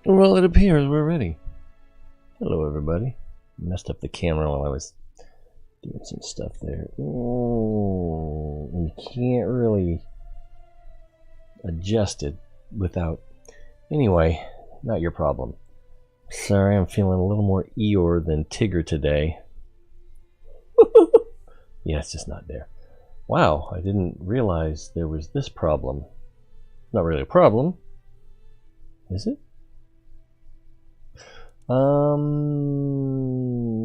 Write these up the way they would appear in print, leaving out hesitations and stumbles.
Well, it appears we're ready. Hello, everybody. Messed up the camera while I was doing some stuff there. Oh, and you can't really adjust it without... Anyway, not your problem. Sorry, I'm feeling a little more Eeyore than Tigger today. Yeah, it's just not there. Wow, I didn't realize there was this problem. Not really a problem. Is it?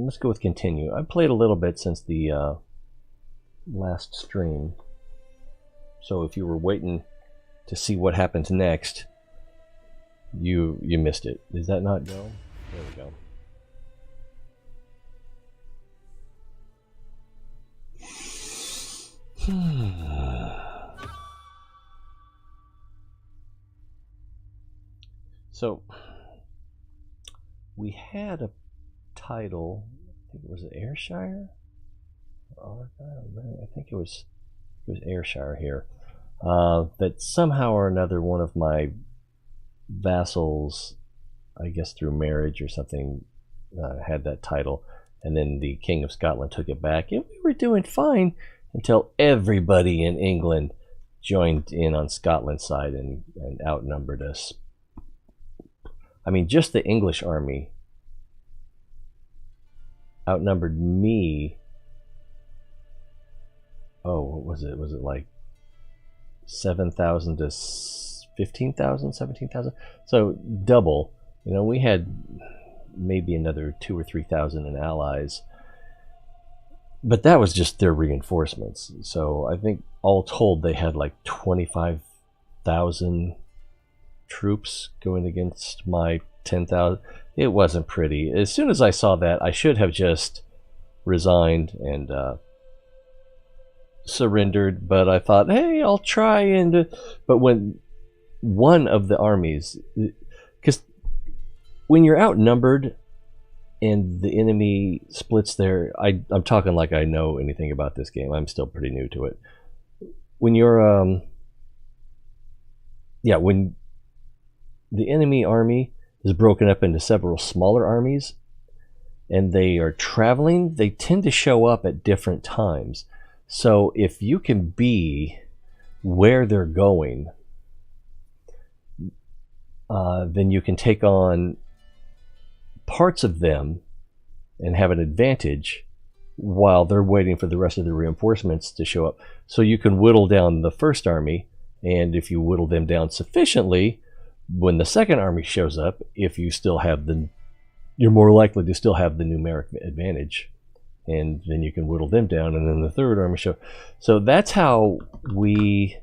Let's go with continue. I played a little bit since the last stream. So if you were waiting to see what happens next, you missed it. Does that not go? There we go. So we had a title, I think it was Ayrshire? I think it was Ayrshire here. That somehow or another one of my vassals, I guess through marriage or something, had that title, and then the King of Scotland took it back, and we were doing fine until everybody in England joined in on Scotland's side and outnumbered us. I mean, just the English army outnumbered me. Oh, what was it? Was it like 7,000 to 15,000, 17,000? So double. You know, we had maybe another 2,000 or 3,000 in allies, but that was just their reinforcements. So I think all told, they had like 25,000 troops going against my 10,000. It wasn't pretty. As soon as I saw that, I should have just resigned and surrendered, but I thought, hey, I'll try. And but when one of the armies, because when you're outnumbered and the enemy splits their, I'm talking like I know anything about this game. I'm still pretty new to it. When you're when the enemy army is broken up into several smaller armies and they are traveling, they tend to show up at different times. So if you can be where they're going, then you can take on parts of them and have an advantage while they're waiting for the rest of the reinforcements to show up. So you can whittle down the first army, and if you whittle them down sufficiently, when the second army shows up, if you still have you're more likely to still have the numeric advantage, and then you can whittle them down, and then the third army show. So that's how we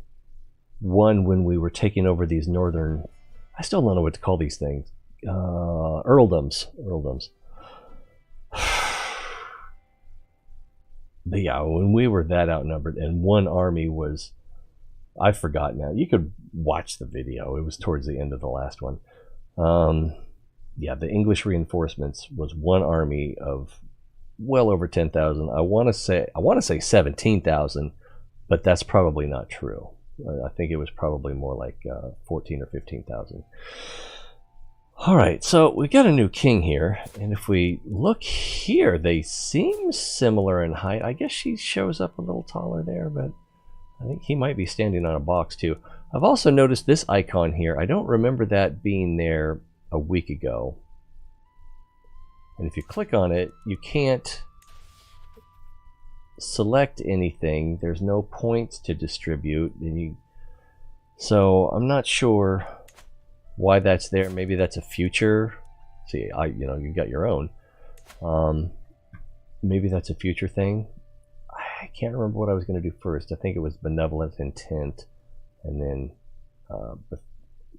won when we were taking over these northern, I still don't know what to call these things, earldoms. But yeah, when we were that outnumbered, and one army was, I forgot now. You could watch the video. It was towards the end of the last one. Yeah, the English reinforcements was one army of well over 10,000. I want to say 17,000, but that's probably not true. I think it was probably more like 14 or 15,000. All right, so we got a new king here, and if we look here, they seem similar in height. I guess she shows up a little taller there, but I think he might be standing on a box too. I've also noticed this icon here. I don't remember that being there a week ago. And if you click on it, you can't select anything. There's no points to distribute. So I'm not sure why that's there. Maybe that's a future. See, you got your own. Maybe that's a future thing. I can't remember what I was going to do first. I think it was benevolent intent, and then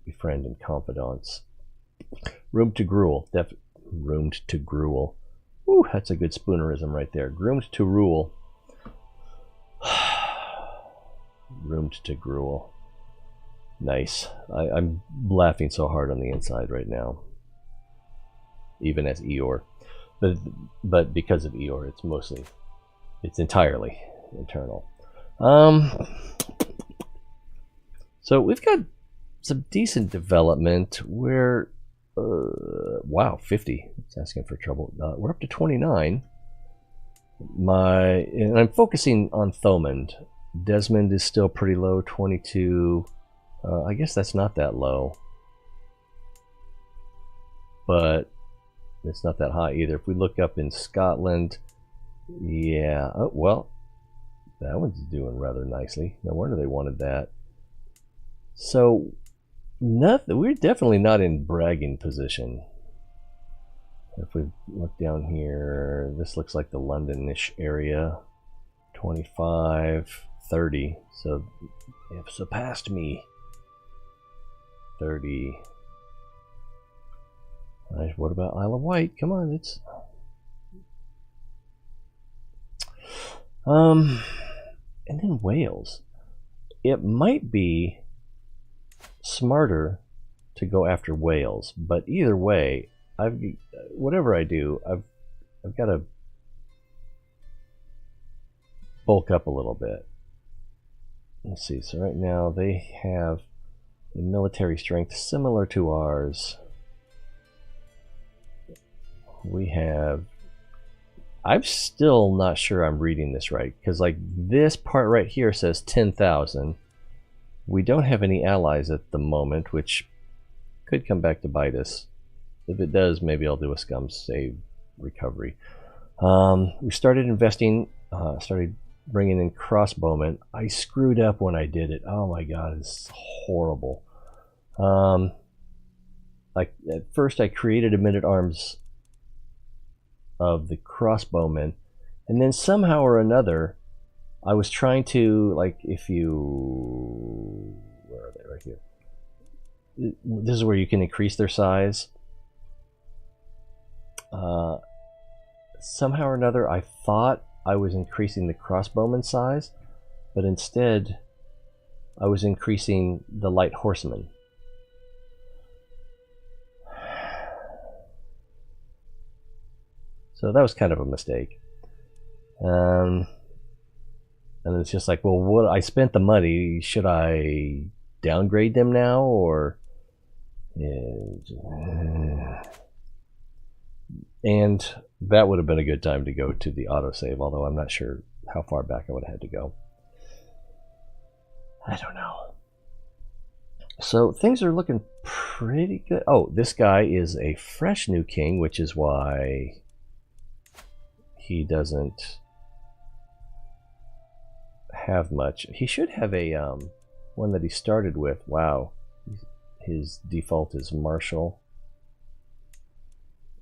befriend and confidants. Room to gruel. Roomed to gruel. Ooh, that's a good spoonerism right there. Groomed to rule. Roomed to gruel. Nice. I'm laughing so hard on the inside right now. Even as Eeyore. But because of Eeyore, it's entirely internal. So we've got some decent development. We're Wow, 50. It's asking for trouble. We're up to 29. And I'm focusing on Thomond. Desmond is still pretty low, 22. I guess that's not that low. But it's not that high either. If we look up in Scotland, yeah. Oh, well, that one's doing rather nicely. No wonder they wanted that. So, we're definitely not in bragging position. If we look down here, this looks like the London-ish area. 25, 30. So they have surpassed me. 30. Right, what about Isle of Wight? Come on, it's and then Wales. It might be smarter to go after Wales, but either way, whatever I do, I've got to bulk up a little bit. Let's see. So right now they have a military strength similar to ours. We have. I'm still not sure I'm reading this right, because like this part right here says 10,000. We don't have any allies at the moment, which could come back to bite us. If it does, maybe I'll do a scum save recovery. We started investing, started bringing in crossbowmen. I screwed up when I did it. Oh my god, it's horrible. Like at first I created a men-at-arms of the crossbowmen, and then somehow or another I was trying to, like, if you, where are they? Right here. This is where you can increase their size. Somehow or another I thought I was increasing the crossbowman size, but instead I was increasing the light horsemen. So that was kind of a mistake. And it's just like, well, what, I spent the money, should I downgrade them now, or and that would have been a good time to go to the autosave, although I'm not sure how far back I would have had to go. I don't know. So things are looking pretty good. Oh, this guy is a fresh new king, which is why he doesn't have much. He should have a one that he started with. Wow, his default is martial,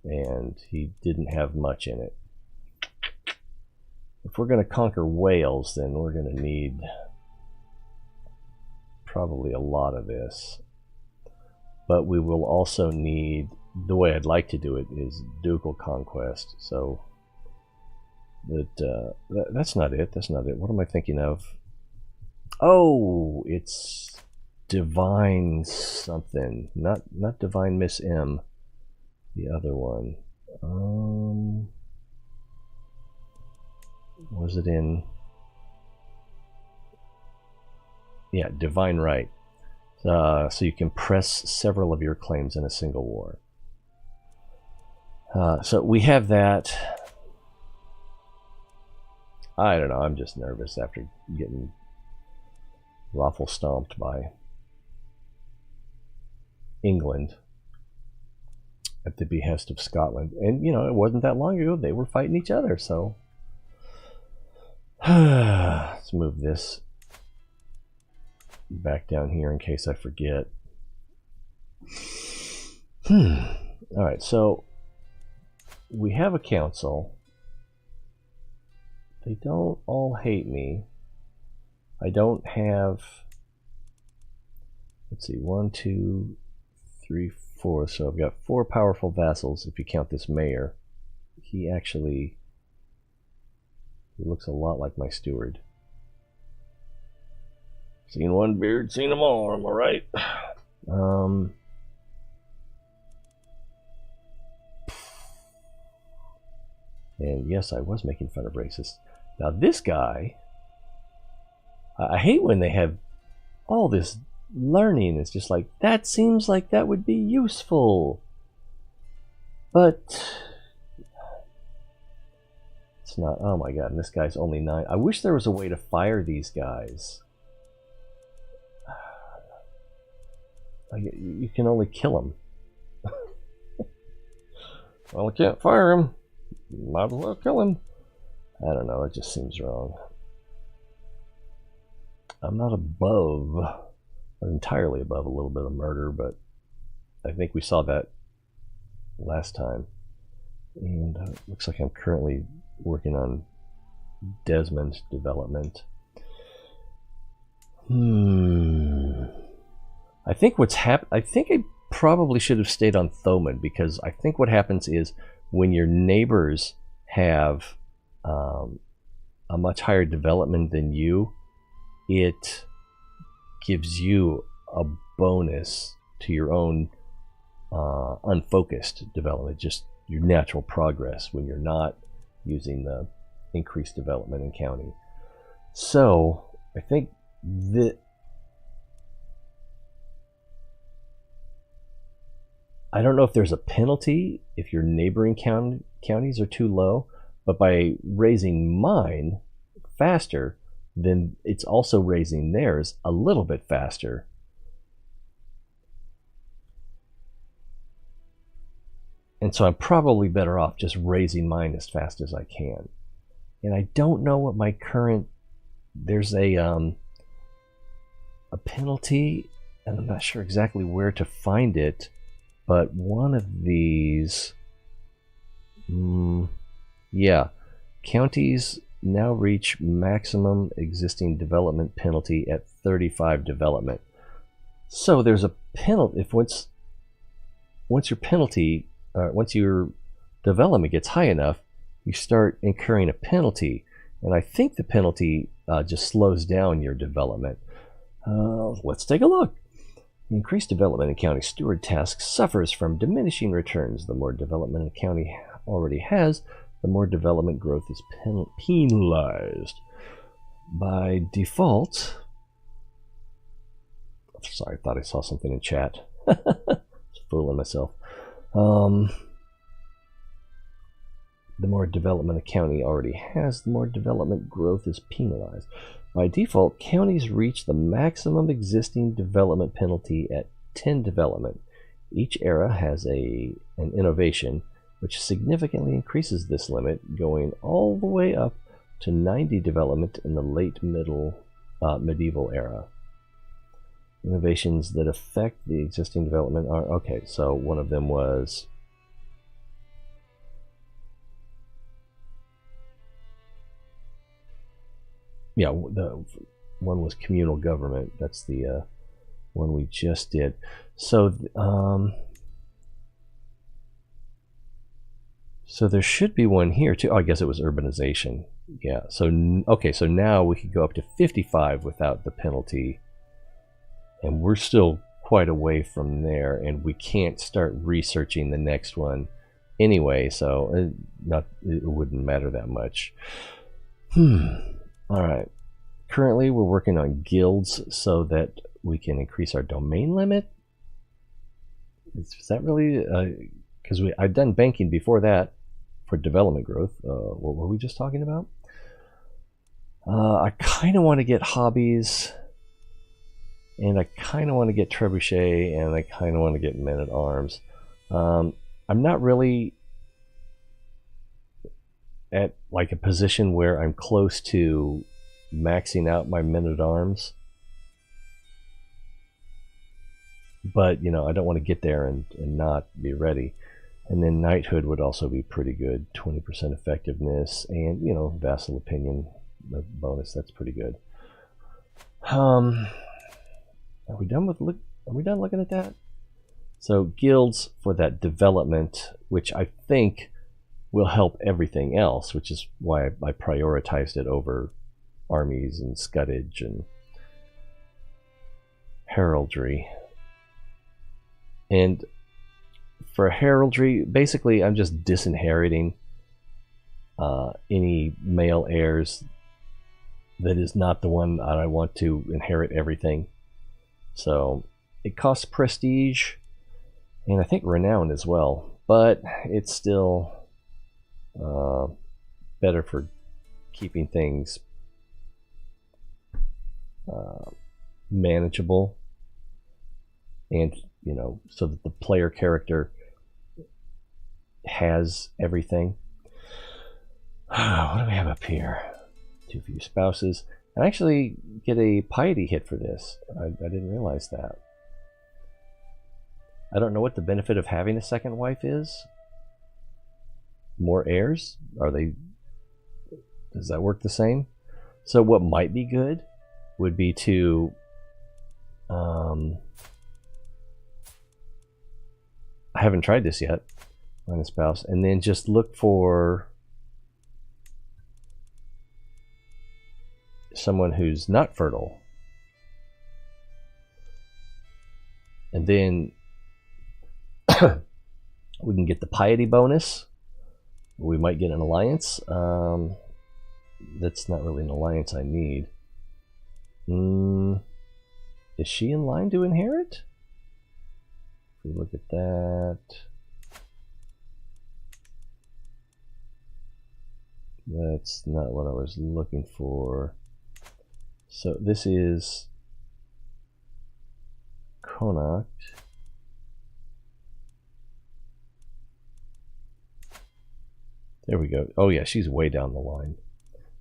and he didn't have much in it. If we're going to conquer Wales, then we're going to need probably a lot of this, but we will also need, the way I'd like to do it is ducal conquest. So that's not it. That's not it. What am I thinking of? Oh, it's divine something. Not divine Miss M. The other one. Was it in? Yeah, divine right. So you can press several of your claims in a single war. So we have that. I don't know, I'm just nervous after getting raffle stomped by England at the behest of Scotland. And, you know, it wasn't that long ago they were fighting each other, so let's move this back down here in case I forget. Alright, so we have a council. They don't all hate me. I don't have, let's see, 1, 2, 3, 4. So I've got 4 powerful vassals if you count this mayor. He looks a lot like my steward. Seen one beard, seen them all, am I right? And yes, I was making fun of racists. Now this guy, I hate when they have all this learning. It's just like, that seems like that would be useful. But it's not. Oh my god, and this guy's only 9. I wish there was a way to fire these guys. You can only kill them. Well, I can't fire him. Might as well kill him. I don't know, it just seems wrong. I'm not entirely above a little bit of murder, but I think we saw that last time. And looks like I'm currently working on Desmond's development. I think what's I think I probably should have stayed on Thoman, because I think what happens is when your neighbors have a much higher development than you, it gives you a bonus to your own unfocused development, just your natural progress when you're not using the increased development in county. So I think that I don't know if there's a penalty if your neighboring counties are too low, but by raising mine faster, then it's also raising theirs a little bit faster. And so I'm probably better off just raising mine as fast as I can. And I don't know what my current, there's a penalty, and I'm not sure exactly where to find it, but one of these, yeah, counties now reach maximum existing development penalty at 35 development. So there's a penalty. If once your penalty, once your development gets high enough, you start incurring a penalty, and I think the penalty just slows down your development. Let's take a look. The increased development in county steward tasks suffers from diminishing returns. The more development a county already has, the more development growth is penalized. By default, sorry, I thought I saw something in chat. Just fooling myself. The more development a county already has, the more development growth is penalized. By default, counties reach the maximum existing development penalty at 10 development. Each era has an innovation which significantly increases this limit, going all the way up to 90 development in the late medieval era. Innovations that affect the existing development are, okay, so one of them was the one was communal government. That's the one we just did. So so there should be one here too. Oh, I guess it was urbanization. Yeah. So okay. So now we could go up to 55 without the penalty, and we're still quite away from there, and we can't start researching the next one anyway. So it wouldn't matter that much. All right. Currently, we're working on guilds so that we can increase our domain limit. Is that really? Because I've done banking before that for development growth. What were we just talking about? I kind of want to get hobbies, and I kind of want to get trebuchet, and I kind of want to get men-at-arms. I'm not really at like a position where I'm close to maxing out my men-at-arms, but you know, I don't want to get there and not be ready. And then knighthood would also be pretty good, 20% effectiveness, and you know, vassal opinion, the bonus, that's pretty good. Are we done looking at that? So guilds for that development, which I think will help everything else, which is why I prioritized it over armies and scuddage and heraldry. And for heraldry, basically I'm just disinheriting any male heirs that is not the one that I want to inherit everything. So it costs prestige, and I think renown as well. but it's still better for keeping things manageable, and so that the player character has everything. What do we have up here? Too few spouses. I actually get a piety hit for this. I didn't realize that. I don't know what the benefit of having a second wife is. More heirs? Does that work the same? So what might be good would be to I haven't tried this yet. Find a spouse, and then just look for someone who's not fertile, and then we can get the piety bonus. We might get an alliance. That's not really an alliance I need. Is she in line to inherit? If we look at that, that's not what I was looking for. So this is Connacht. There we go. Oh yeah, she's way down the line.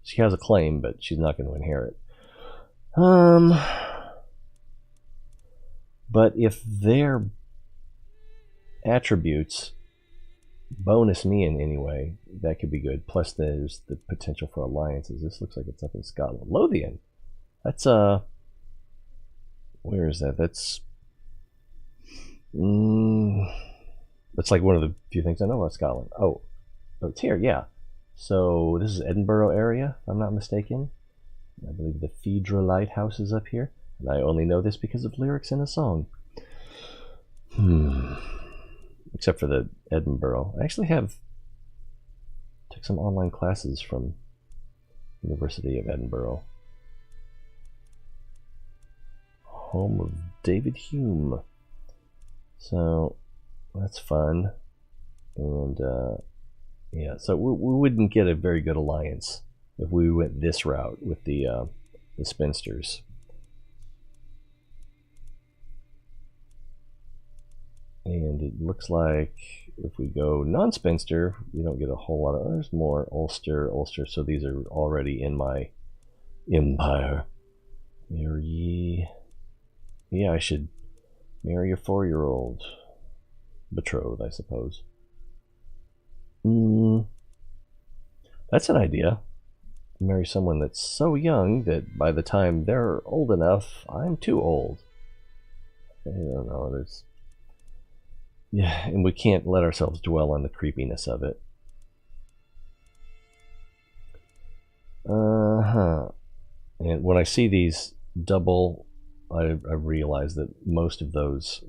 She has a claim, but she's not going to inherit. But if their attributes bonus me in any way, that could be good. Plus there's the potential for alliances. This looks like it's up in Scotland. Lothian. That's where is that? That's like one of the few things I know about Scotland. Oh, it's here, yeah. So this is Edinburgh area, if I'm not mistaken. I believe the Phaedra Lighthouse is up here. And I only know this because of lyrics in a song. Except for the Edinburgh. I actually took some online classes from University of Edinburgh. Home of David Hume. So that's fun. And yeah, so we wouldn't get a very good alliance if we went this route with the spinsters. And it looks like if we go non-spinster, we don't get a whole lot of... There's more Ulster. So these are already in my empire. Marry... Yeah, I should marry a 4-year-old. Betrothed, I suppose. That's an idea. Marry someone that's so young that by the time they're old enough, I'm too old. I don't know. There's... Yeah, and we can't let ourselves dwell on the creepiness of it. And when I see these double, I realize that most of those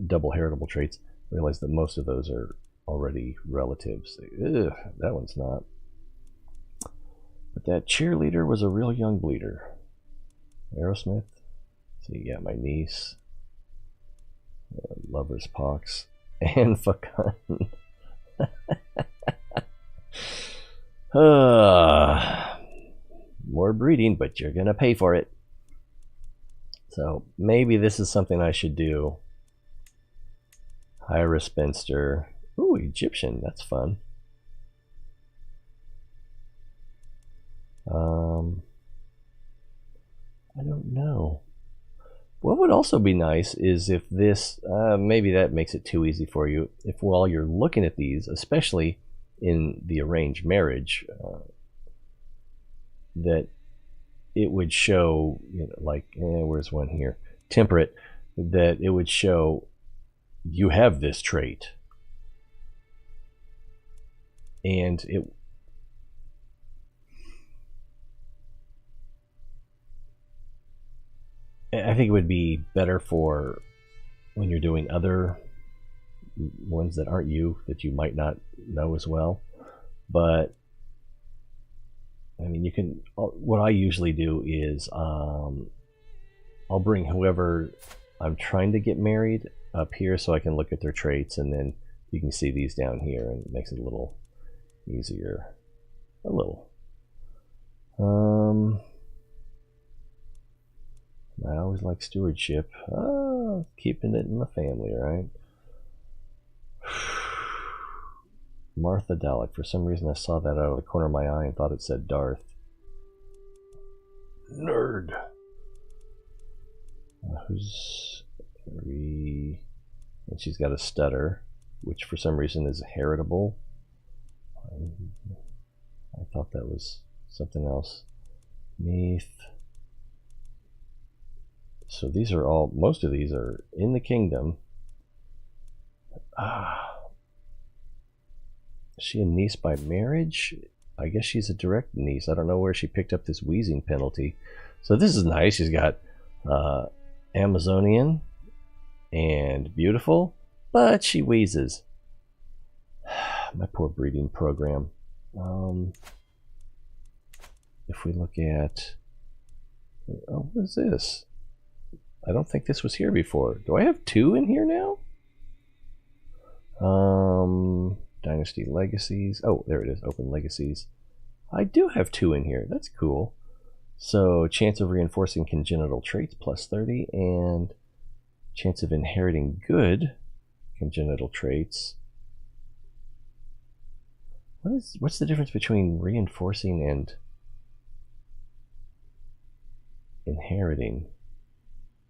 double heritable traits, I realize that most of those are already relatives. Ugh, that one's not. But that cheerleader was a real young bleeder. Aerosmith. See, yeah, my niece. Lover's pox. And Fakan. More breeding, but you're gonna pay for it. So maybe this is something I should do. Hire a spinster. Ooh, Egyptian, that's fun. I don't know. What would also be nice is if this, maybe that makes it too easy for you, if while you're looking at these, especially in the arranged marriage, that it would show, like, where's one here? Temperate, that it would show you have this trait. And I think it would be better for when you're doing other ones that aren't you, that you might not know as well. But I mean, you can. What I usually do is I'll bring whoever I'm trying to get married. up here so I can look at their traits, and then you can see these down here, and it makes it a little easier. A little. I always like stewardship. Keeping it in the family, right? Martha Dalek. For some reason I saw that out of the corner of my eye and thought it said Darth. Nerd. Who's Harry? And she's got a stutter, which for some reason is heritable. I thought that was something else. Meath. So these are all, most of these are in the kingdom. Is she a niece by marriage? I guess she's a direct niece. I don't know where she picked up this wheezing penalty. So this is nice. She's got Amazonian and beautiful, but she wheezes. My poor breeding program. If we look at... Oh, what is this? I don't think this was here before. Do I have 2 in here now? Dynasty Legacies. Oh, there it is. Open Legacies. I do have 2 in here. That's cool. So, chance of reinforcing congenital traits plus 30, and chance of inheriting good congenital traits. What's the difference between reinforcing and inheriting?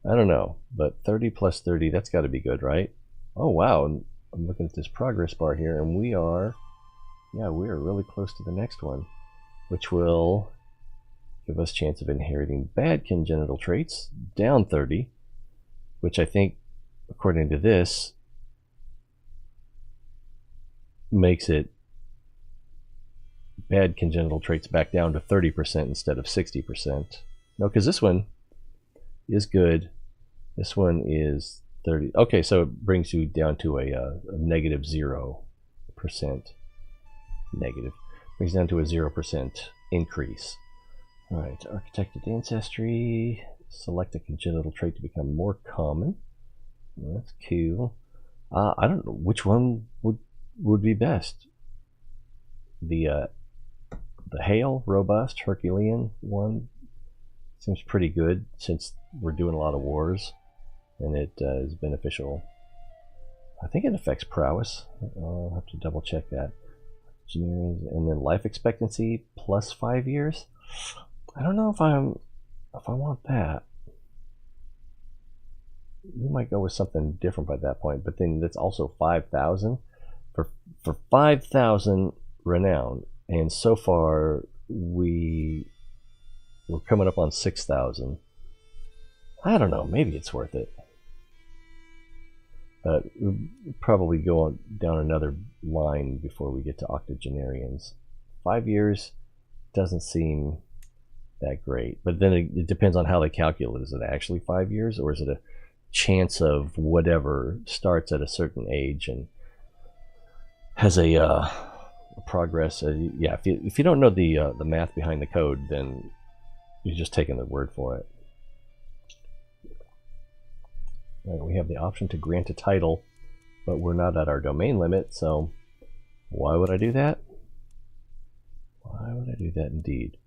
I don't know, but 30 plus 30, that's got to be good, right? Oh, wow. I'm looking at this progress bar here, and we are really close to the next one, which will give us chance of inheriting bad congenital traits, down 30, which I think, according to this, makes it bad congenital traits back down to 30% instead of 60%. No, because this one is good. This one is 30. Okay, so it brings you down to a negative 0%. Negative. Brings down to a 0% increase. All right, architected ancestry. Select a congenital trait to become more common. That's cool. I don't know which one would be best. The Heir, robust, Herculean one seems pretty good since we're doing a lot of wars, and it is beneficial. I think it affects prowess. I'll have to double check that. And then life expectancy plus 5 years. I don't know if I want that. We might go with something different by that point, but then that's also 5,000 for 5,000 renown, and so far we're coming up on 6,000. I don't know, maybe it's worth it. We'll probably go down another line before we get to octogenarians. 5 years doesn't seem that great, but then it depends on how they calculate. Is it actually 5 years, or is it a chance of whatever starts at a certain age and has a progress? Yeah, if you don't know the math behind the code, then you're just taking the word for it. Right, we have the option to grant a title, but we're not at our domain limit, so why would I do that? Why would I do that indeed?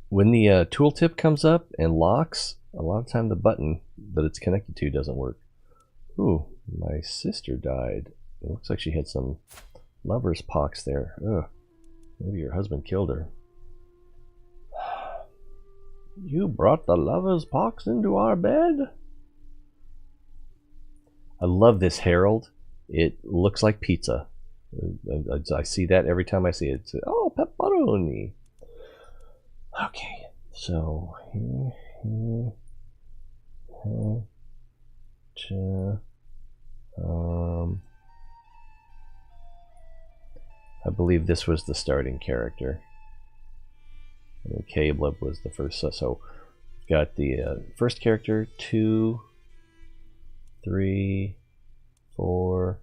When the tooltip comes up and locks, a lot of time the button that it's connected to doesn't work. Ooh, my sister died. It looks like she had some lover's pox there. Ugh, maybe your husband killed her. You brought the lover's pox into our bed? I love this herald. It looks like pizza. I see that every time I see it. It's, oh, pepperoni. Okay, so I believe this was the starting character. And Caleb was the first. So got the first character, 2, 3, 4,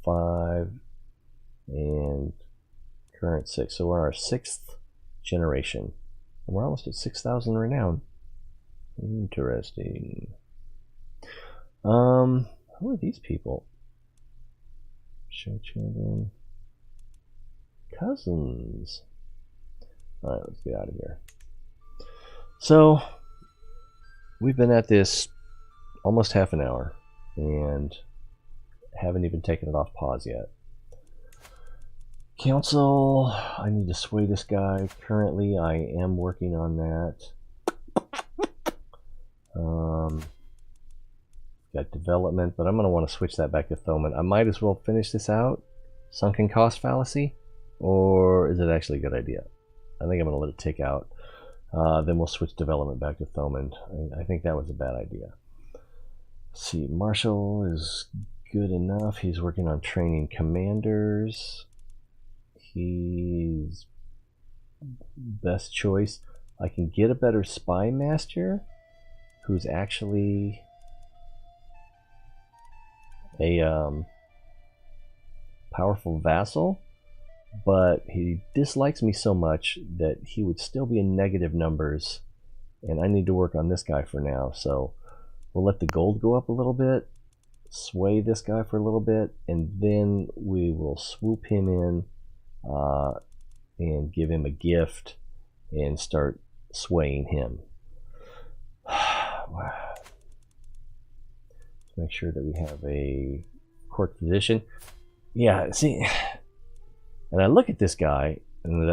5, and current 6. So we're our 6th generation. And we're almost at 6,000 renown. Interesting. Who are these people? Show children. Cousins. Alright, let's get out of here. So, we've been at this almost half an hour, and haven't even taken it off pause yet. Council, I need to sway this guy. Currently, I am working on that. Got development, but I'm going to want to switch that back to Thoman. I might as well finish this out. Sunken cost fallacy? Or is it actually a good idea? I think I'm going to let it tick out. Then we'll switch development back to Thoman. I think that was a bad idea. Let's see, Marshall is good enough. He's working on training commanders. He's best choice. I can get a better spy master who's actually a powerful vassal, but he dislikes me so much that he would still be in negative numbers, and I need to work on this guy for now. So we'll let the gold go up a little bit, sway this guy for a little bit, and then we will swoop him in and give him a gift and start swaying him. Make sure that we have a court position. Yeah, see, and I look at this guy, and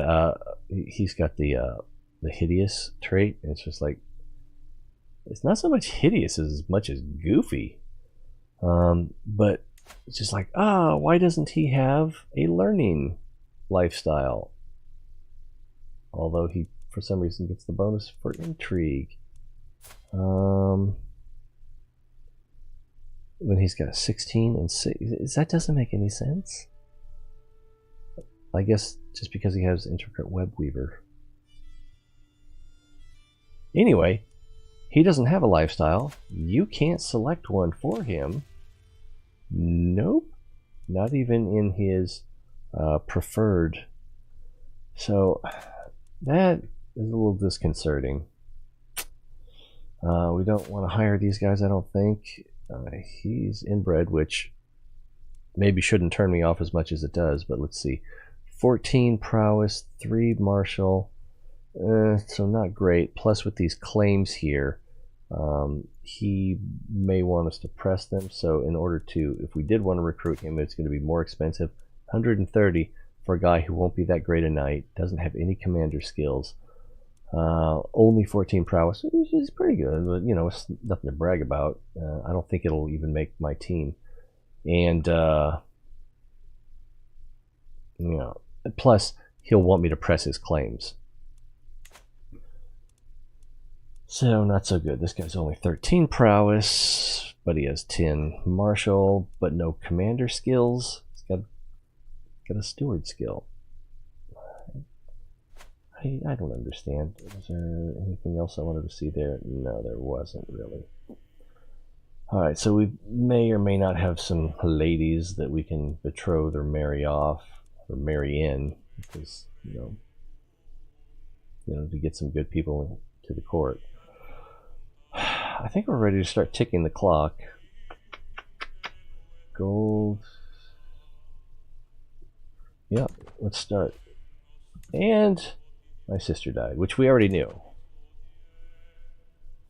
he's got the hideous trait, and it's just like, it's not so much hideous as much as goofy. But it's just like, why doesn't he have a learning lifestyle? Although he, for some reason, gets the bonus for intrigue. When he's got 16 and 6, that doesn't make any sense. I guess just because he has intricate web weaver. Anyway, he doesn't have a lifestyle. You can't select one for him. Nope. Not even in his preferred. So that is a little disconcerting. We don't want to hire these guys, I don't think. He's inbred, which maybe shouldn't turn me off as much as it does, but let's see. 14 prowess, 3 martial, so not great. Plus with these claims here, he may want us to press them, so in order to, if we did want to recruit him, it's going to be more expensive. 130 for a guy who won't be that great a knight, doesn't have any commander skills. Only 14 prowess, which is pretty good, but you know, it's nothing to brag about. I don't think it'll even make my team. And you know, plus he'll want me to press his claims, so not so good. This guy's only 13 prowess, but he has 10 martial, but no commander skills. He's got a steward skill. I don't understand. Was there anything else I wanted to see there? No, there wasn't really. Alright, so we may or may not have some ladies that we can betroth or marry off, or marry in, because, you know, to get some good people to the court. I think we're ready to start ticking the clock. Gold. Yeah, let's start. And my sister died, which we already knew.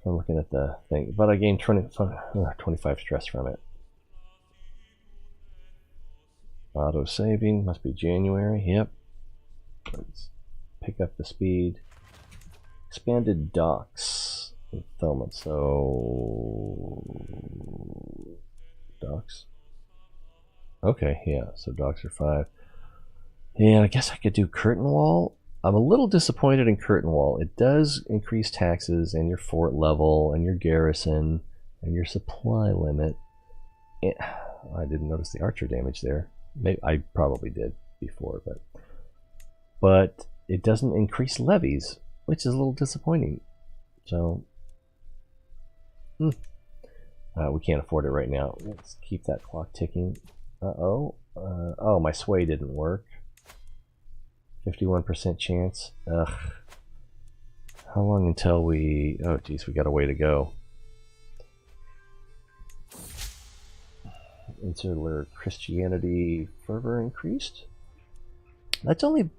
I'm looking at the thing, but I gained 25 stress from it. Auto saving, must be January, yep. Let's pick up the speed. Expanded docks. Fulfillment, so docks. Okay, yeah, so docks are 5. Yeah, I guess I could do curtain wall. I'm a little disappointed in curtain wall. It does increase taxes and your fort level and your garrison and your supply limit. I didn't notice the archer damage there. Maybe I probably did before, but it doesn't increase levies, which is a little disappointing. So we can't afford it right now. Let's keep that clock ticking. Oh, my sway didn't work. 51% chance. Ugh. How long until we... Oh, geez, we got a way to go. insular Christianity fervor increased. That's only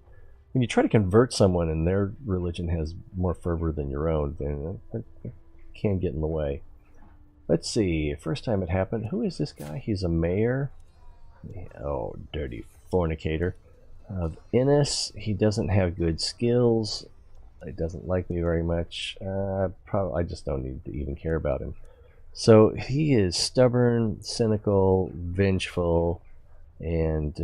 when you try to convert someone and their religion has more fervor than your own, then that can get in the way. Let's see. First time it happened. Who is this guy? He's a mayor. Oh, dirty fornicator. Of Innis. He doesn't have good skills. He doesn't like me very much. I just don't need to even care about him. So he is stubborn, cynical, vengeful, and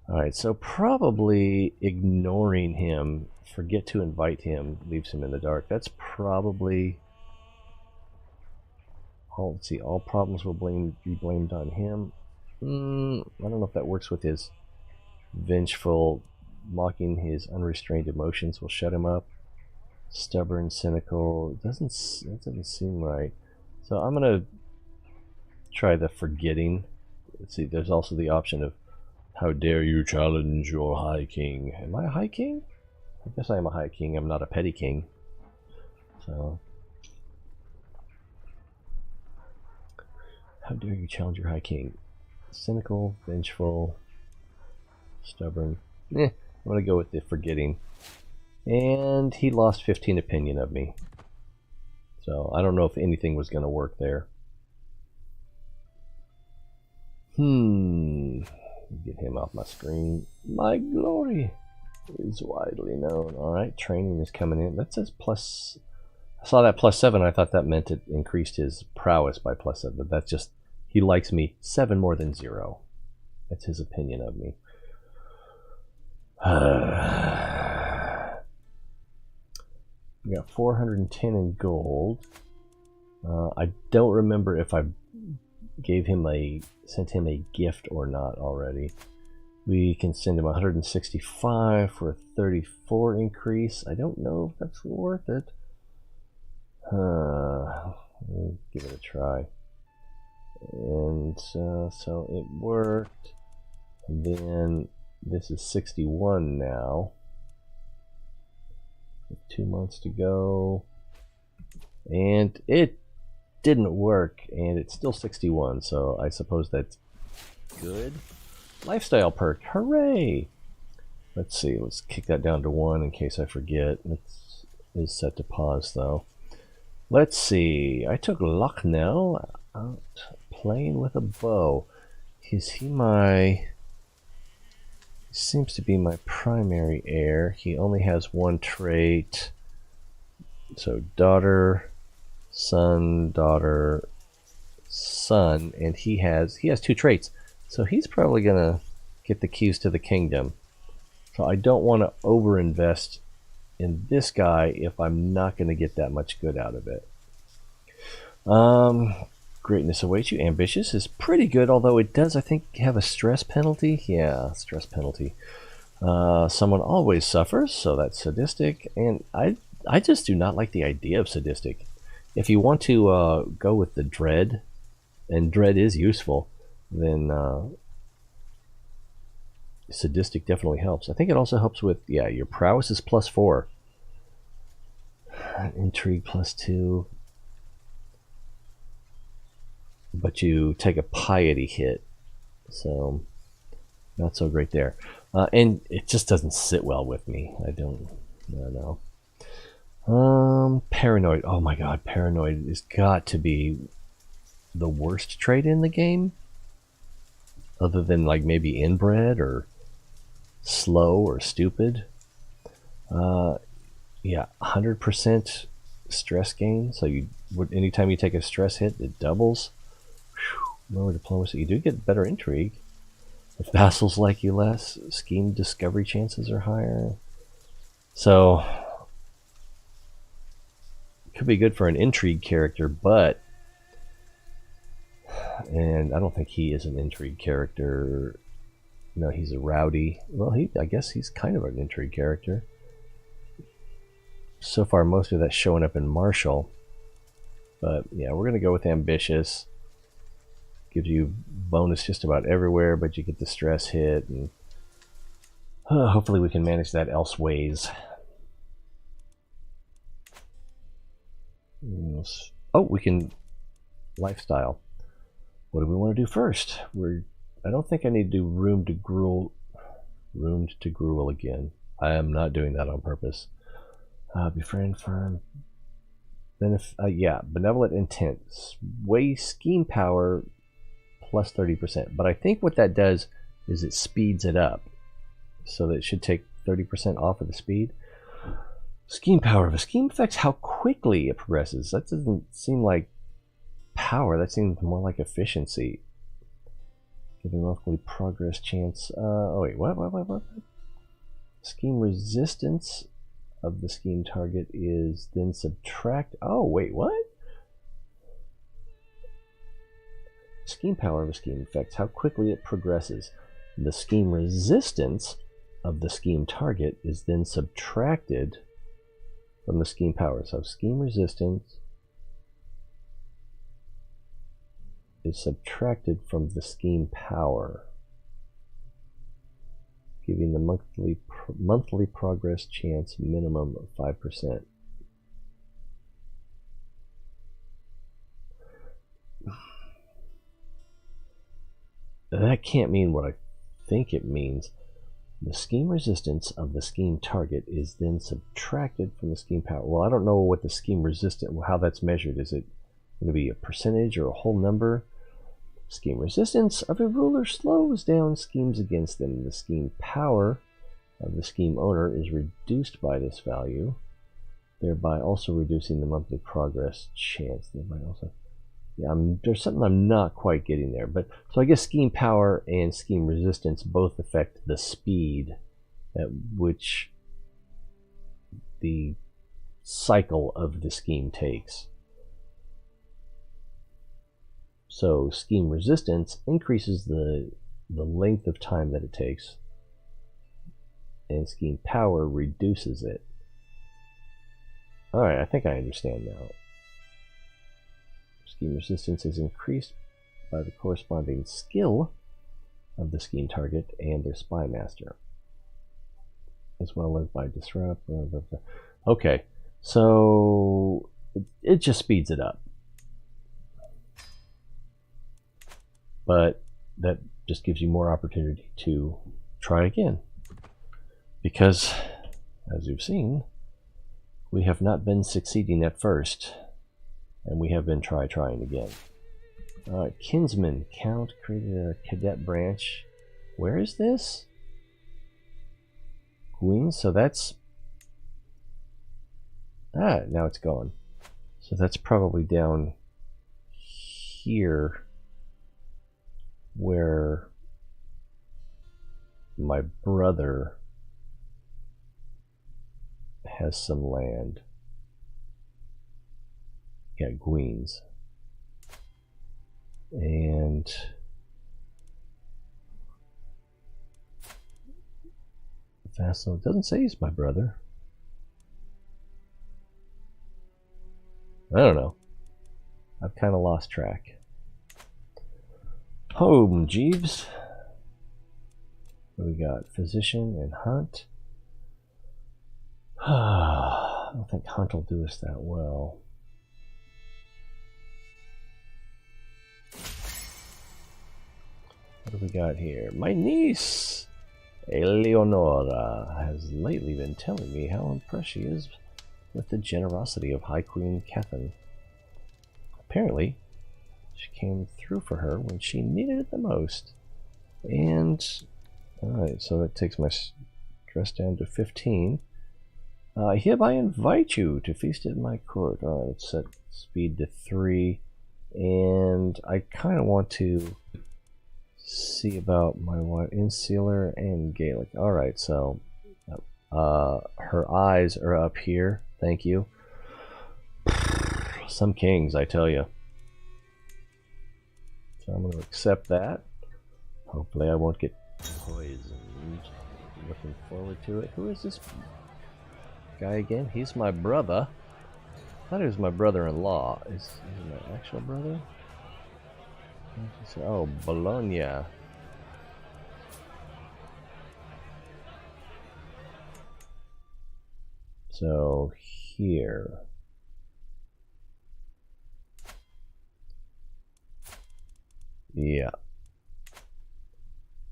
alright, so probably ignoring him, forget to invite him, leaves him in the dark. That's probably... let's see, all problems will be blamed on him. I don't know if that works with his vengeful, mocking his unrestrained emotions will shut him up. Stubborn, cynical, that doesn't seem right. So I'm going to try the forgetting. Let's see, there's also the option of how dare you challenge your High King. Am I a High King? I guess I am a High King. I'm not a Petty King. So, how dare you challenge your High King? Cynical, vengeful, stubborn. I'm going to go with the forgetting. And he lost 15 opinion of me. So, I don't know if anything was going to work there. Get him off my screen. My glory is widely known. Alright, training is coming in. That says plus... I saw that +7. I thought that meant it increased his prowess by +7. But that's just... He likes me 7 more than 0. That's his opinion of me. We got 410 in gold. I don't remember if I sent him a gift or not already. We can send him 165 for a 34 increase. I don't know if that's worth it. We'll give it a try. And so it worked. And then this is 61 now. 2 months to go. And it didn't work, and it's still 61, so I suppose that's good. Lifestyle perk, hooray! Let's see, let's kick that down to 1 in case I forget. It is set to pause, though. Let's see, I took Lucknow out playing with a bow. Is he my... seems to be my primary heir. He only has 1 trait. So daughter, son, daughter, son, and he has 2 traits. So he's probably gonna get the keys to the kingdom. So I don't want to overinvest in this guy if I'm not going to get that much good out of it. Greatness awaits you. Ambitious is pretty good, although it does, I think, have a stress penalty. Yeah, stress penalty. Someone always suffers, so that's sadistic. And I just do not like the idea of sadistic. If you want to go with the dread, and dread is useful, then sadistic definitely helps. I think it also helps with, yeah, your prowess is +4. Intrigue +2. But you take a piety hit. So, not so great there. And it just doesn't sit well with me. I don't know. Paranoid. Oh my god, paranoid has got to be the worst trait in the game. Other than like maybe inbred or slow or stupid. Yeah, 100% stress gain. So anytime you take a stress hit, it doubles. Lower diplomacy. You do get better intrigue. If vassals like you less, scheme discovery chances are higher. So could be good for an intrigue character, but and I don't think he is an intrigue character. No, he's a rowdy. Well, I guess he's kind of an intrigue character. So far, most of that's showing up in martial. But yeah, we're going to go with ambitious. Gives you bonus just about everywhere, but you get the stress hit. And hopefully we can manage that elseways. Oh, we can lifestyle. What do we want to do first? I don't think I need to do roomed to gruel again. I am not doing that on purpose. Befriend firm. Yeah, benevolent intent. Sway scheme power plus 30%. But I think what that does is it speeds it up. So that it should take 30% off of the speed. Scheme power. The scheme affects how quickly it progresses. That doesn't seem like power. That seems more like efficiency. Giving monthly progress chance. Oh wait, what? Scheme resistance of the scheme target is then subtract. Oh wait, what? Scheme power of a scheme affects how quickly it progresses. The scheme resistance of the scheme target is then subtracted from the scheme power. So scheme resistance is subtracted from the scheme power, giving the monthly progress chance minimum of 5%. That can't mean what I think it means. The scheme resistance of the scheme target is then subtracted from the scheme power. Well, I don't know what the scheme resistance, how that's measured. Is it going to be a percentage or a whole number? Scheme resistance of a ruler slows down schemes against them. The scheme power of the scheme owner is reduced by this value, thereby also reducing the monthly progress chance. Yeah, there's something I'm not quite getting there. But so I guess scheme power and scheme resistance both affect the speed at which the cycle of the scheme takes. So scheme resistance increases the length of time that it takes, and scheme power reduces it. Alright, I think I understand now. Scheme resistance is increased by the corresponding skill of the scheme target and their spy master, as well as by disrupt. Okay, so it just speeds it up. But that just gives you more opportunity to try again. Because, as you've seen, we have not been succeeding at first, and we have been trying again. Kinsman Count created a cadet branch. Where is this? Queen, so that's... now it's gone. So that's probably down here, where my brother has some land. Yeah, Queens. And Vassal, it doesn't say he's my brother. I don't know. I've kind of lost track. Home, Jeeves. We got Physician and Hunt. I don't think Hunt will do us that well. What do we got here? My niece, Eleonora, has lately been telling me how impressed she is with the generosity of High Queen Catherine. Apparently, she came through for her when she needed it the most. And, alright, so that takes my stress down to 15. I hereby invite you to feast at my court. Alright, let's set speed to 3. And I kind of want to see about my wife, Insular and Gaelic. Alright, so her eyes are up here. Thank you. Some kings, I tell you. So I'm going to accept that. Hopefully I won't get poisoned. Looking forward to it. Who is this guy again? He's my brother. I thought he was my brother-in-law. Is he my actual brother? Oh, Bologna. So here. Yeah.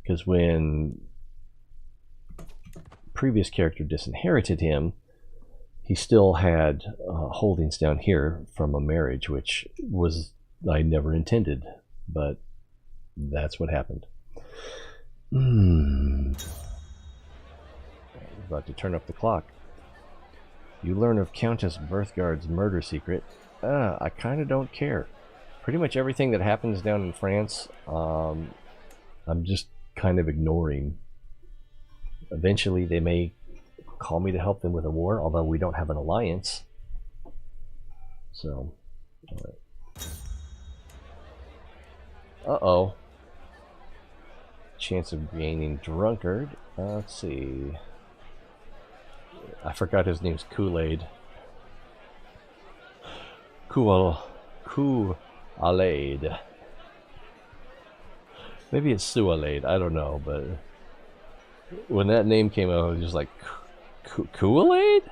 Because when previous character disinherited him, he still had holdings down here from a marriage, which was I never intended, but that's what happened. About to turn up the clock. You learn of Countess Berthgard's murder secret. I kind of don't care. Pretty much everything that happens down in France, I'm just kind of ignoring. Eventually they may call me to help them with a war, although we don't have an alliance. So, alright. Uh-oh. Chance of gaining Drunkard. Let's see. I forgot his name's Kool-Aid. Kool-Aid. Maybe it's Sualaid, I don't know, but when that name came out, I was just like, Kool-Aid?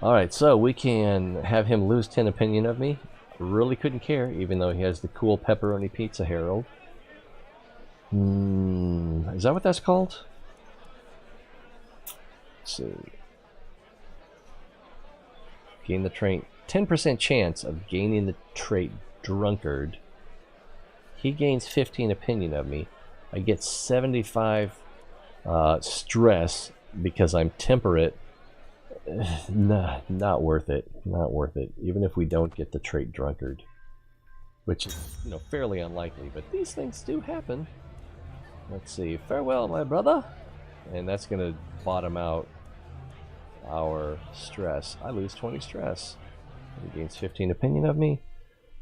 Alright, so we can have him lose 10 opinion of me. Really couldn't care, even though he has the cool pepperoni pizza herald. Is that what that's called? Let's see. Gain the trait. 10% chance of gaining the trait Drunkard. He gains 15 opinion of me. I get 75 stress because I'm temperate. Nah, not worth it. Not worth it. Even if we don't get the trait Drunkard, which is, fairly unlikely, but these things do happen. Let's see. Farewell, my brother. And that's going to bottom out our stress. I lose 20 stress. He gains 15 opinion of me.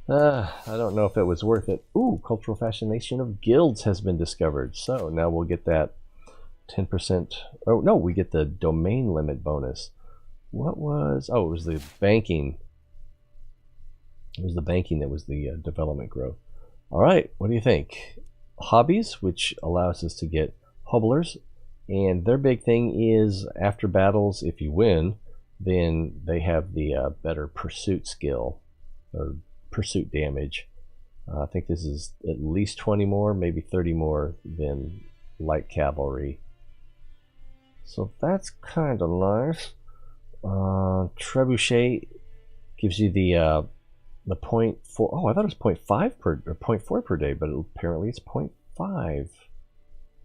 I don't know if it was worth it. Ooh, cultural fascination of guilds has been discovered. So now we'll get that 10%. Oh, no, we get the domain limit bonus. What was... Oh, it was the banking. It was the banking that was the development growth. All right, what do you think? Hobbies, which allows us to get hobblers. And their big thing is, after battles, if you win, then they have the better pursuit skill, or pursuit damage. I think this is at least 20 more, maybe 30 more than light cavalry. So that's kind of nice. Trebuchet gives you the 0.4. Oh, I thought it was 0.5 or 0.4 per day, but apparently it's 0.5.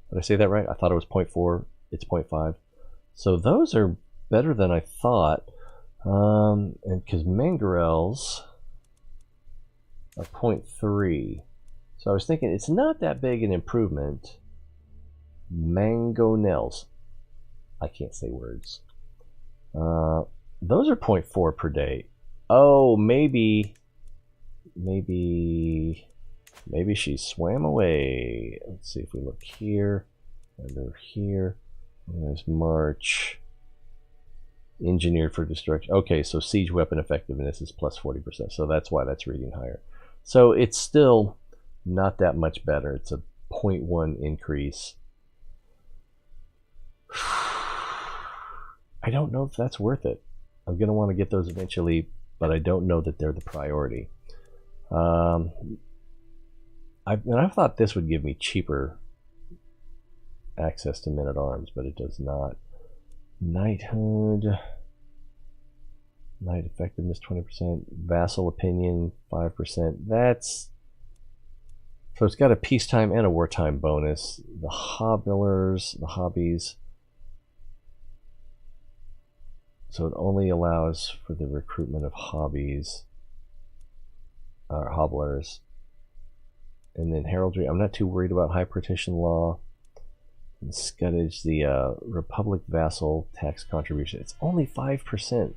Did I say that right? I thought it was 0.4. It's 0.5. So those are better than I thought. And because Mangarels are 0.3. So I was thinking it's not that big an improvement. Mangonels. I can't say words. Those are 0.4 per day. Oh, maybe she swam away. Let's see if we look here, under here. There's March. Engineered for destruction. Okay, so siege weapon effectiveness is plus 40%. So that's why that's reading higher. So it's still not that much better. It's a 0.1 increase. I don't know if that's worth it. I'm going to want to get those eventually, but I don't know that they're the priority. I thought this would give me cheaper access to men-at-arms, but it does not. Knighthood. Knight effectiveness 20%. Vassal opinion 5%. That's... So it's got a peacetime and a wartime bonus. The hobblers, the hobbies. So it only allows for the recruitment of hobbies. Or hobblers. And then heraldry. I'm not too worried about high partition law. And scutage, the Republic vassal tax contribution. It's only 5%.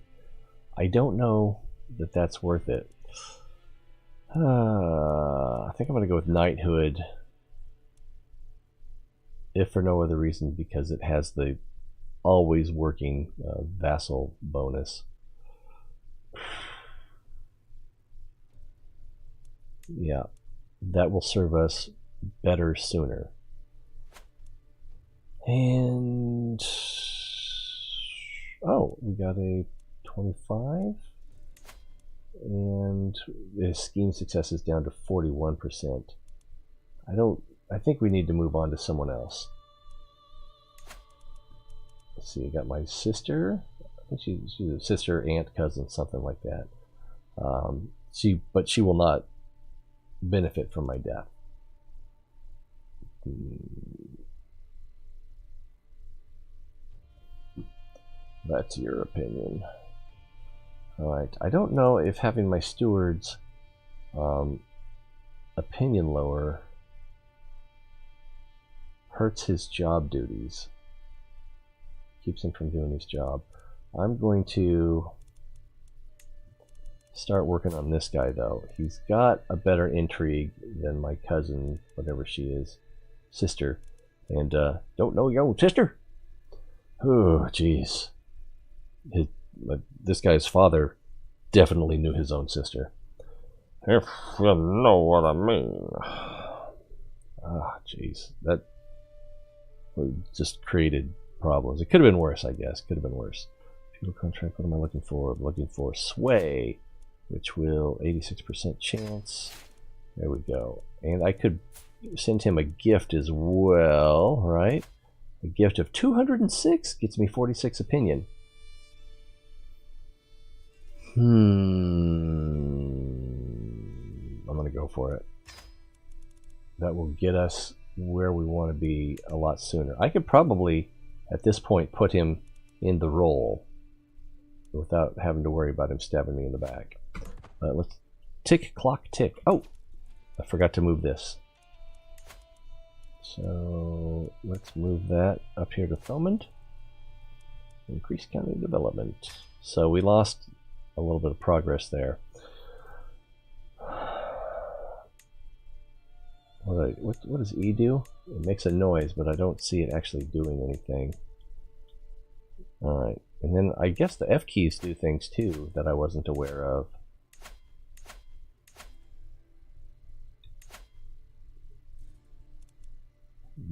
I don't know that that's worth it. I think I'm going to go with knighthood. If for no other reason, because it has the always working vassal bonus. Yeah, that will serve us better sooner. And oh, we got a 25. And his scheme success is down to 41%. I think we need to move on to someone else. Let's see, I got my sister. I think she's a sister, aunt, cousin, something like that. But she will not benefit from my death. That's your opinion. Alright, I don't know if having my steward's opinion lower hurts his job duties. Keeps him from doing his job. I'm going to start working on this guy, though. He's got a better intrigue than my cousin, whatever she is, sister. And, don't know your own sister? Oh, jeez. This guy's father definitely knew his own sister. If you know what I mean. Ah, jeez. That just created problems. It could have been worse, I guess. Could have been worse. Feudal contract, what am I looking for? I'm looking for sway, which will 86% chance. There we go. And I could send him a gift as well, right? A gift of 206 gets me 46 opinion. I'm gonna go for it. That will get us where we want to be a lot sooner. I could probably, at this point, put him in the role without having to worry about him stabbing me in the back. Let's tick, clock, tick. Oh, I forgot to move this. So let's move that up here to Thomond. Increase county development. So we lost a little bit of progress there. What does E do? It makes a noise, but I don't see it actually doing anything. Alright, and then I guess the F keys do things too that I wasn't aware of.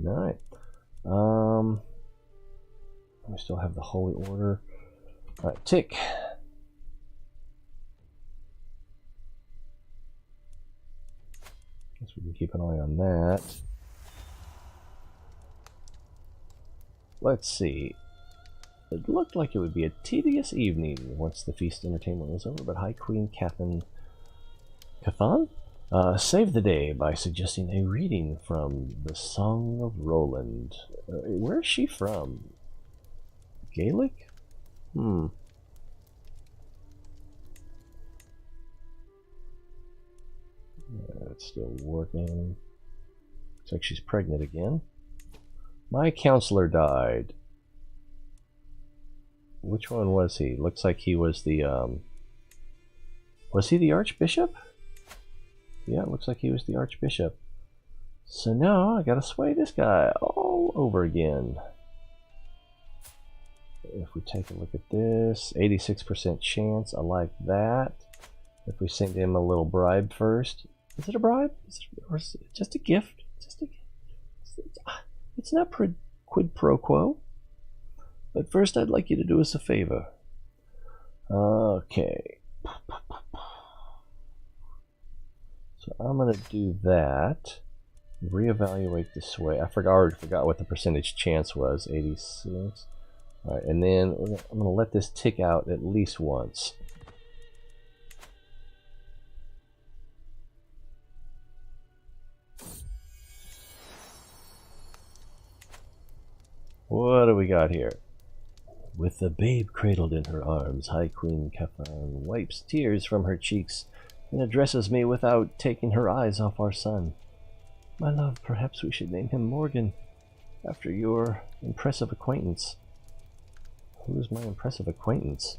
Alright. We still have the Holy Order. Alright, tick. Guess we can keep an eye on that. Let's see. It looked like it would be a tedious evening once the feast entertainment was over, but High Queen Cathan saved the day by suggesting a reading from the Song of Roland. Where is she from? Gaelic? It's still working. Looks like she's pregnant again. My counselor died. Which one was he? Looks like he was the, was he the Archbishop? Yeah, it looks like he was the Archbishop. So now I gotta sway this guy all over again. If we take a look at this, 86% chance, I like that. If we send him a little bribe first. Is it a bribe? Or is it just a gift? It's not quid pro quo. But first I'd like you to do us a favor. Okay. So I'm going to do that. Reevaluate the sway. I already forgot what the percentage chance was. 86. Alright, and then I'm going to let this tick out at least once. What do we got here? With the babe cradled in her arms, High Queen Cathan wipes tears from her cheeks and addresses me without taking her eyes off our son. My love, perhaps we should name him Morgan, after your impressive acquaintance. Who is my impressive acquaintance?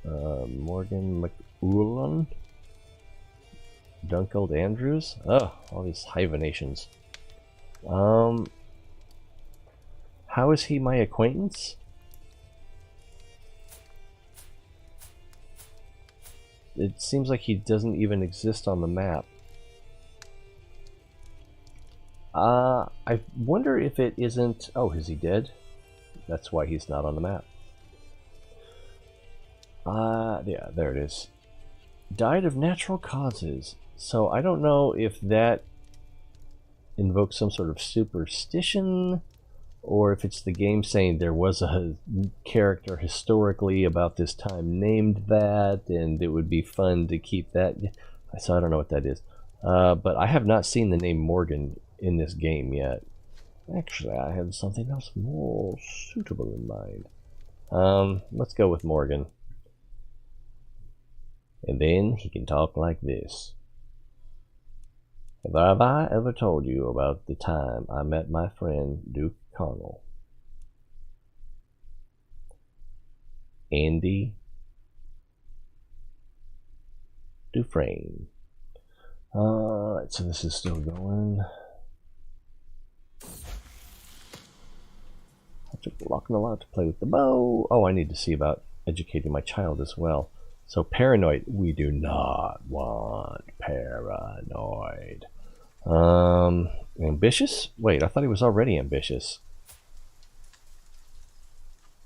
Morgan McUllen? Dunkeld Andrews? Oh, all these hyphenations. How is he my acquaintance? It seems like he doesn't even exist on the map. I wonder if it isn't... Oh, is he dead? That's why he's not on the map. Yeah, there it is. Died of natural causes. So I don't know if that invokes some sort of superstition, or if it's the game saying there was a character historically about this time named that, and it would be fun to keep that. So I don't know what that is. But I have not seen the name Morgan in this game yet. Actually, I have something else more suitable in mind. Let's go with Morgan. And then he can talk like this. Have I ever told you about the time I met my friend Duke Connell? Andy Dufresne. Alright, so this is still going. I took Locking a lot to play with the bow. Oh, I need to see about educating my child as well. So paranoid, we do not want paranoid. Ambitious? Wait, I thought he was already ambitious.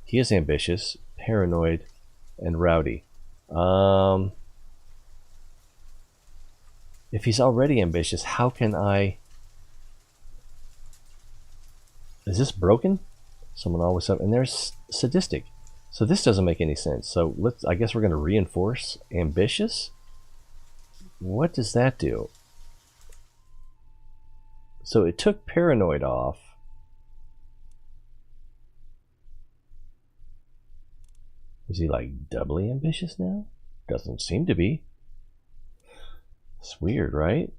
He is ambitious, paranoid, and rowdy. If he's already ambitious, how can I... Is this broken? Someone always up, and there's sadistic. So this doesn't make any sense. So I guess we're going to reinforce ambitious. What does that do? So it took paranoid off. Is he like doubly ambitious now? Doesn't seem to be. It's weird, right?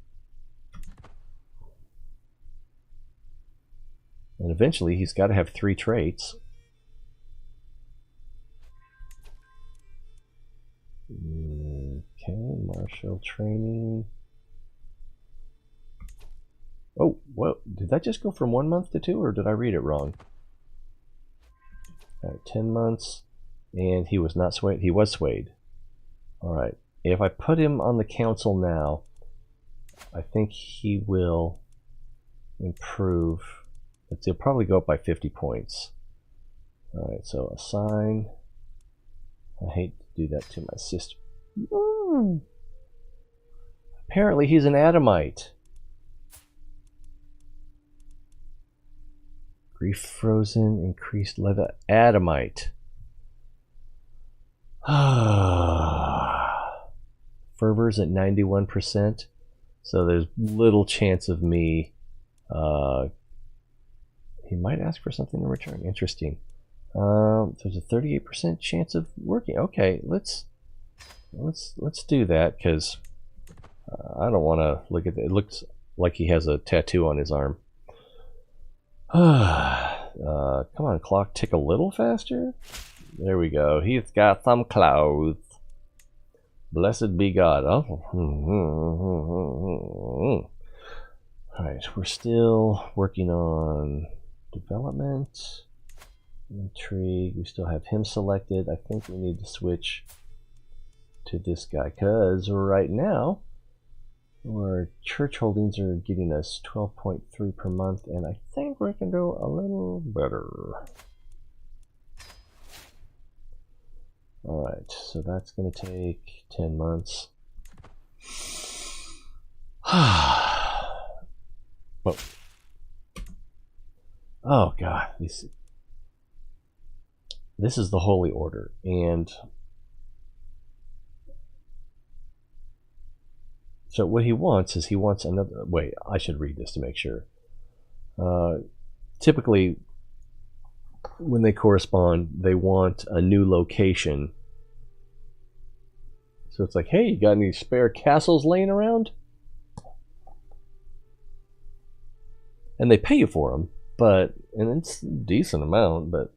And eventually he's got to have 3 traits. Okay, martial training. Oh, well, did that just go from 1 month to 2, or did I read it wrong? All right, 10 months, and he was not swayed. He was swayed. All right, if I put him on the council now, I think he will improve. He'll probably go up by 50 points. All right, so assign. I hate to do that to my sister. Apparently he's an Adamite. Grief frozen, increased level. Adamite. Fervor's at 91%. So there's little chance of me. He might ask for something in return. Interesting. There's a 38% chance of working. Okay, let's do that, because I don't want to look at it. It looks like he has a tattoo on his arm. Come on, clock, tick a little faster. There we go. He's got some clothes. Blessed be God. Oh. Alright, we're still working on development. Intrigue. We still have him selected. I think we need to switch to this guy, because right now our church holdings are getting us 12.3 per month, and I think we can do a little better. Alright, so that's going to take 10 months. Whoa. Oh god, this is the Holy Order, and so what he wants is another. Wait, I should read this to make sure. Typically, when they correspond, they want a new location. So it's like, hey, you got any spare castles laying around? And they pay you for them, and it's a decent amount, but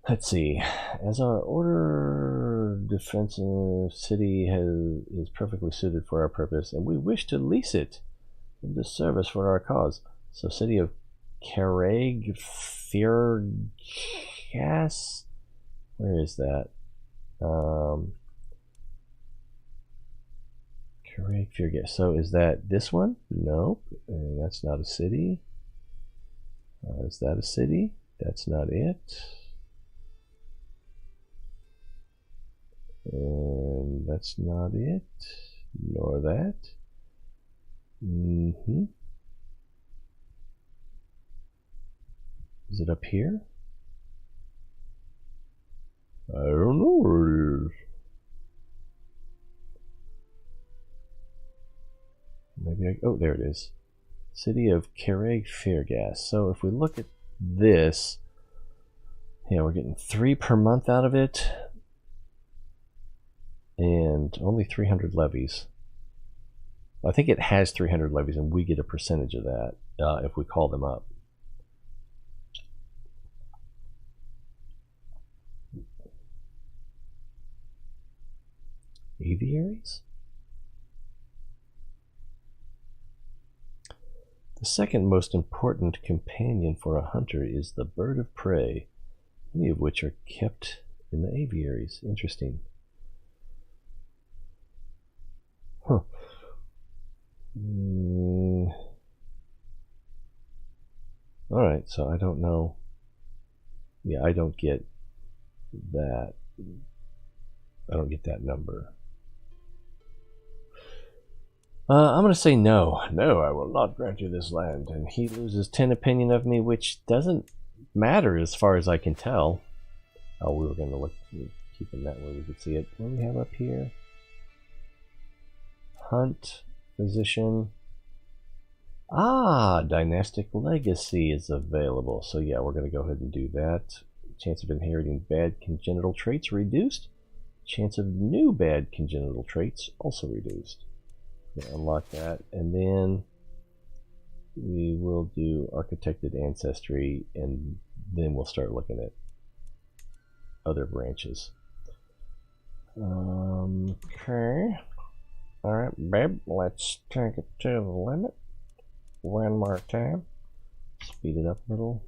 let's see. As our order defensive city is perfectly suited for our purpose, and we wish to lease it into service for our cause. So city of Carreg Firgas. Where is that? Carreg Firgas. So is that this one? Nope. And that's not a city. Is that a city? That's not it. And that's not it, nor that. Is it up here? I don't know where it is. Maybe oh, there it is. City of Carreg Fairgas. So if we look at this, yeah, we're getting 3 per month out of it, and only 300 levies. I think it has 300 levies, and we get a percentage of that if we call them up. Aviaries? The second most important companion for a hunter is the bird of prey, many of which are kept in the aviaries. Interesting. Huh. Alright, so I don't know. Yeah, I don't get that. I don't get that number. I'm going to say no. No, I will not grant you this land. And he loses 10 opinion of me, which doesn't matter as far as I can tell. Oh, we were going to look, keeping that where we could see it. What do we have up here? Hunt, physician. Ah, dynastic legacy is available. So yeah, we're going to go ahead and do that. Chance of inheriting bad congenital traits reduced. Chance of new bad congenital traits also reduced. Unlock that, and then we will do architected ancestry, and then we'll start looking at other branches. Okay. Alright, babe, let's take it to the limit. One more time. Speed it up a little.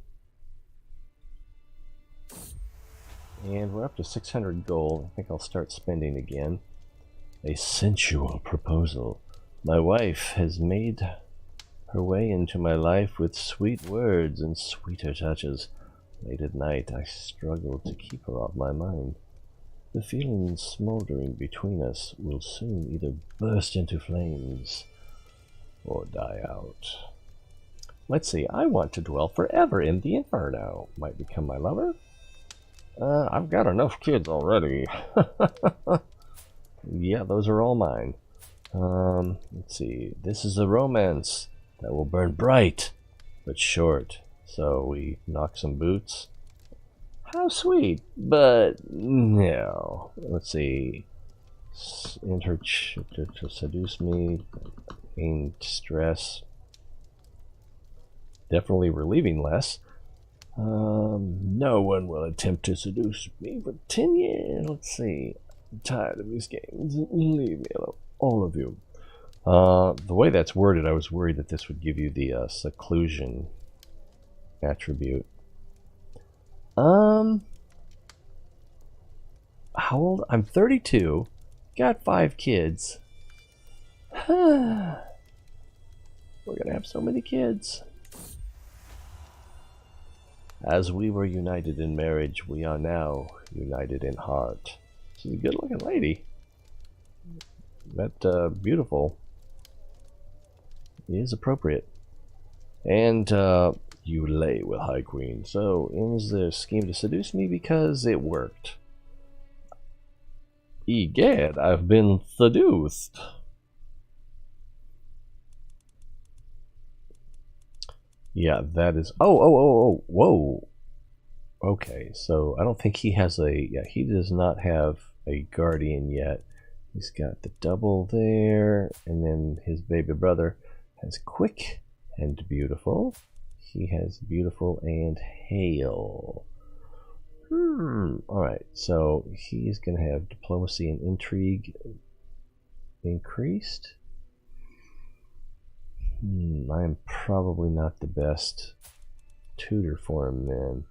And we're up to 600 gold. I think I'll start spending again. A sensual proposal. My wife has made her way into my life with sweet words and sweeter touches. Late at night, I struggle to keep her off my mind. The feelings smoldering between us will soon either burst into flames or die out. Let's see, I want to dwell forever in the Inferno. Might become my lover? I've got enough kids already. Yeah, those are all mine. Let's see. This is a romance that will burn bright, but short. So we knock some boots. How sweet, but no. Let's see. Enter to seduce me. Gain stress. Definitely relieving less. No one will attempt to seduce me for 10 years. Let's see. I'm tired of these games. Leave me alone. All of you. The way that's worded, I was worried that this would give you the seclusion attribute. How old? I'm 32. Got 5 kids. We're gonna have so many kids. As we were united in marriage, we are now united in heart. She's a good-looking lady. That beautiful is appropriate. And you lay with High Queen. So ends the scheme to seduce me because it worked. Egad, I've been seduced. Yeah, that is. Oh, whoa. Okay, so I don't think he has a. Yeah, he does not have a guardian yet. He's got the double there, and then his baby brother has quick and beautiful. He has beautiful and hail. Alright, so he's going to have diplomacy and intrigue increased. I am probably not the best tutor for him then.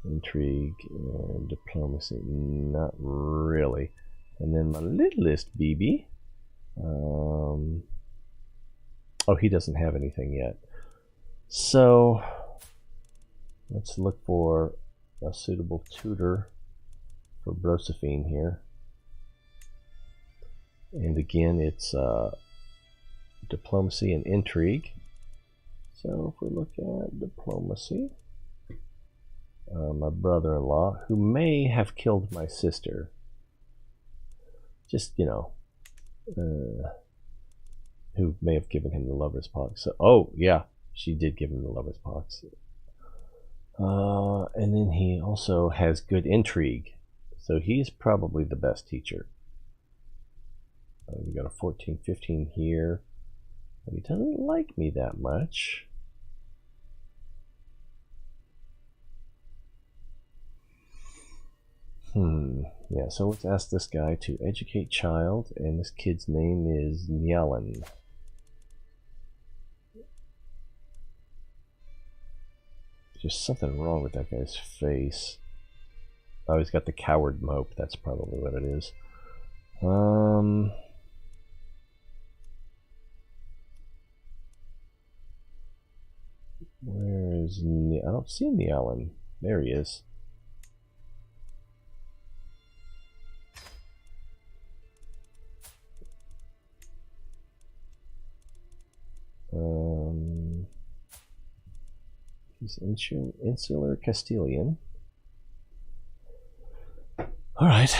Intrigue and diplomacy, not really. And then my littlest BB. Oh, he doesn't have anything yet. So let's look for a suitable tutor for Brosephine here. And again, it's diplomacy and intrigue. So if we look at diplomacy, my brother-in-law, who may have killed my sister, just, you know, who may have given him the lover's pox. So, oh, yeah, she did give him the lover's pox. And then he also has good intrigue. So he's probably the best teacher. We got a 14, 15 here. But he doesn't like me that much. Yeah, so let's ask this guy to educate child, and this kid's name is Nyalan. There's something wrong with that guy's face. Oh, he's got the coward mope. That's probably what it is. Where is I don't see Nyalan. There he is. He's insular Castilian. Alright.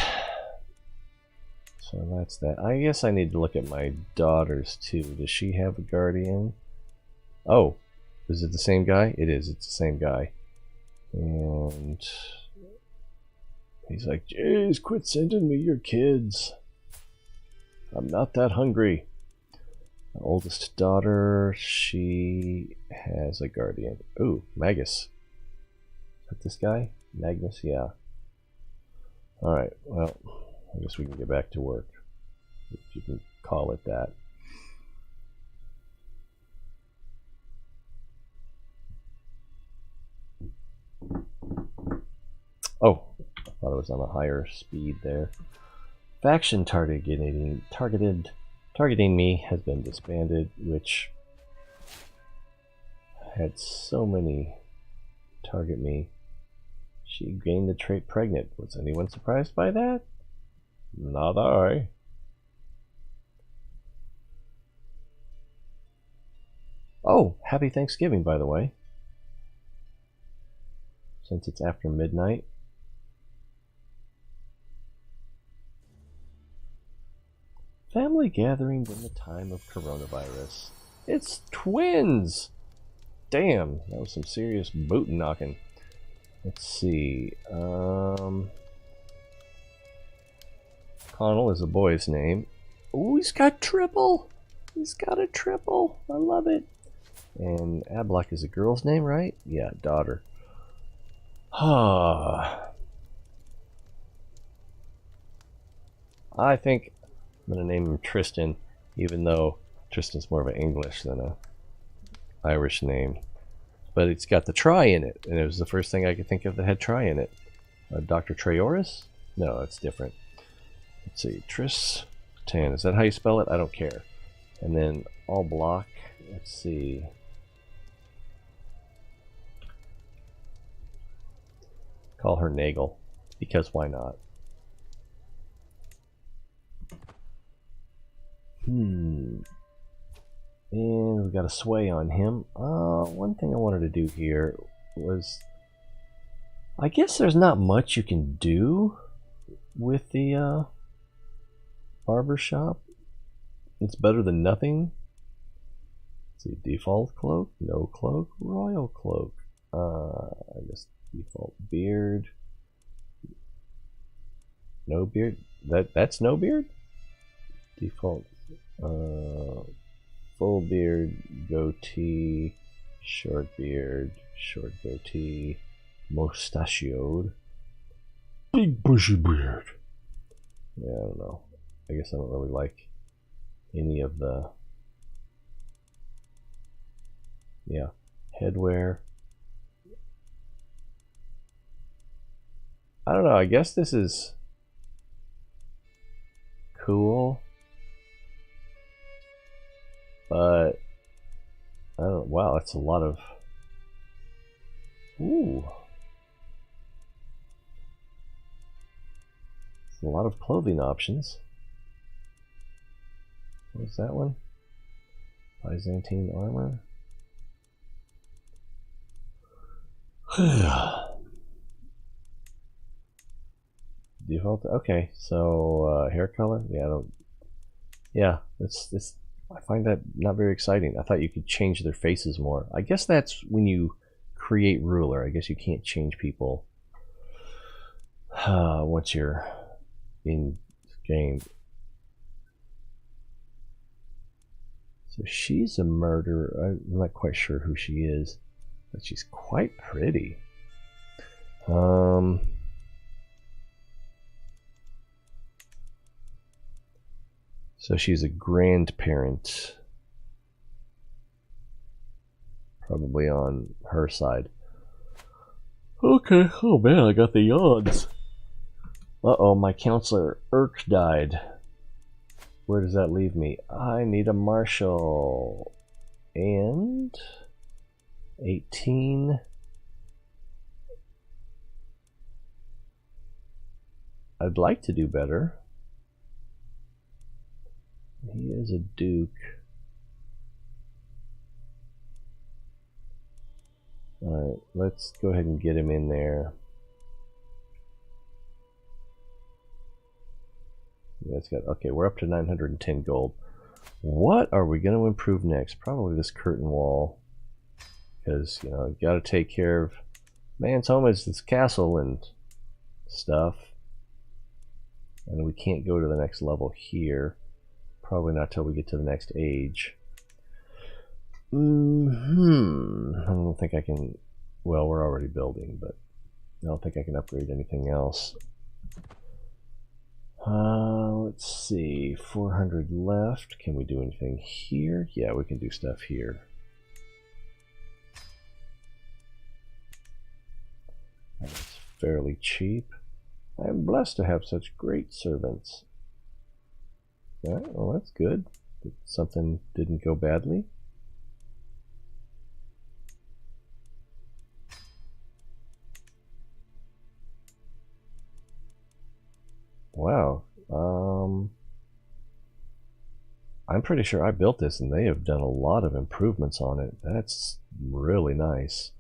So that's that. I guess I need to look at my daughters too. Does she have a guardian? Oh, is it the same guy? It is. It's the same guy. And he's like, "Jeez, quit sending me your kids. I'm not that hungry." My oldest daughter, she has a guardian. Ooh, Magus. Is that this guy? Magnus? Yeah. Alright, well, I guess we can get back to work. If you can call it that. Oh, I thought it was on a higher speed there. Faction targeting me has been disbanded, which had so many target me. She gained the trait pregnant. Was anyone surprised by that? Not I. Oh, happy Thanksgiving, by the way. Since it's after midnight. Family gathering in the time of coronavirus. It's twins! Damn, that was some serious boot knocking. Let's see. Connell is a boy's name. Ooh, he's got triple! He's got a triple! I love it. And Ablock is a girl's name, right? Yeah, daughter. I think I'm going to name him Tristan, even though Tristan's more of an English than a Irish name. But it's got the try in it, and it was the first thing I could think of that had try in it. Dr. Traoris? No, it's different. Let's see, Tristan. Is that how you spell it? I don't care. And then all block. Let's see. Call her Nagel, because why not? And we got a sway on him. One thing I wanted to do here was, I guess there's not much you can do with the barber shop. It's better than nothing. Let's see, default cloak, no cloak, royal cloak. I guess default beard, no beard. That's no beard. Default. Full beard, goatee, short beard, short goatee, mustachioed, big bushy beard. Yeah, I don't know. I guess I don't really like any of the, yeah, headwear. I don't know. I guess this is cool. But I don't. Wow, that's a lot of. Ooh, it's a lot of clothing options. What was that one? Byzantine armor. Default. Okay, so hair color. Yeah, it's. I find that not very exciting. I thought you could change their faces more. I guess that's when you create ruler. I guess you can't change people once you're in game. So she's a murderer. I'm not quite sure who she is, but she's quite pretty. So she's a grandparent, probably on her side. Okay, oh man, I got the yawns. Uh-oh, my counselor, Urk, died. Where does that leave me? I need a marshal. And 18. I'd like to do better. He is a duke. Alright, let's go ahead and get him in there. That's got, okay, we're up to 910 gold. What are we going to improve next? Probably this curtain wall. Because, you know, got to take care of man's home is this castle and stuff. And we can't go to the next level here. Probably not till we get to the next age. I don't think I can... Well, we're already building, but I don't think I can upgrade anything else. Let's see, 400 left. Can we do anything here? Yeah, we can do stuff here. That's fairly cheap. I am blessed to have such great servants. Yeah, well, that's good. Something didn't go badly. Wow. I'm pretty sure I built this and they have done a lot of improvements on it. That's really nice.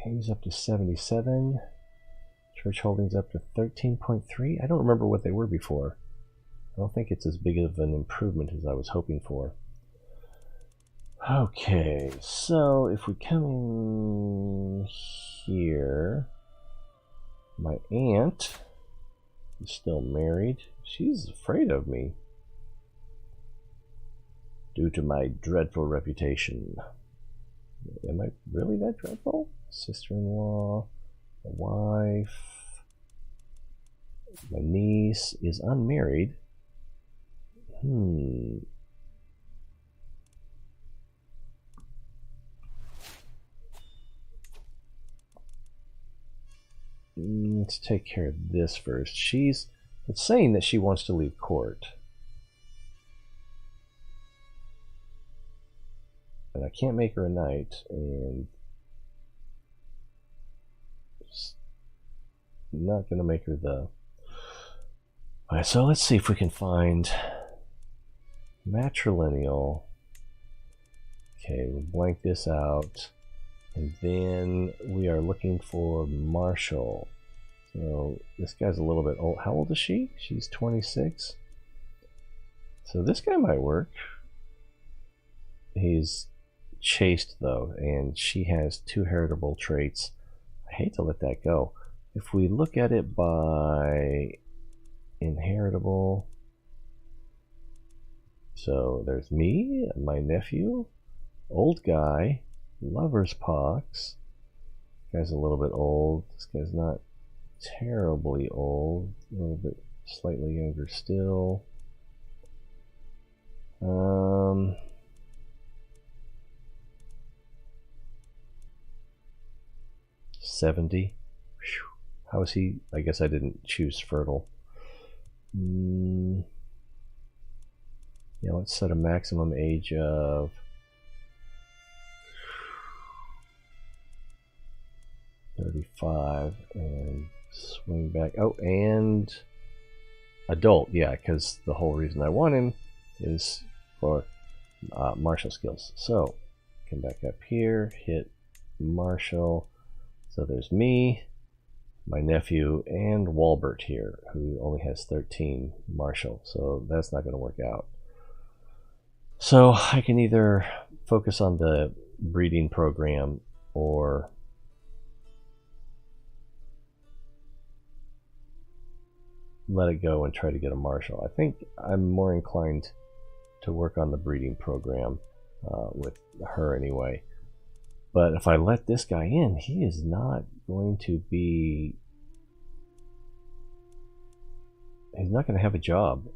He's up to 77. Church holdings up to 13.3. I don't remember what they were before. I don't think it's as big of an improvement as I was hoping for. Okay, so if we come in here, my aunt is still married. She's afraid of me due to my dreadful reputation. Am I really that dreadful? Sister-in-law, a wife, my niece is unmarried. Let's take care of this first. It's saying that she wants to leave court. And I can't make her a knight, and I'm not going to make her the... Alright, so let's see if we can find matrilineal. Okay, we'll blank this out. And then we are looking for marshal. So this guy's a little bit old. How old is she? She's 26. So this guy might work. He's chaste though, and she has 2 heritable traits. I hate to let that go. If we look at it by inheritable, so there's me, my nephew, old guy, lover's pox. This guy's a little bit old. This guy's not terribly old. A little bit slightly younger still. 70. Whew. How is he? I guess I didn't choose fertile. Yeah, let's set a maximum age of 35 and swing back. Oh, and adult, yeah, because the whole reason I want him is for martial skills. So come back up here, hit martial. So there's me, my nephew, and Walbert here, who only has 13 martial. So that's not going to work out. So I can either focus on the breeding program or let it go and try to get a martial. I think I'm more inclined to work on the breeding program with her anyway. But if I let this guy in, he is not going to be... He's not going to have a job.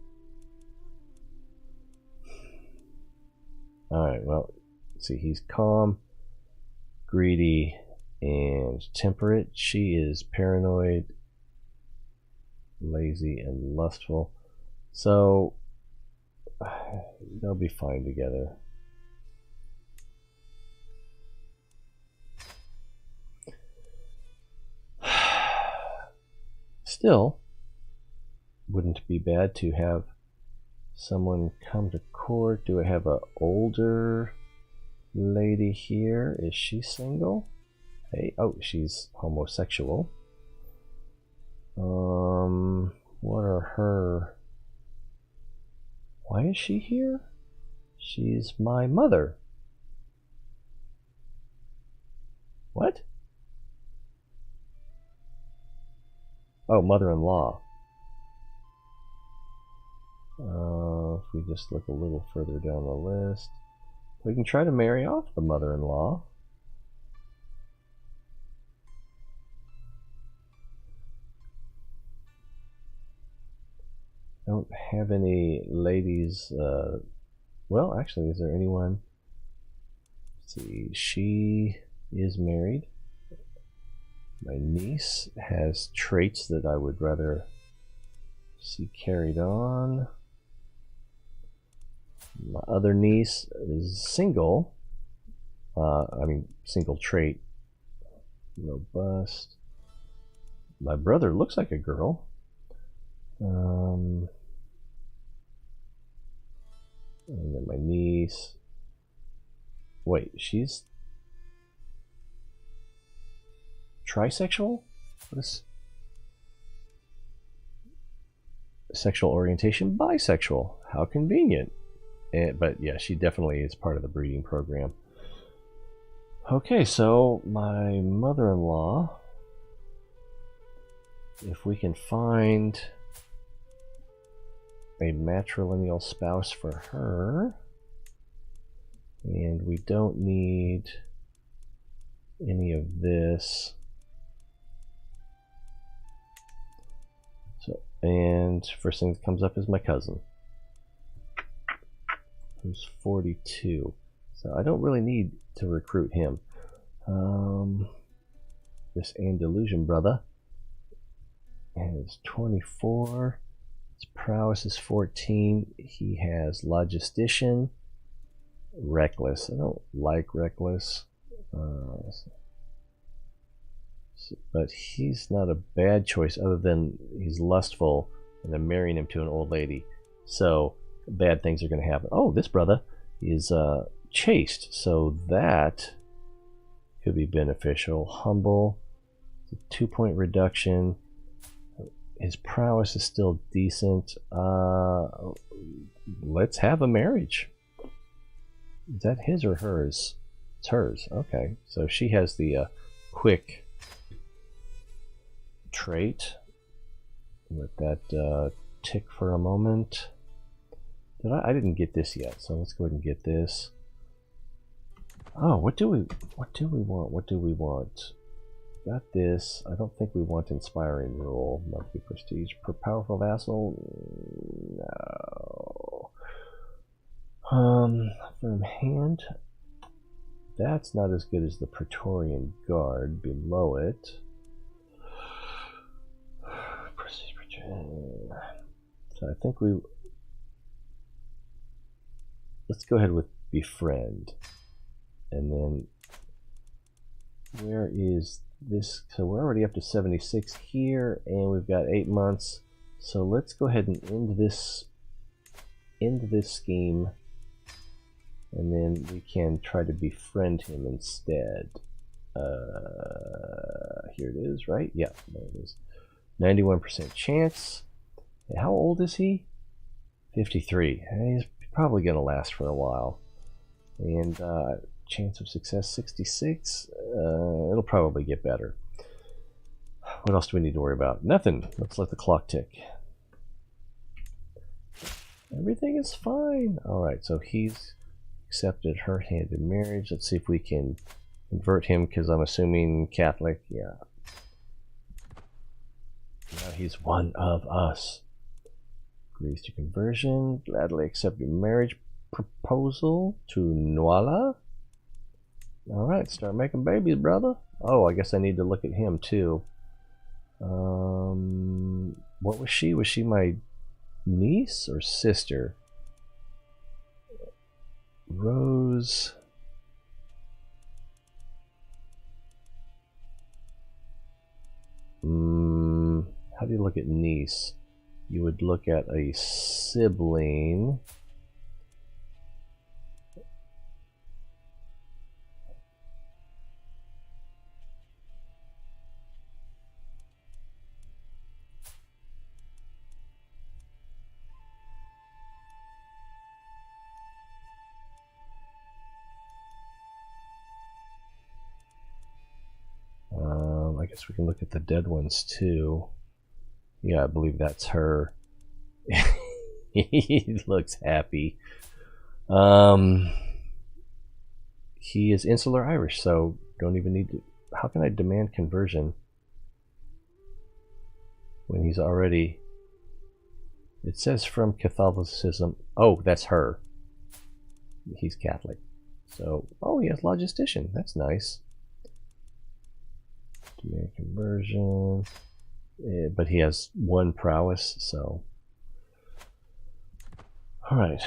Alright, well, let's see, he's calm, greedy, and temperate. She is paranoid, lazy, and lustful. So they'll be fine together. Still, wouldn't be bad to have someone come to court. Do I have an older lady here? Is she single? Hey, oh, she's homosexual. What are her... Why is she here? She's my mother. What? Oh, mother-in-law. If we just look a little further down the list, we can try to marry off the mother-in-law. Don't have any ladies. Well, actually, is there anyone? Let's see, she is married. My niece has traits that I would rather see carried on. My other niece is single. I mean, single trait. Robust. My brother looks like a girl. And then my niece. Wait, she's trisexual? What is sexual orientation? Bisexual. How convenient. But yeah, she definitely is part of the breeding program. Okay, so my mother-in-law, if we can find a matrilineal spouse for her, and we don't need any of this. So, and first thing that comes up is my cousin, who's 42. So I don't really need to recruit him. This Andalusian brother is 24. His prowess is 14. He has logistician, reckless. I don't like reckless. But he's not a bad choice, other than he's lustful and I'm marrying him to an old lady. So bad things are going to happen. Oh, this brother is chaste, so that could be beneficial. Humble, 2-point reduction. His prowess is still decent. Let's have a marriage. Is that his or hers? It's hers. Okay, so she has the quick trait. Let that tick for a moment. I didn't get this yet, so let's go ahead and get this. Oh, what do we want? What do we want? Got this. I don't think we want inspiring rule. Monthly prestige per powerful vassal. No. Firm hand. That's not as good as the Praetorian Guard below it. So I think let's go ahead with befriend. And then where is this? So we're already up to 76 here, and we've got 8 months. So let's go ahead and end this scheme, and then we can try to befriend him instead. Here it is, right? Yeah, there it is. 91% chance. How old is he? 53. He's probably going to last for a while. And chance of success 66. It'll probably get better. What else do we need to worry about? Nothing. Let's let the clock tick. Everything is fine. Alright, so he's accepted her hand in marriage. Let's see if we can convert him, because I'm assuming Catholic. Yeah. Now he's one of us. Agrees to conversion. Gladly accept your marriage proposal to Nuala. Alright, start making babies, brother. Oh, I guess I need to look at him too. What was she? Was she my niece or sister? Rose. How do you look at niece? You would look at a sibling. I guess we can look at the dead ones too. Yeah, I believe that's her. He looks happy. He is insular Irish, so don't even need to. How can I demand conversion when he's already? It says from Catholicism. Oh, that's her. He's Catholic. So, oh, he has logistician. That's nice. Demand conversion. Yeah, but he has 1 prowess, so. Alright.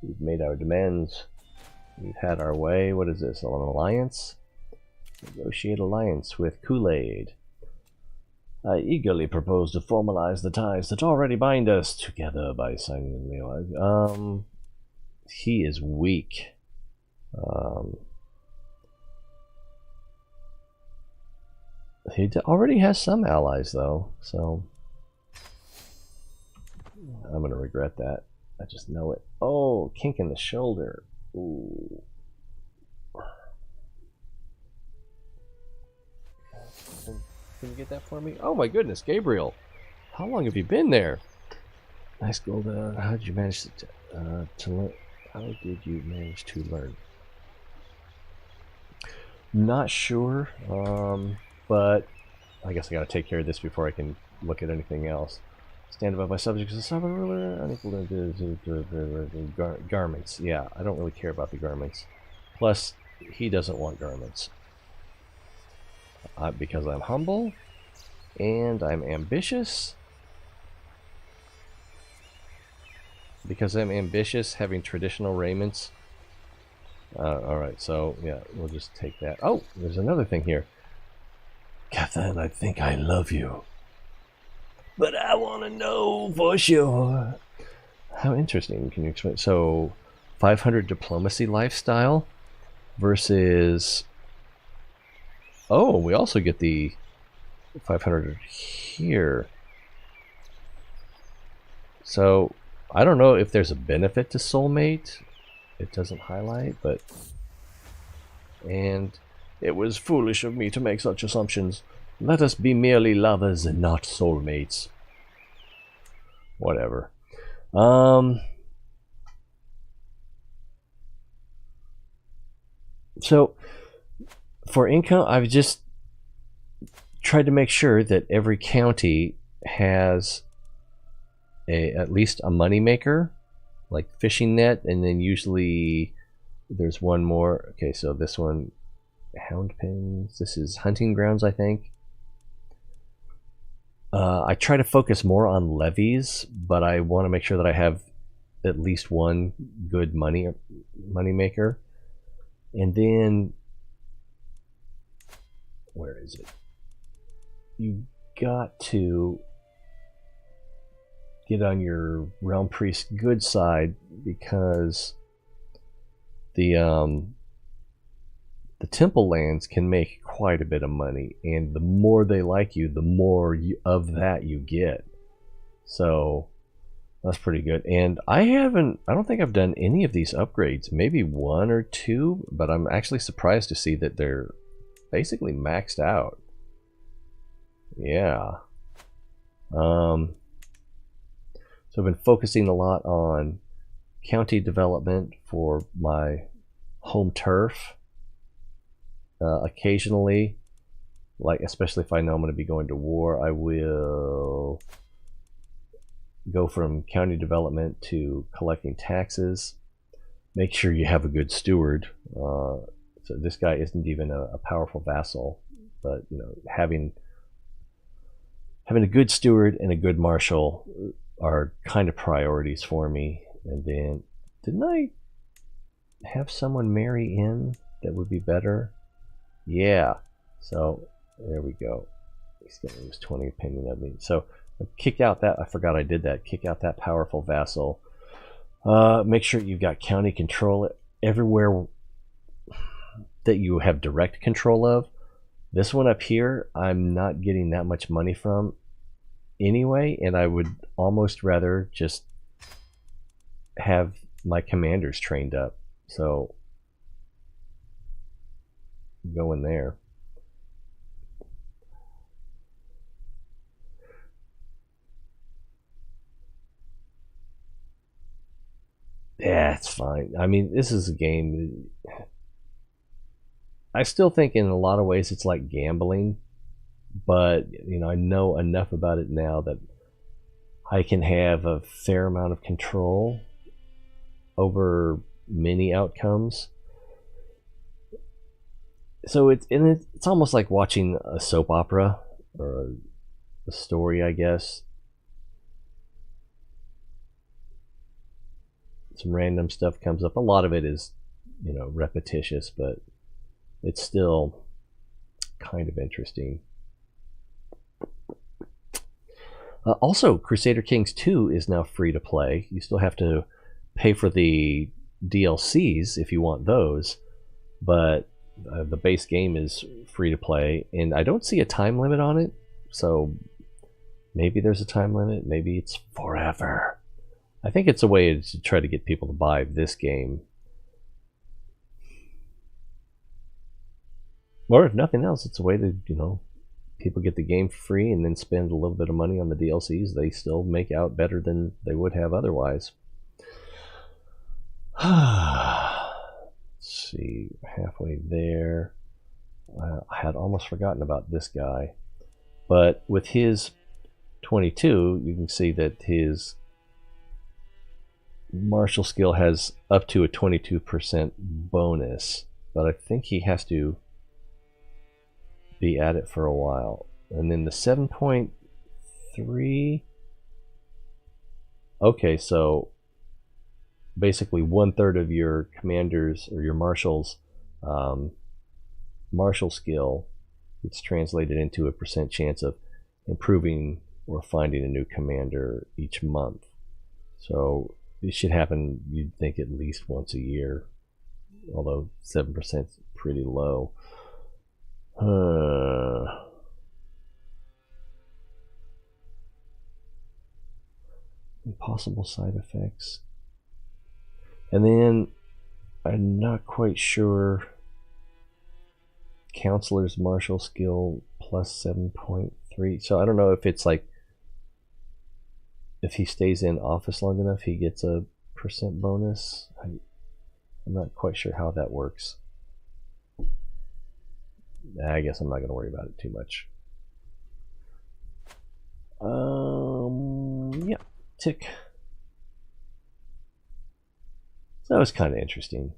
We've made our demands. We've had our way. What is this? An alliance? Negotiate alliance with Kool-Aid. I eagerly propose to formalize the ties that already bind us together by signing the alliance. He is weak. He already has some allies, though, so I'm going to regret that. I just know it. Oh, kink in the shoulder. Ooh. Can you get that for me? Oh my goodness, Gabriel. How long have you been there? Nice gold. How did you manage to learn? How did you manage to learn? Not sure. But I guess I gotta take care of this before I can look at anything else. Stand above my subjects as a ruler, unequal to garments. Yeah, I don't really care about the garments. Plus, he doesn't want garments. Because I'm humble, and I'm ambitious. Because I'm ambitious, having traditional raiments. Alright, so yeah, we'll just take that. Oh, there's another thing here. Catherine, I think I love you. But I want to know for sure. How interesting. Can you explain? So, 500 diplomacy lifestyle versus... Oh, we also get the 500 here. So, I don't know if there's a benefit to soulmate. It doesn't highlight, but... And... It was foolish of me to make such assumptions. Let us be merely lovers and not soulmates. Whatever. So, for income, I've just tried to make sure that every county has at least a moneymaker, like fishing net, and then usually there's one more. Okay, so this one... Hound pens. This is hunting grounds, I think. I try to focus more on levies, but I want to make sure that I have at least one good money maker. And then, where is it? You got to get on your realm priest good side, because the temple lands can make quite a bit of money, and the more they like you, the more of that you get. So that's pretty good. And I don't think I've done any of these upgrades, maybe one or two, but I'm actually surprised to see that they're basically maxed out. Yeah. So I've been focusing a lot on county development for my home turf. Occasionally, like especially if I know I'm going to be going to war, I will go from county development to collecting taxes. Make sure you have a good steward. So this guy isn't even a powerful vassal, but you know, having a good steward and a good marshal are kind of priorities for me. And then, didn't I have someone marry in that would be better? Yeah. So there we go. He's going to lose 20 opinion of me. So kick out that, I forgot I did that. Kick out that powerful vassal. Make sure you've got county control everywhere that you have direct control of. This one up here, I'm not getting that much money from anyway, and I would almost rather just have my commanders trained up. So go in there. Yeah, it's fine. I mean, this is a game. I still think in a lot of ways it's like gambling, but you know, I know enough about it now that I can have a fair amount of control over many outcomes. So it's almost like watching a soap opera or a story, I guess. Some random stuff comes up. A lot of it is, you know, repetitious, but it's still kind of interesting. Also, Crusader Kings II is now free to play. You still have to pay for the DLCs if you want those, but the base game is free to play, and I don't see a time limit on it, so maybe there's a time limit, maybe it's forever. I think it's a way to try to get people to buy this game. Or if nothing else, it's a way to, you know, people get the game for free and then spend a little bit of money on the DLCs. They still make out better than they would have otherwise. Let's see, halfway there. I had almost forgotten about this guy. But with his 22, you can see that his martial skill has up to a 22% bonus. But I think he has to be at it for a while. And then the 7.3, okay, so basically 1/3 of your commanders or your marshals martial skill, it's translated into a percent chance of improving or finding a new commander each month. So it should happen, you'd think, at least once a year, although 7% is pretty low. Possible side effects. And then I'm not quite sure. Counselor's martial skill plus 7.3. So I don't know if it's like, if he stays in office long enough, he gets a percent bonus. I'm not quite sure how that works. I guess I'm not going to worry about it too much. Yeah, tick. So that was kind of interesting.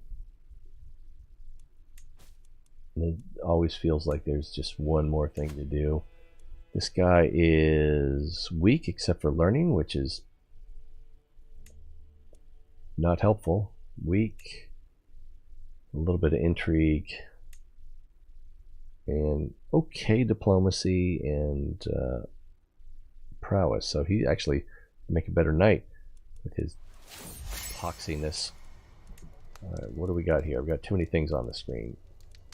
And it always feels like there's just one more thing to do. This guy is weak except for learning, which is not helpful. Weak, a little bit of intrigue, and okay diplomacy and prowess. So he actually make a better knight with his poxiness. Alright, what do we got here? I've got too many things on the screen.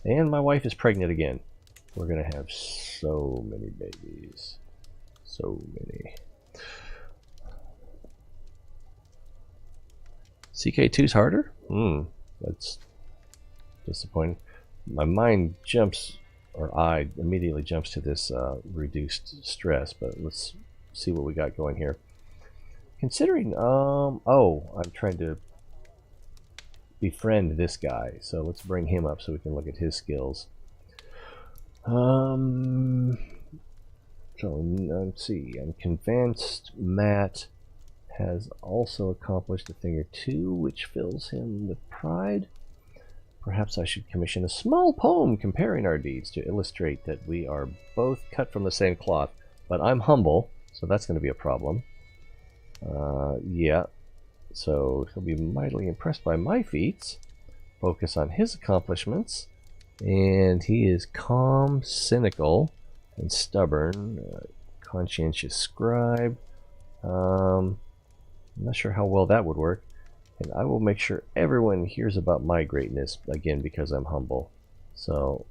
And my wife is pregnant again. We're gonna have so many babies. So many. CK2's harder? That's disappointing. My mind jumps, or I immediately jumps to this reduced stress, but let's see what we got going here. Considering, oh, I'm trying to befriend this guy, so let's bring him up so we can look at his skills. So let's see, I'm convinced Matt has also accomplished a thing or two, which fills him with pride. Perhaps I should commission a small poem comparing our deeds to illustrate that we are both cut from the same cloth, but I'm humble, so that's going to be a problem. Yeah, so he'll be mightily impressed by my feats, focus on his accomplishments, and he is calm, cynical, and stubborn, conscientious scribe. I'm not sure how well that would work. And I will make sure everyone hears about my greatness, again, because I'm humble. So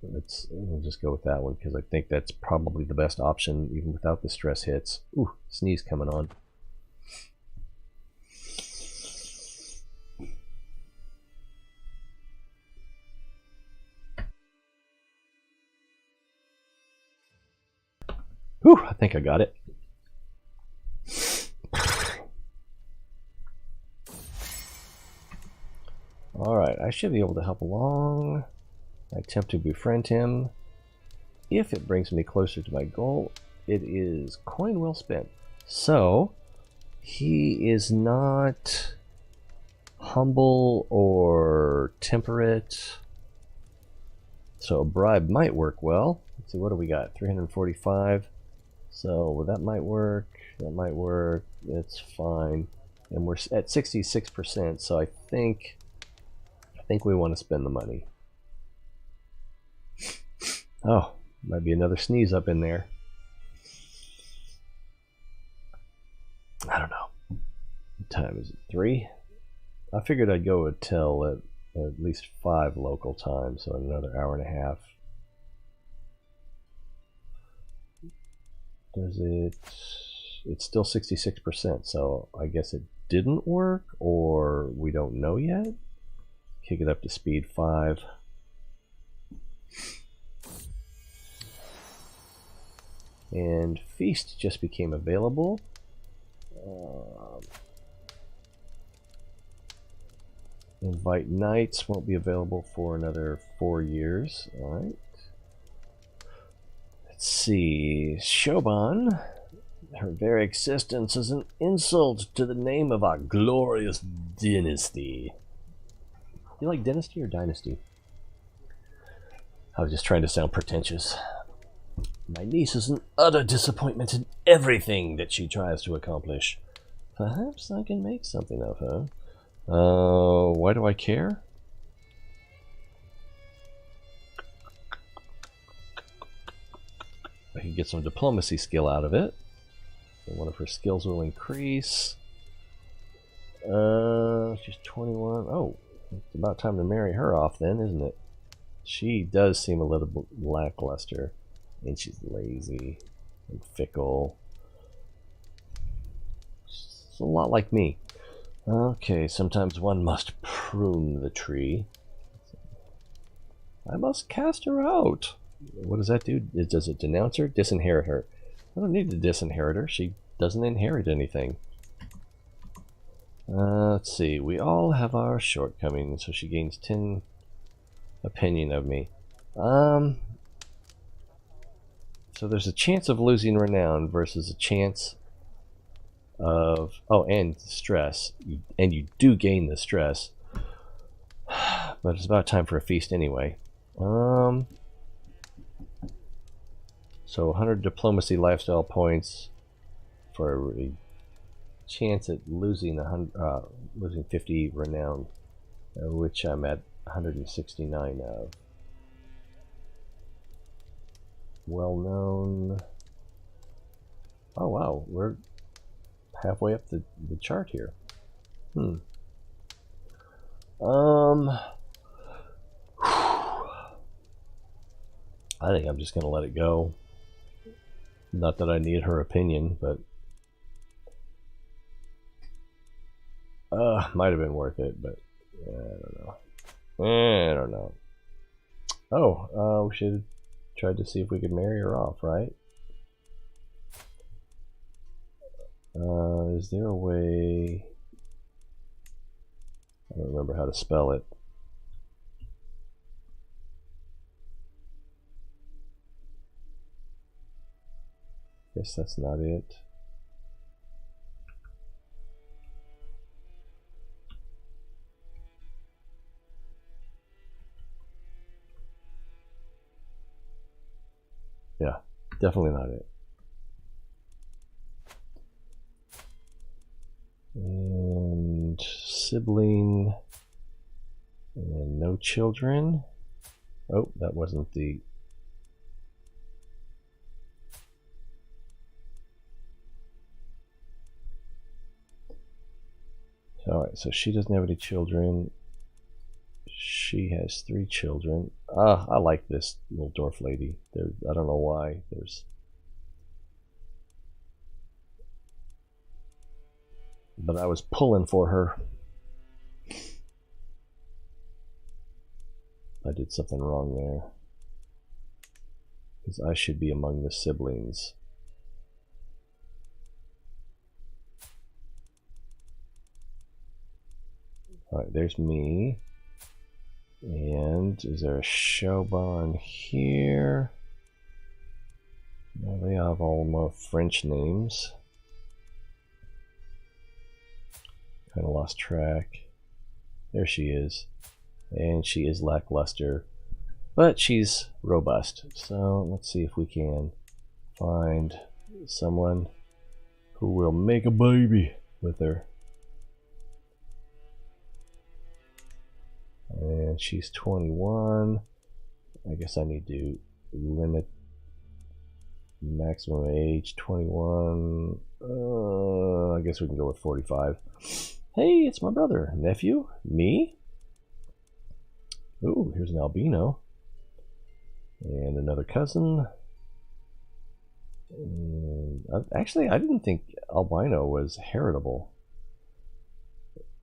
we'll just go with that one, because I think that's probably the best option, even without the stress hits. Ooh, sneeze coming on. Whew, I think I got it. Alright, I should be able to help along. I attempt to befriend him. If it brings me closer to my goal, it is coin well spent. So, he is not humble or temperate. So a bribe might work well. Let's see, what do we got? 345. So well, that might work. That might work. It's fine. And we're at 66%, so I think we want to spend the money. Oh, might be another sneeze up in there. I don't know. What time is it? 3? I figured I'd go until at least 5 local time, so another hour and a half. Does it? It's still 66%, so I guess it didn't work, or we don't know yet. Kick it up to speed 5. And Feast just became available. Invite Knights won't be available for another 4 years. Alright. Let's see. Shoban. Her very existence is an insult to the name of our glorious dynasty. You like dynasty or dynasty? I was just trying to sound pretentious. My niece is an utter disappointment in everything that she tries to accomplish. Perhaps I can make something of her. Why do I care? I can get some diplomacy skill out of it. And one of her skills will increase. She's 21. Oh, it's about time to marry her off then, isn't it? She does seem a little lackluster. And she's lazy and fickle. She's a lot like me. Okay, sometimes one must prune the tree. I must cast her out. What does that do? Does it denounce her? Disinherit her. I don't need to disinherit her. She doesn't inherit anything. Let's see. We all have our shortcomings, so she gains 10 opinion of me. So there's a chance of losing renown versus a chance of... Oh, and stress. And you do gain the stress. But it's about time for a feast anyway. So 100 diplomacy lifestyle points for a chance at losing 50 renown, which I'm at 169 of. well known. Oh wow, we're halfway up the chart here. I think I'm just gonna let it go. Not that I need her opinion, but might have been worth it, but I don't know. I don't know. Oh, we should have tried to see if we could marry her off, right? Is there a way? I don't remember how to spell it. Guess that's not it. Yeah, definitely not it. And sibling and no children. Oh, that wasn't the... Alright, so she doesn't have any children. She has 3 children. I like this little dwarf lady. I don't know why. But I was pulling for her. I did something wrong there. Because I should be among the siblings. Alright, there's me. And is there a Chauban here? Well, they have all more French names. Kind of lost track. There she is. And she is lackluster, but she's robust. So let's see if we can find someone who will make a baby with her. And she's 21. I guess I need to limit maximum age 21. I guess we can go with 45. Hey, it's my brother. Nephew? Me? Ooh, here's an albino. And another cousin. And actually, I didn't think albino was heritable.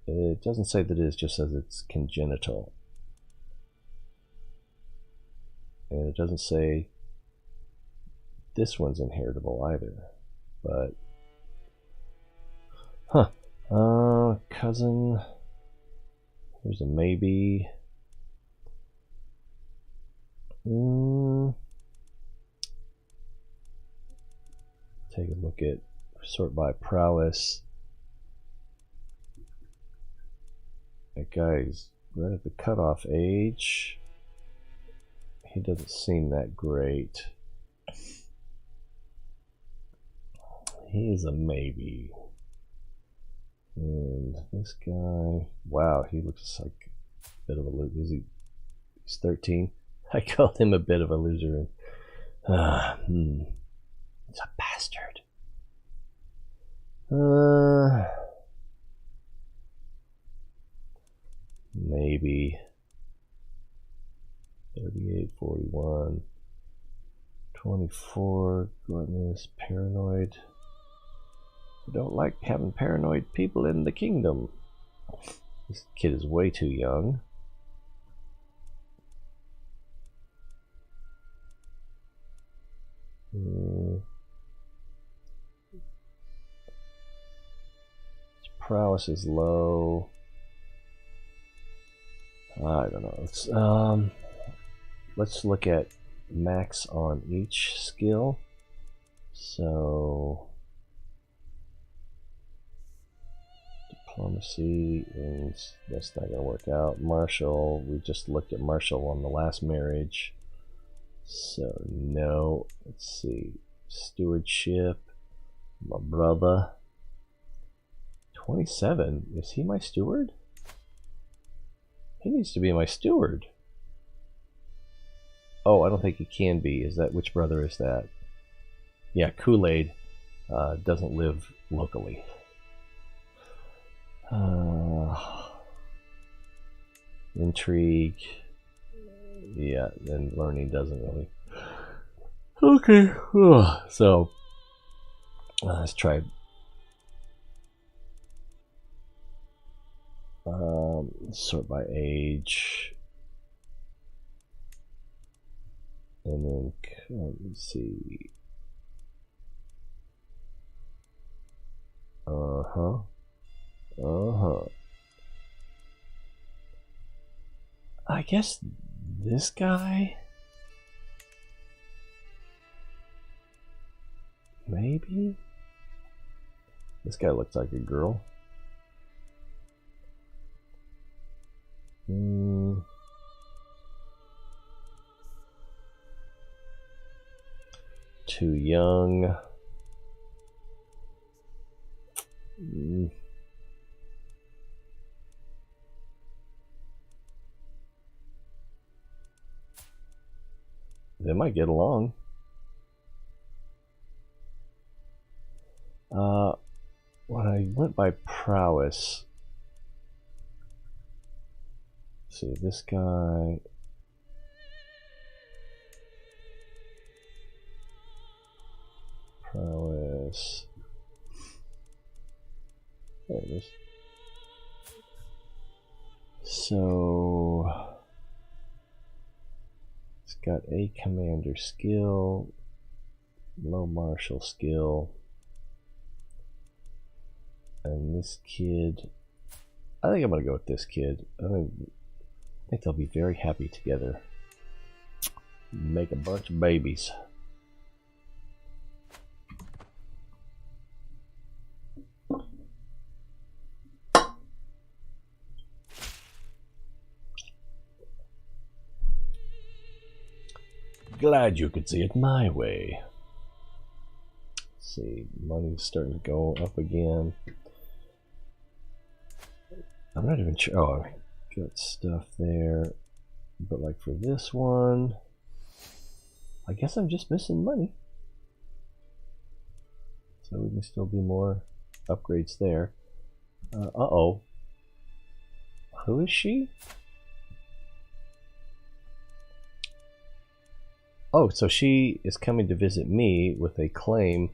It doesn't say that it just says it's congenital. And it doesn't say this one's inheritable either. But, cousin. Here's a maybe. Take a look at sort by prowess. That guy's right at the cutoff age. He doesn't seem that great. He is a maybe. And this guy, wow, he looks like a bit of a loser. He's 13. I called him a bit of a loser. It's a bastard. Maybe 38, 41, 24, gluttonous, paranoid. I don't like having paranoid people in the kingdom. This kid is way too young. His prowess is low. I don't know. Let's look at max on each skill. So diplomacy, and that's not gonna work out. Martial, we just looked at martial on the last marriage. So no. Let's see. Stewardship. My brother. 27. Is he my steward? He needs to be my steward. Oh, I don't think it can be. Is that, which brother is that? Yeah, Kool-Aid doesn't live locally. Intrigue. Yeah, then learning doesn't really. Okay. So let's try. Sort by age. And then let's see. I guess this guy? Maybe? This guy looks like a girl. Too young. They might get along. When I went by prowess, let's see, this guy. Prowess. There it is. So it's got a commander skill, low martial skill, and this kid. I think I'm gonna go with this kid. I think they'll be very happy together. Make a bunch of babies. Glad you could see it my way. Let's see, money's starting to go up again. I'm not even sure. Oh, I got stuff there. But like for this one, I guess I'm just missing money. So we can still do more upgrades there. Uh-oh. Who is she? Oh, so she is coming to visit me with a claim.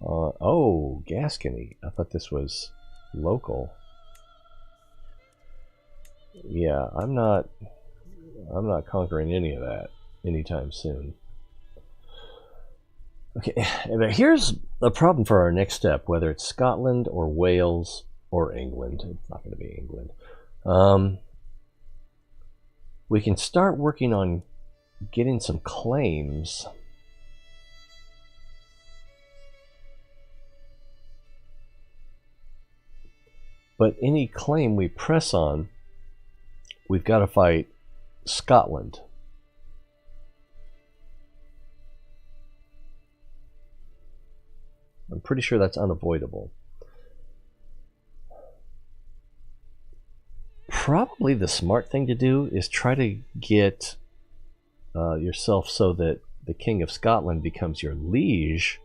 Oh, Gascony. I thought this was local. Yeah, I'm not conquering any of that anytime soon. Okay, but here's the problem for our next step, whether it's Scotland or Wales or England. It's not going to be England. We can start working on getting some claims. But any claim we press on, we've got to fight Scotland. I'm pretty sure that's unavoidable. Probably the smart thing to do is try to get yourself so that the King of Scotland becomes your liege,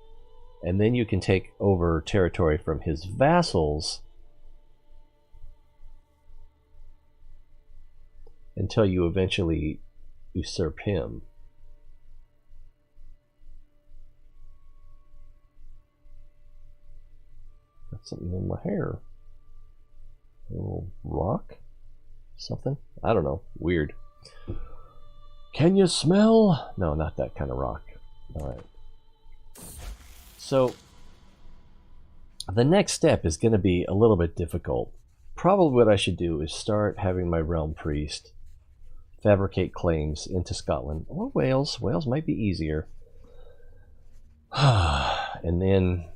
and then you can take over territory from his vassals until you eventually usurp him. Got something in my hair. A little rock? Something? I don't know. Weird. Can you smell? No, not that kind of rock. Alright. So, the next step is going to be a little bit difficult. Probably what I should do is start having my realm priest fabricate claims into Scotland or Wales. Wales might be easier. And then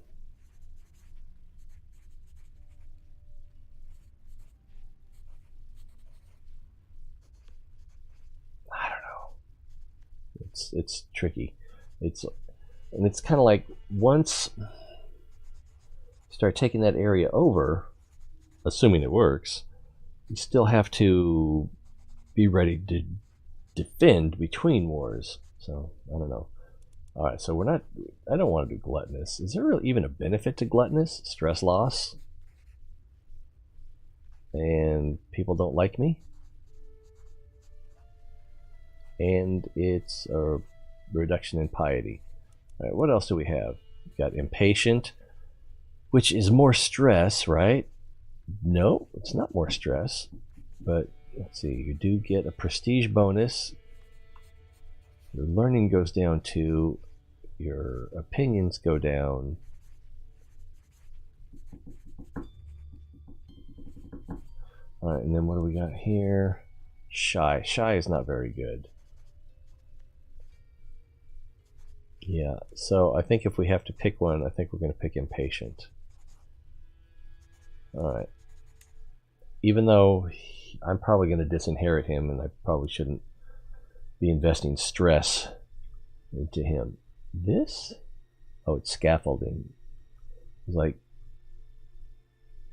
I don't know. It's tricky. It's kind of like once you start taking that area over, assuming it works, you still have to be ready to defend between wars. So, I don't know. Alright, so we're not... I don't want to do gluttonous. Is there really even a benefit to gluttonous? Stress loss? And people don't like me? And it's a reduction in piety. Alright, what else do we have? We've got impatient, which is more stress, right? No, it's not more stress. But, let's see, you do get a prestige bonus. Your learning goes down 2. Your opinions go down. Alright, and then what do we got here? Shy. Shy is not very good. Yeah, so I think if we have to pick one, I think we're going to pick impatient. Alright. Even though I'm probably going to disinherit him, and I probably shouldn't be investing stress into him. This? Oh, it's scaffolding. It's like,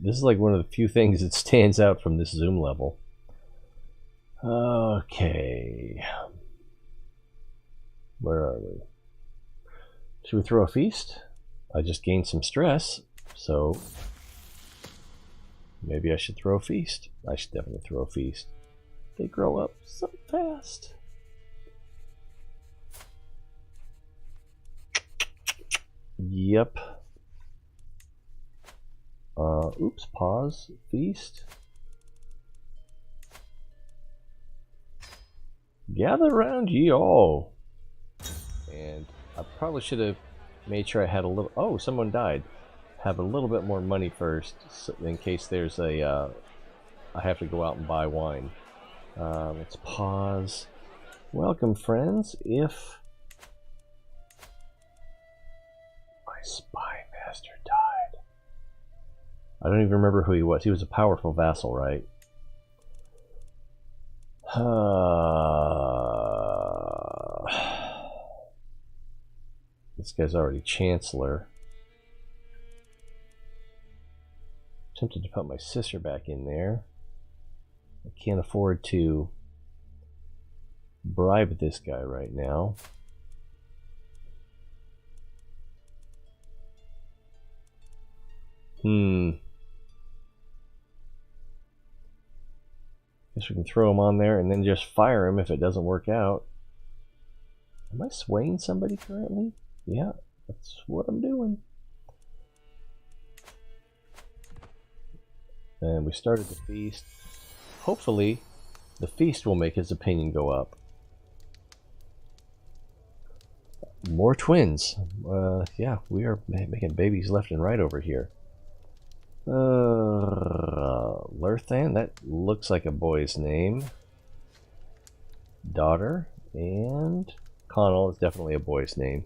this is like one of the few things that stands out from this Zoom level. Okay. Where are we? Should we throw a feast? I just gained some stress, so maybe I should throw a feast. I should definitely throw a feast. They grow up so fast. Yep. Oops, pause. Feast. Gather round ye all. And I probably should have made sure I had a little... Oh, someone died. Have a little bit more money first, so in case there's a... I have to go out and buy wine. Let's pause. Welcome, friends. If my spy master died... I don't even remember who he was. He was a powerful vassal, right? This guy's already Chancellor. Tempted to put my sister back in there. I can't afford to bribe this guy right now. Guess we can throw him on there and then just fire him if it doesn't work out. Am I swaying somebody currently? Yeah, that's what I'm doing. And we started the feast. Hopefully, the feast will make his opinion go up. More twins. Yeah, we are making babies left and right over here. Lerthan, that looks like a boy's name. Daughter, and Connell is definitely a boy's name.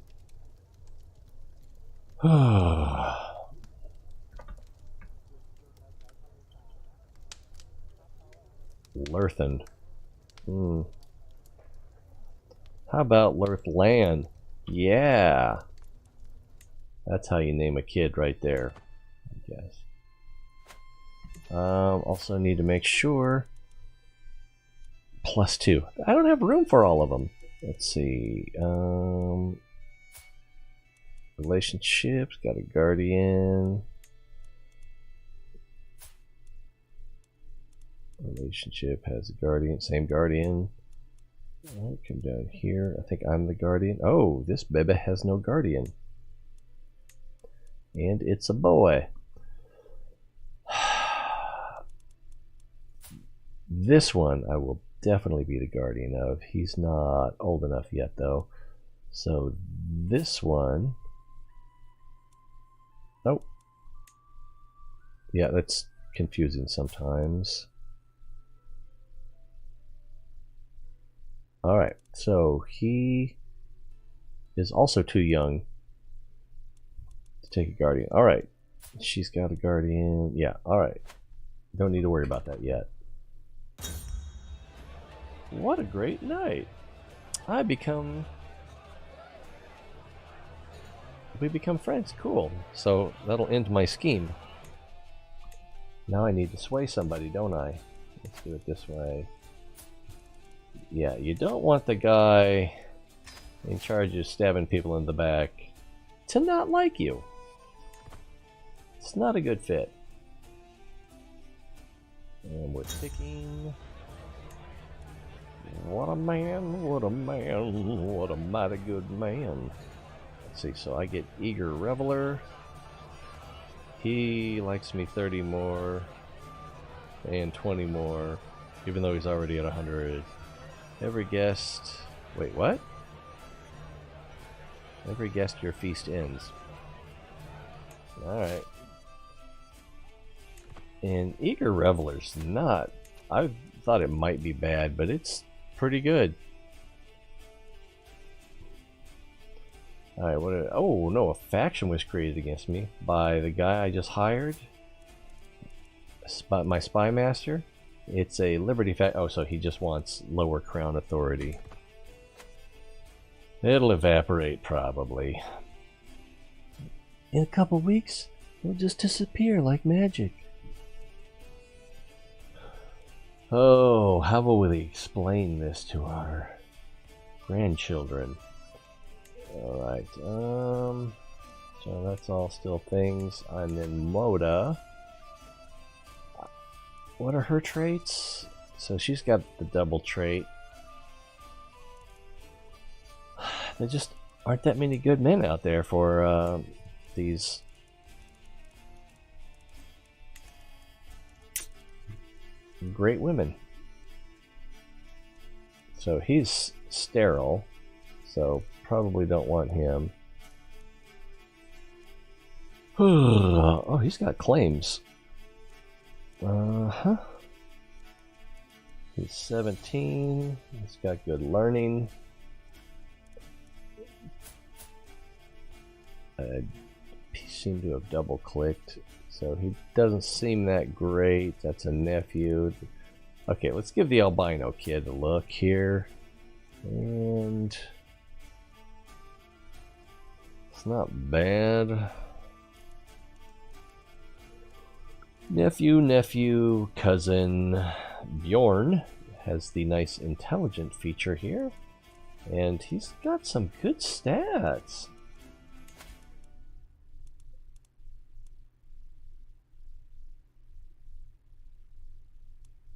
Lerthan. How about Lerthlan? Yeah. That's how you name a kid right there, I guess. Also need to make sure. +2. I don't have room for all of them. Let's see. Relationships. Got a guardian. Relationship has a guardian. Same guardian. I'll come down here. I think I'm the guardian. Oh, this baby has no guardian. And it's a boy. This one I will definitely be the guardian of. He's not old enough yet, though. So this one... Oh. Yeah, that's confusing sometimes. Alright, so he is also too young to take a guardian. Alright, she's got a guardian. Yeah, alright. Don't need to worry about that yet. What a great night. We become friends. Cool. So that'll end my scheme. Now I need to sway somebody, don't I? Let's do it this way. Yeah, you don't want the guy in charge of stabbing people in the back to not like you. It's not a good fit. And we're ticking. What a man, what a man, what a mighty good man. Let's see, so I get Eager Reveler. He likes me 30 more and 20 more, even though he's already at 100. Every guest... Wait, what? Every guest your feast ends. Alright. And Eager Reveler's not... I thought it might be bad, but it's pretty good. Alright, what? Oh no, a faction was created against me by the guy I just hired. My spy master. It's a Liberty faction. Oh, so he just wants lower crown authority. It'll evaporate probably. In a couple weeks, it'll just disappear like magic. Oh, how will we explain this to our grandchildren? Alright, so that's all still things. And then Moda. What are her traits? So she's got the double trait. There just aren't that many good men out there for these great women. So he's sterile, so probably don't want him. Oh, he's got claims. Uh-huh. He's 17. He's got good learning. He seemed to have double clicked, so he doesn't seem that great. That's a nephew. Okay, let's give the albino kid a look here. And it's not bad. Nephew, cousin. Bjorn has the nice intelligent feature here. And he's got some good stats.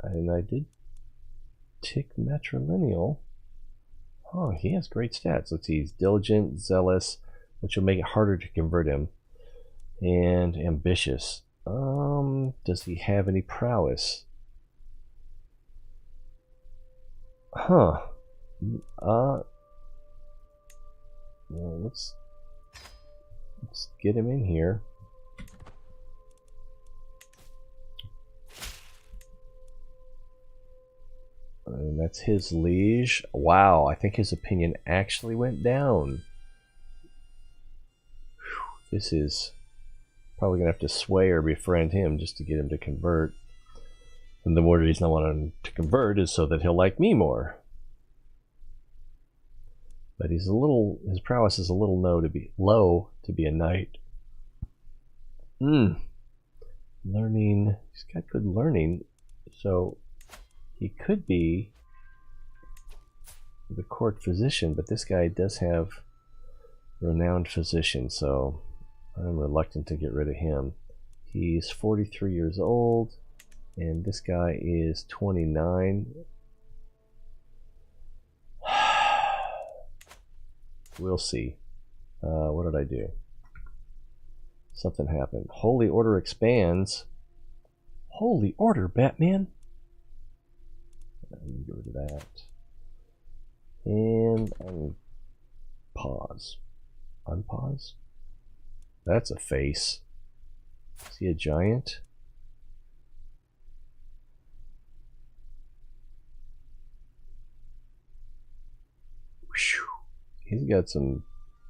And I did tick matrilineal. Oh, he has great stats. Let's see, he's diligent, zealous, which will make it harder to convert him. And ambitious. Does he have any prowess? Huh. Well, let's get him in here. And that's his liege. Wow, I think his opinion actually went down. Whew, this is probably gonna have to sway or befriend him just to get him to convert. And the more reason I want him to convert is so that he'll like me more. But he's a little, his prowess is a little low to be a knight. Learning, he's got good learning, so he could be the court physician, but this guy does have renowned physician, so I'm reluctant to get rid of him. He's 43 years old, and this guy is 29. We'll see. What did I do? Something happened. Holy Order expands. Holy Order, Batman? Let me get rid of that. And pause. Unpause? That's a face. Is he a giant? Whew. He's got some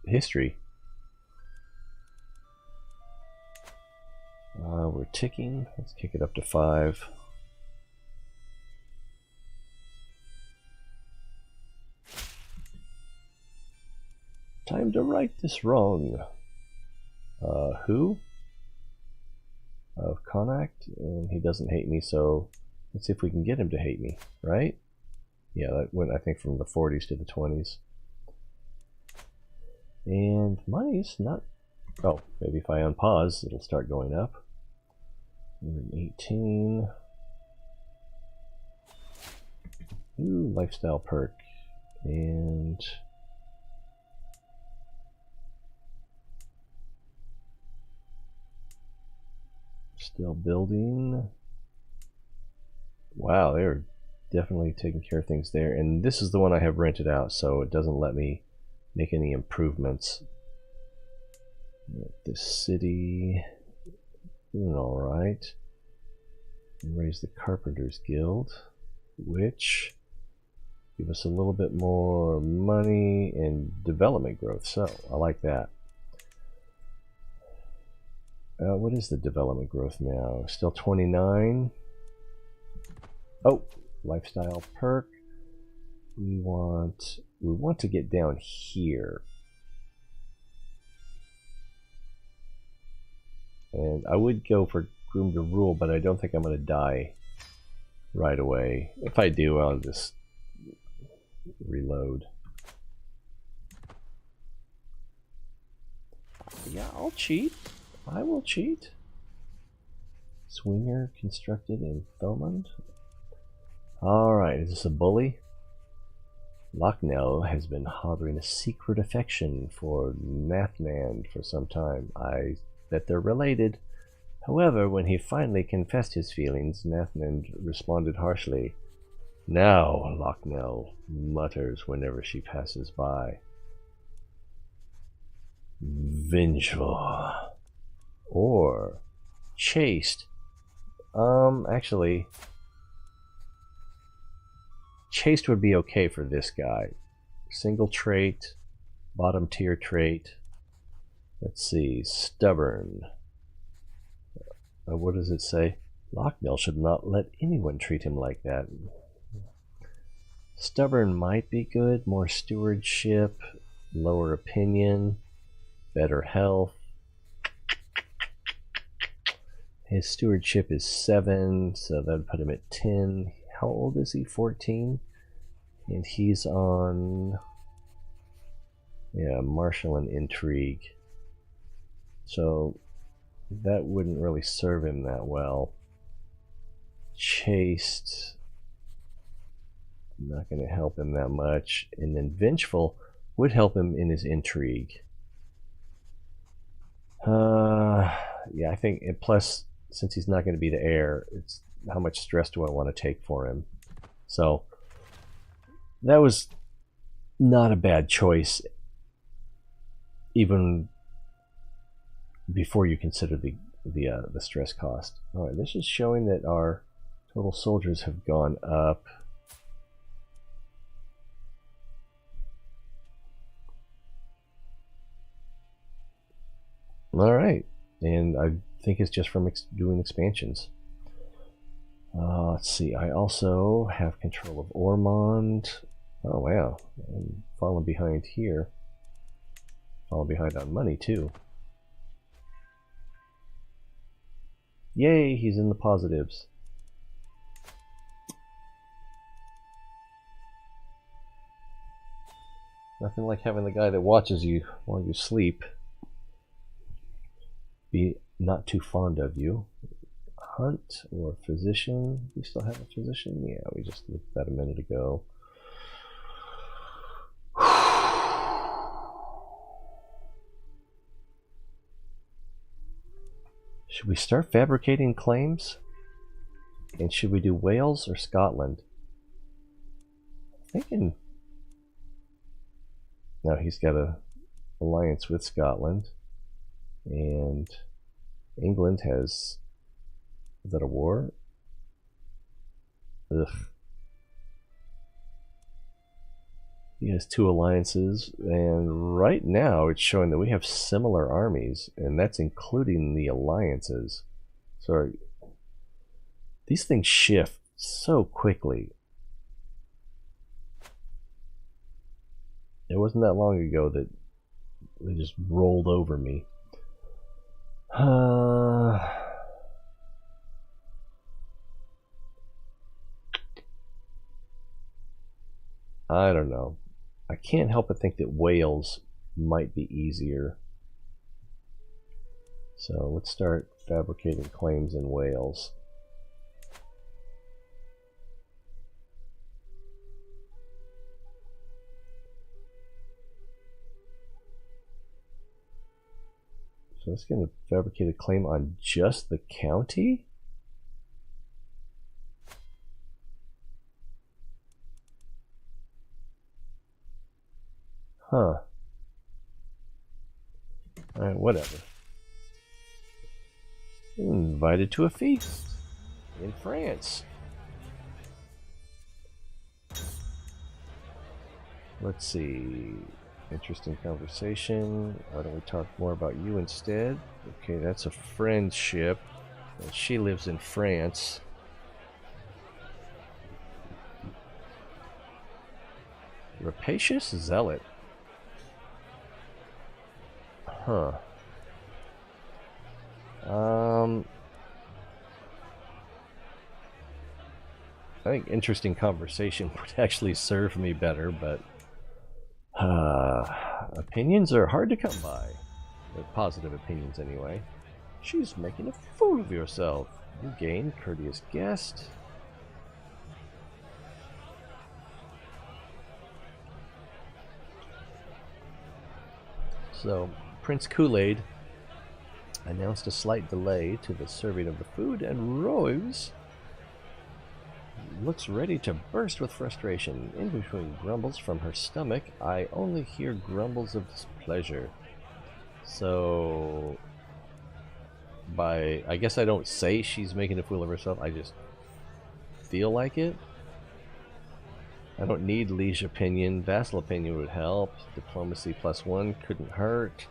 history. We're ticking. Let's kick it up to 5. Time to right this wrong. Who? Of Connacht, and he doesn't hate me, so let's see if we can get him to hate me, right? Yeah, that went, I think, from the 40s to the 20s. And money's not... Oh, maybe if I unpause, it'll start going up. 118. Ooh, lifestyle perk. And... still building. Wow, they're definitely taking care of things there. And this is the one I have rented out, so it doesn't let me make any improvements. This city, doing all right. Raise the Carpenters Guild, which give us a little bit more money and development growth. So I like that. What is the development growth now? Still 29. Oh, lifestyle perk. We want to get down here. And I would go for Groom to Rule, but I don't think I'm going to die right away. If I do, I'll just reload. Yeah, I'll cheat. I will cheat. Swinger constructed in Thomond. Alright, is this a bully? Locknell has been harboring a secret affection for Nathman for some time. I bet they're related. However, when he finally confessed his feelings, Nathman responded harshly. Now, Locknell mutters whenever she passes by. Vengeful. Or chaste. Actually, chaste would be okay for this guy. Single trait, bottom tier trait. Let's see, stubborn. What does it say? Locknell should not let anyone treat him like that. Stubborn might be good, more stewardship, lower opinion, better health. His stewardship is 7, so that would put him at 10. How old is he? 14? And he's on... yeah, martial and intrigue. So that wouldn't really serve him that well. Chaste, not going to help him that much. And then vengeful would help him in his intrigue. Yeah, I think, and plus, since he's not going to be the heir, it's how much stress do I want to take for him? So that was not a bad choice, even before you consider the stress cost. All right, this is showing that our total soldiers have gone up. All right, and I think it's just from doing expansions. Let's see, I also have control of Ormond. Oh wow, I'm falling behind here. Falling behind on money too. Yay, he's in the positives. Nothing like having the guy that watches you while you sleep be not too fond of you. Hunt or physician. We still have a physician? Yeah, we just looked at that a minute ago. Should we start fabricating claims? And should we do Wales or Scotland? I'm thinking... now he's got a alliance with Scotland. And England has... is that a war? Ugh. He has 2 alliances, and right now it's showing that we have similar armies, and that's including the alliances. So these things shift so quickly. It wasn't that long ago that they just rolled over me. I don't know. I can't help but think that Wales might be easier. So let's start fabricating claims in Wales. So it's going to fabricate a claim on just the county? Huh. Alright, whatever. Invited to a feast in France. Let's see. Interesting conversation. Why don't we talk more about you instead? Okay, that's a friendship. And she lives in France. Rapacious zealot. Huh. I think interesting conversation would actually serve me better, but opinions are hard to come by. Positive opinions, anyway. She's making a fool of yourself. You gain courteous guest. So, Prince Kool-Aid announced a slight delay to the serving of the food, and Rose looks ready to burst with frustration. In between grumbles from her stomach, I only hear grumbles of displeasure. So, I guess I don't say she's making a fool of herself, I just feel like it. I don't need liege opinion. Vassal opinion would help. Diplomacy +1 couldn't hurt.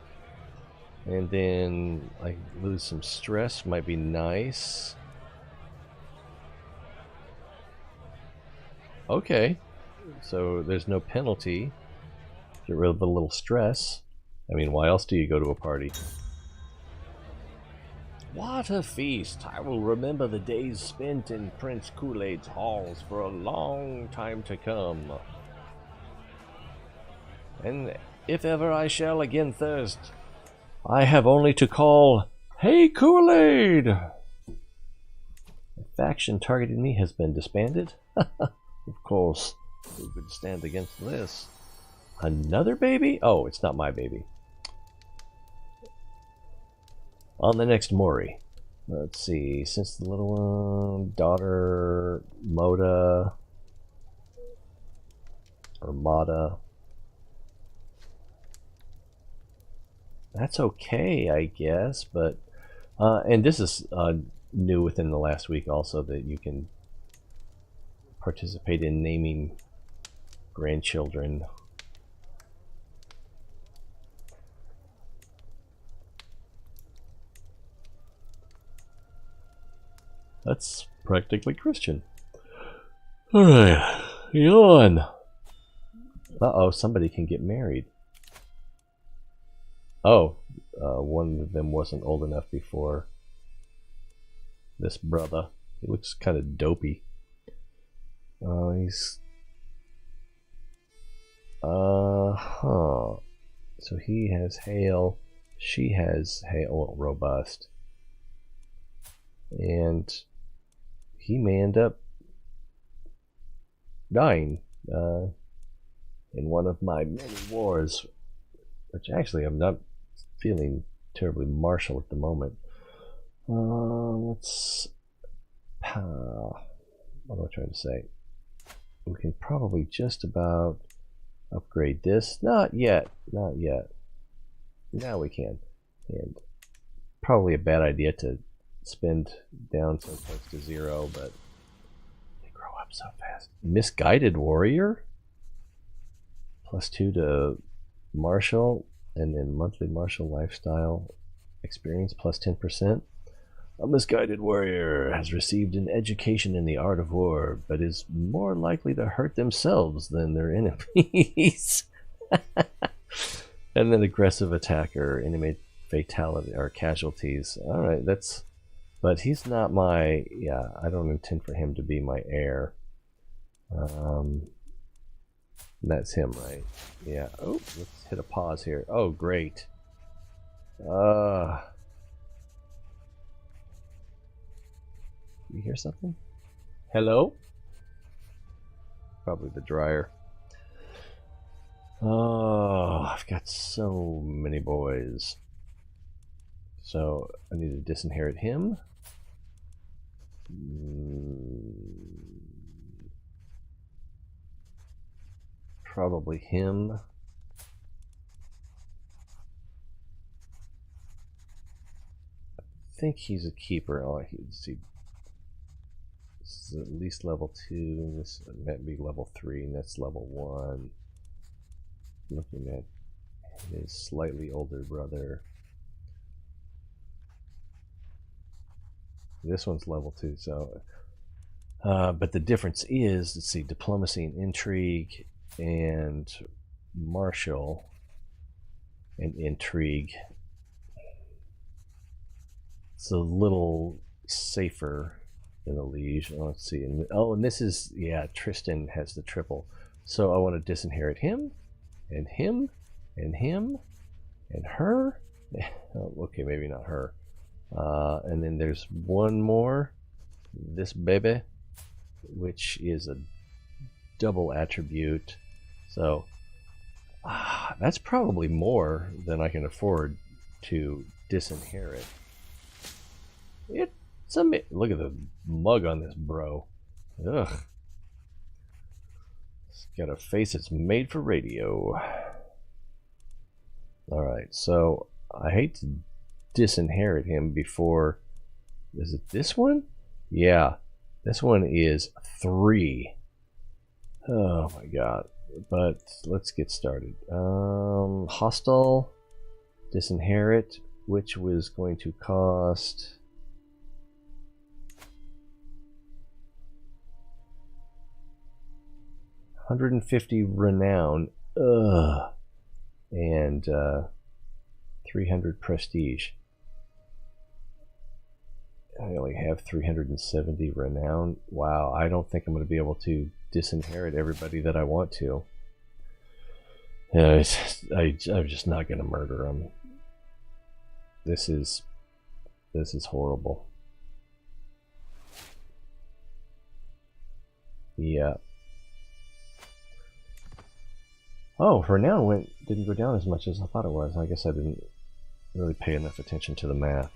And then I lose some stress, might be nice. Okay, so there's no penalty. Get rid of a little stress. I mean, why else do you go to a party? What a feast! I will remember the days spent in Prince Kool-Aid's halls for a long time to come. And if ever I shall again thirst, I have only to call, "Hey Kool-Aid!" The faction targeting me has been disbanded. Of course, who could stand against this? Another baby? Oh, it's not my baby. On the next Mori. Let's see, since the little one, daughter Moda, or Mada. That's okay, I guess, but, and this is new within the last week also, that you can participate in naming grandchildren. That's practically Christian. Alright, yawn. Uh-oh, somebody can get married. Oh, one of them wasn't old enough before. This brother. He looks kind of dopey. He's... huh. So he has hail. She has hail, robust. And he may end up dying in one of my many wars, which actually I'm not feeling terribly martial at the moment. Let's... what am I trying to say? We can probably just about upgrade this. Not yet. Not yet. Now we can. And probably a bad idea to spend down some points to 0, but they grow up so fast. Misguided Warrior? +2 to Martial, and then monthly Martial Lifestyle Experience +10%. A misguided warrior has received an education in the art of war, but is more likely to hurt themselves than their enemies. And then aggressive attacker, enemy fatality or casualties. Alright, that's... But he's not my... Yeah, I don't intend for him to be my heir. That's him, right? Yeah. Oh, let's hit a pause here. Oh, great. You hear something? Hello? Probably the dryer. Oh, I've got so many boys. So I need to disinherit him. Probably him. I think he's a keeper. Oh, let's see. This is at least level 2. This might be level 3, and that's level 1. Looking at his slightly older brother. This one's level 2, so. But the difference is, let's see, diplomacy and intrigue, and martial and intrigue. It's a little safer than the liege. Oh, let's see. And this is, yeah, Tristan has the triple. So I want to disinherit him, and him, and him, and her. Oh, okay, maybe not her. And then there's one more, this baby, which is a double attribute. So that's probably more than I can afford to disinherit. It's a look at the mug on this bro. Ugh. It's got a face that's made for radio. Alright, so I hate to disinherit him before. Is it this one? Yeah, this one is 3. Oh my god. But let's get started. Hostile, disinherit, which was going to cost 150 renown. Ugh. And 300 prestige. I only have 370 renown. Wow, I don't think I'm going to be able to disinherit everybody that I want to. I'm just not going to murder them. This is horrible. Yeah. Oh, renown didn't go down as much as I thought it was. I guess I didn't really pay enough attention to the math.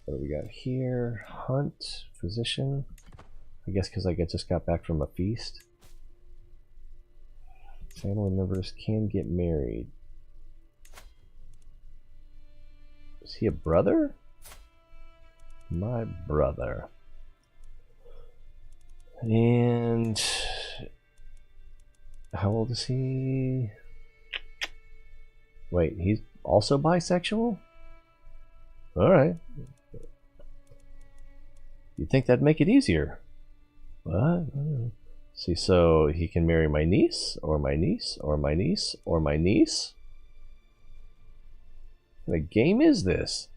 What do we got here? Hunt, physician. I guess because I just got back from a feast. Family members can get married. Is he a brother? My brother. And how old is he? Wait, he's also bisexual? Alright. You'd think that'd make it easier. What? See, so he can marry my niece, or my niece, or my niece, or my niece? What game is this?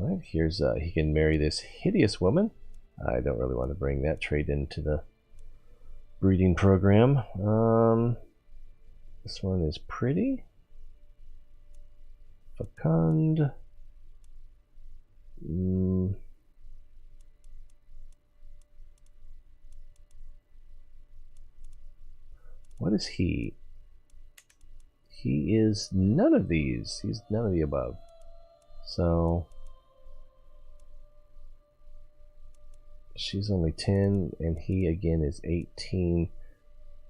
Alright, here's he can marry this hideous woman. I don't really want to bring that trait into the breeding program. This one is pretty. Fecund. What is he? He is none of these. He's none of the above. So she's only 10, and he again is 18.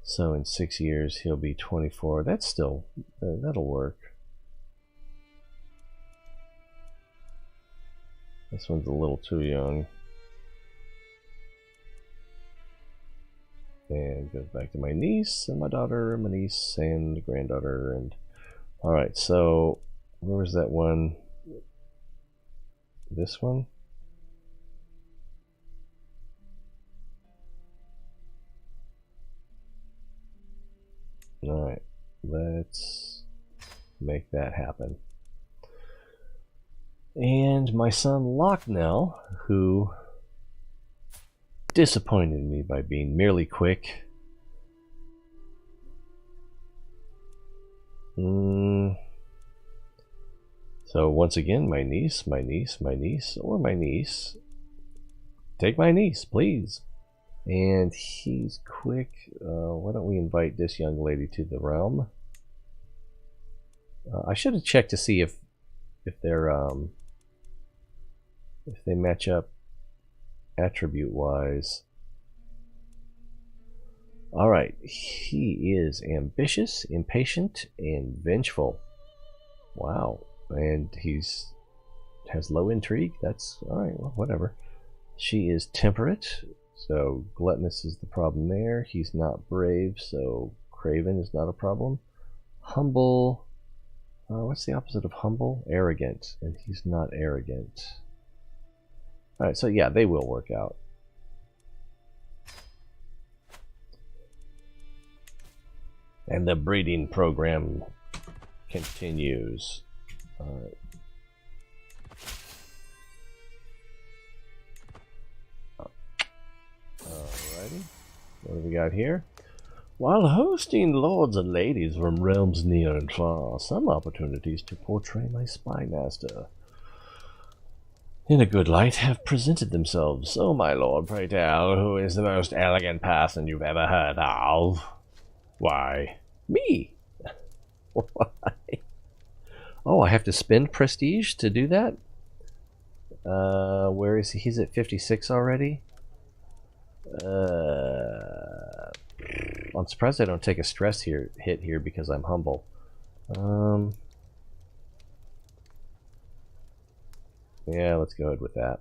So in 6 years he'll be 24. That's still that'll work. This one's a little too young. And goes back to my niece and my daughter and my niece and granddaughter. And alright, so where was that one? This one? Alright, let's make that happen. And my son Locknell, who disappointed me by being merely quick. So once again, my niece, or my niece. Take my niece, please. And he's quick. Why don't we invite this young lady to the realm? I should have checked to see if they're if they match up attribute wise. All right, he is ambitious, impatient, and vengeful. Wow, and has low intrigue. That's all right. Well, whatever. She is temperate, so gluttonous is the problem there. He's not brave, so craven is not a problem. Humble. What's the opposite of humble? Arrogant, and he's not arrogant. All right, so yeah, they will work out. And the breeding program continues. Alright. Alrighty. What do we got here? While hosting lords and ladies from realms near and far, some opportunities to portray my spy master in a good light have presented themselves. Oh, my lord, pray tell, who is the most elegant person you've ever heard of? Why, me. Why? Oh, I have to spend prestige to do that? Where is he? He's at 56 already? I'm surprised I don't take a stress hit here because I'm humble. Yeah, let's go ahead with that.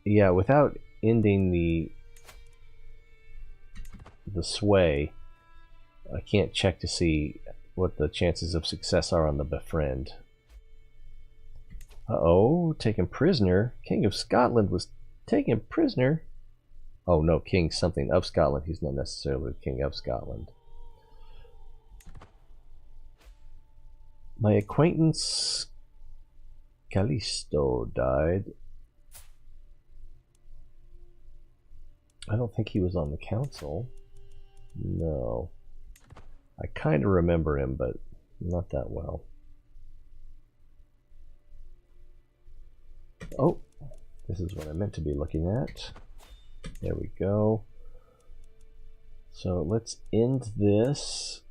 Yeah, without ending the sway, I can't check to see what the chances of success are on the befriend. Uh-oh, taken prisoner. King of Scotland was taken prisoner. Oh no, King something of Scotland. He's not necessarily the King of Scotland. My acquaintance Callisto died. I don't think he was on the council. No. I kind of remember him, but not that well. Oh, this is what I meant to be looking at. There we go. So let's end this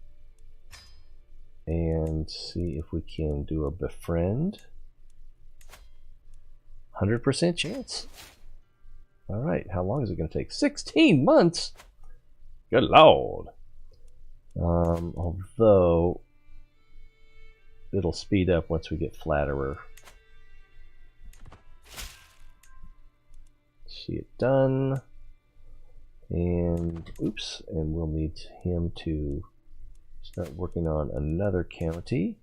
and see if we can do a befriend. 100% chance. All right, how long is it going to take? 16 months? Good lord. Although it'll speed up once we get Flatterer. See it done. And oops, and we'll need him to start working on another county.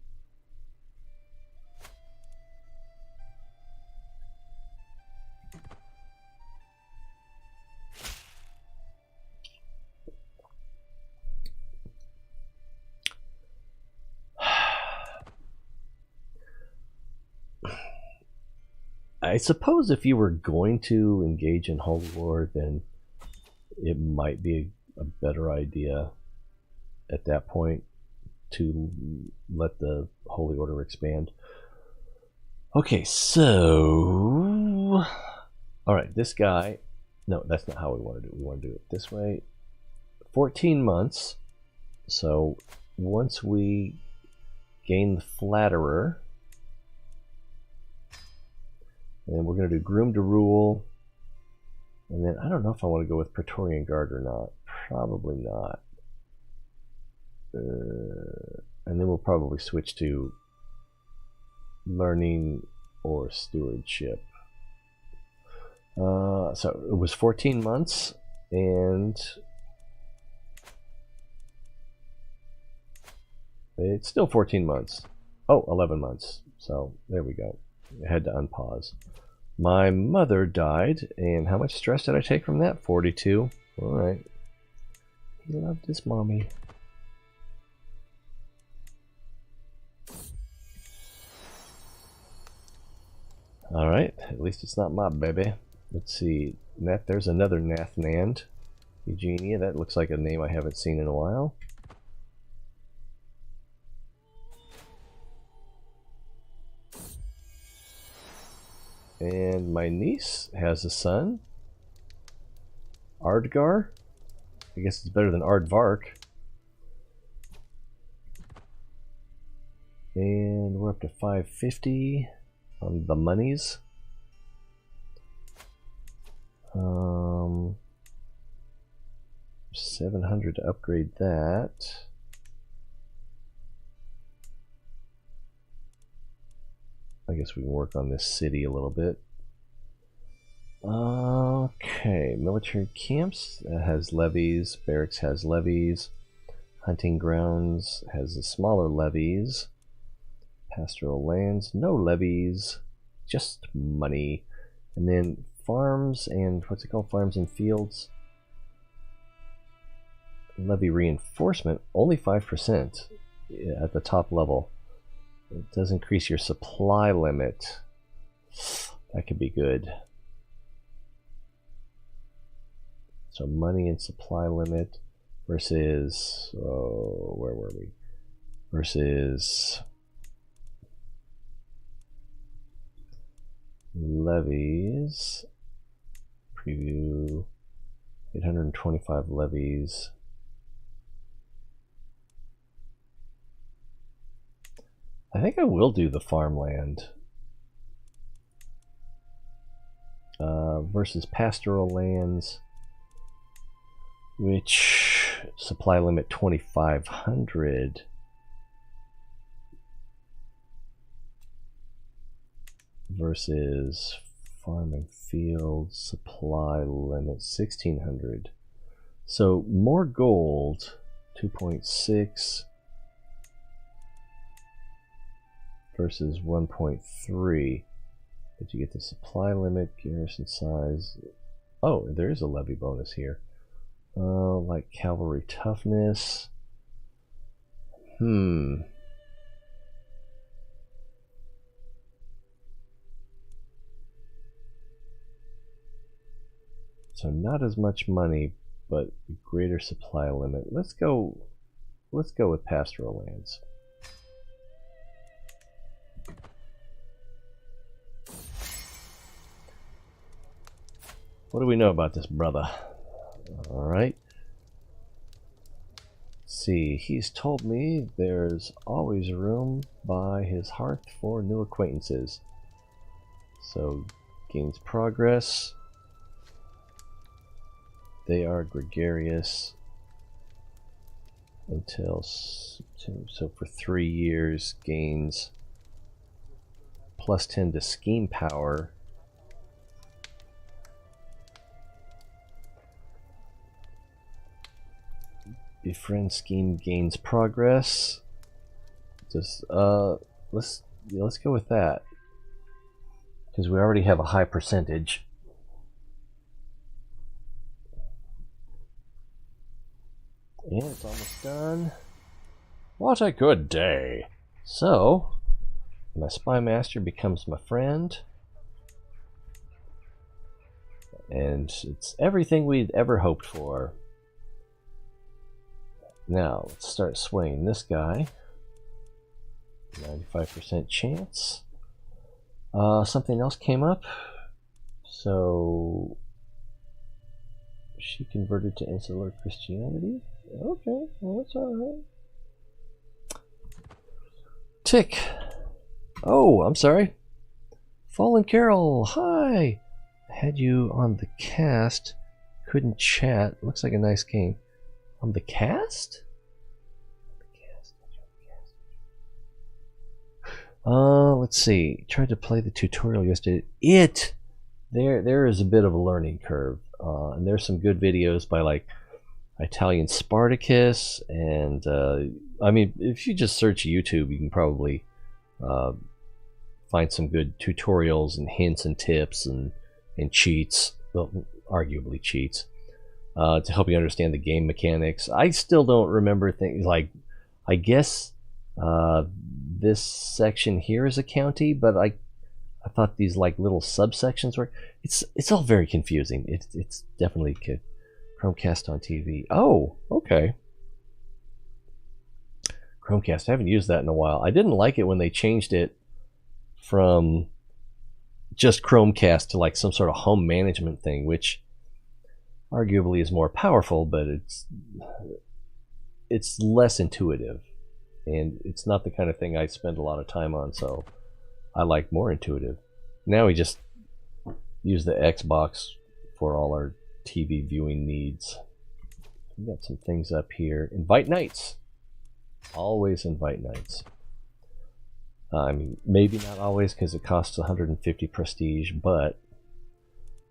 I suppose if you were going to engage in Holy War, then it might be a better idea at that point to let the Holy Order expand. Okay, so... Alright, this guy... No, that's not how we want to do it. We want to do it this way. 14 months. So once we gain the Flatterer... And then we're going to do Groom to Rule. And then I don't know if I want to go with Praetorian Guard or not. Probably not. And then we'll probably switch to Learning or Stewardship. So it was 14 months. And it's still 14 months. Oh, 11 months. So there we go. I had to unpause. My mother died, and how much stress did I take from that? 42. Alright. He loved his mommy. Alright. At least it's not my baby. Let's see. There's another Nathnand. Eugenia, that looks like a name I haven't seen in a while. And my niece has a son. Ardgar? I guess it's better than Aardvark. And we're up to 550 on the monies. 700 to upgrade that. I guess we can work on this city a little bit. Okay, military camps has levies, barracks has levies, hunting grounds has the smaller levies, pastoral lands, no levies, just money. And then farms and, what's it called, farms and fields, levy reinforcement, only 5% at the top level. It does increase your supply limit. That could be good. So money and supply limit versus, where were we? Versus levies. Preview 825 levies. I think I will do the farmland versus pastoral lands, which supply limit 2,500. Versus farm and field supply limit 1,600. So more gold, 2.6 versus 1.3. But you get the supply limit, garrison size. Oh, there is a levy bonus here. Like cavalry toughness. So not as much money, but greater supply limit. Let's go with pastoral lands. What do we know about this brother? All right. Let's see, he's told me there's always room by his hearth for new acquaintances. So gains progress. They are gregarious until September. So for 3 years, gains +10 to scheme power. Befriend scheme gains progress. Just let's go with that because we already have a high percentage. And it's almost done. What a good day. So, my spy master becomes my friend. And it's everything we'd ever hoped for. Now, let's start swaying this guy. 95% chance. Something else came up. So, she converted to insular Christianity. Okay, well, that's alright. Tick. Oh, I'm sorry. Fallen Carol, hi. Had you on the cast. Couldn't chat. Looks like a nice game. On the cast? Let's see. Tried to play the tutorial yesterday. There is a bit of a learning curve. And there's some good videos by like Italian Spartacus, and I mean, if you just search YouTube, you can probably find some good tutorials and hints and tips and cheats, well, arguably cheats, to help you understand the game mechanics. I still don't remember things like, I guess this section here is a county, but I I thought these like little subsections were. It's all very confusing. It's definitely Chromecast on TV. Oh, okay. Chromecast. I haven't used that in a while. I didn't like it when they changed it from just Chromecast to like some sort of home management thing, which arguably is more powerful, but it's less intuitive, and it's not the kind of thing I spend a lot of time on, so I like more intuitive. Now we just use the Xbox for all our TV viewing needs. We got some things up here. Invite nights. Always invite nights. I mean, maybe not always because it costs 150 prestige, but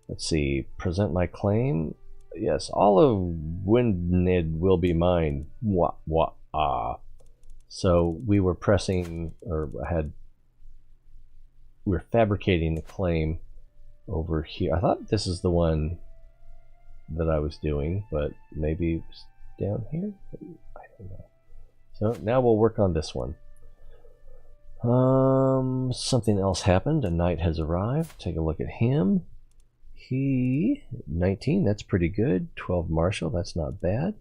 let's see. Present my claim. Yes, all of Windnid will be mine. Wah, wah, ah. So we were pressing, or we were fabricating the claim over here. I thought this is the one that I was doing, but maybe it's down here? I don't know. So now we'll work on this one. Something else happened. A knight has arrived. Take a look at him. He 19, that's pretty good. 12 martial, that's not bad.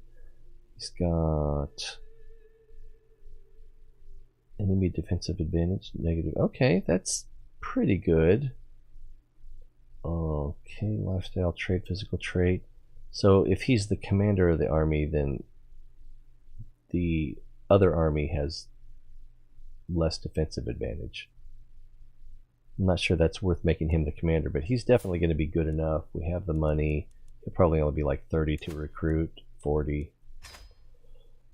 He's got enemy defensive advantage, negative. Okay, that's pretty good. Okay, lifestyle trait, physical trait. So if he's the commander of the army, then the other army has less defensive advantage. I'm not sure that's worth making him the commander, but he's definitely going to be good enough. We have the money. He'll probably only be like 30 to recruit, 40.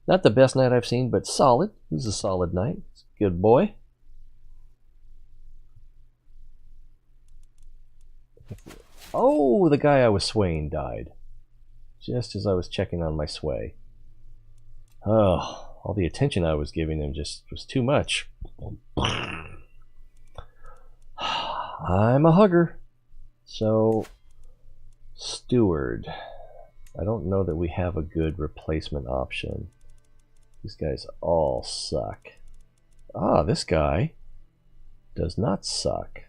Not the best knight I've seen, but solid. He's a solid knight. He's a good boy. Oh, the guy I was swaying died. Just as I was checking on my sway. Oh, all the attention I was giving him just was too much. I'm a hugger. So, steward. I don't know that we have a good replacement option. These guys all suck. Ah, this guy does not suck.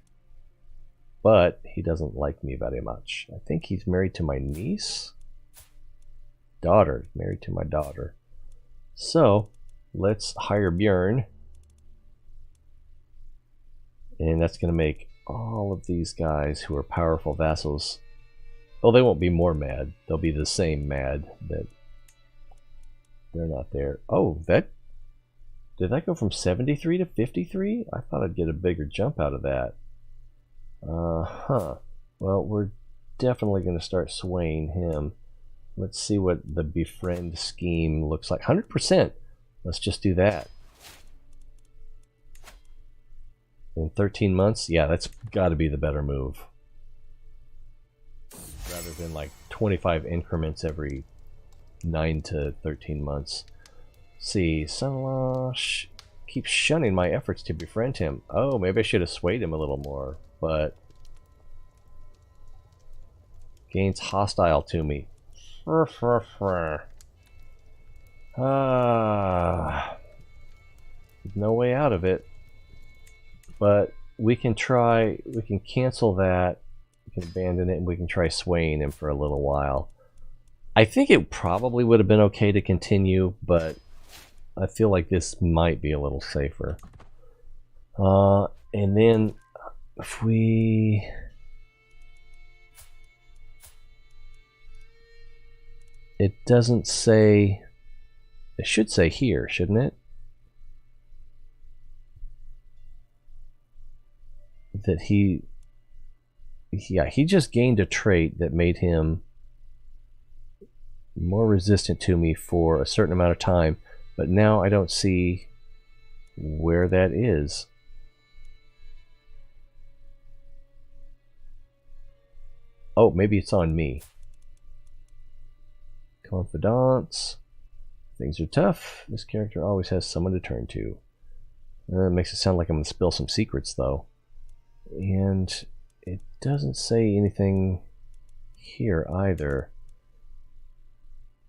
But he doesn't like me very much. I think he's married to my niece. Daughter. Married to my daughter. So, let's hire Bjorn. And that's going to make all of these guys who are powerful vassals, well, they won't be more mad. They'll be the same mad that they're not there. Oh, did that go from 73 to 53? I thought I'd get a bigger jump out of that. Well, we're definitely going to start swaying him. Let's see what the befriend scheme looks like. 100%. Let's just do that. In 13 months? Yeah, that's got to be the better move. Rather than like 25 increments every 9 to 13 months. See, son-in-law keeps shunning my efforts to befriend him. Oh, maybe I should have swayed him a little more, but gains hostile to me. No way out of it. But we can cancel that, we can abandon it, and we can try swaying him for a little while. I think it probably would have been okay to continue, but I feel like this might be a little safer. And then if we... It doesn't say... It should say here, shouldn't it? That he just gained a trait that made him more resistant to me for a certain amount of time, but now I don't see where that is. Oh, maybe it's on me. Confidants. Things are tough. This character always has someone to turn to. It makes it sound like I'm going to spill some secrets, though. And it doesn't say anything here either.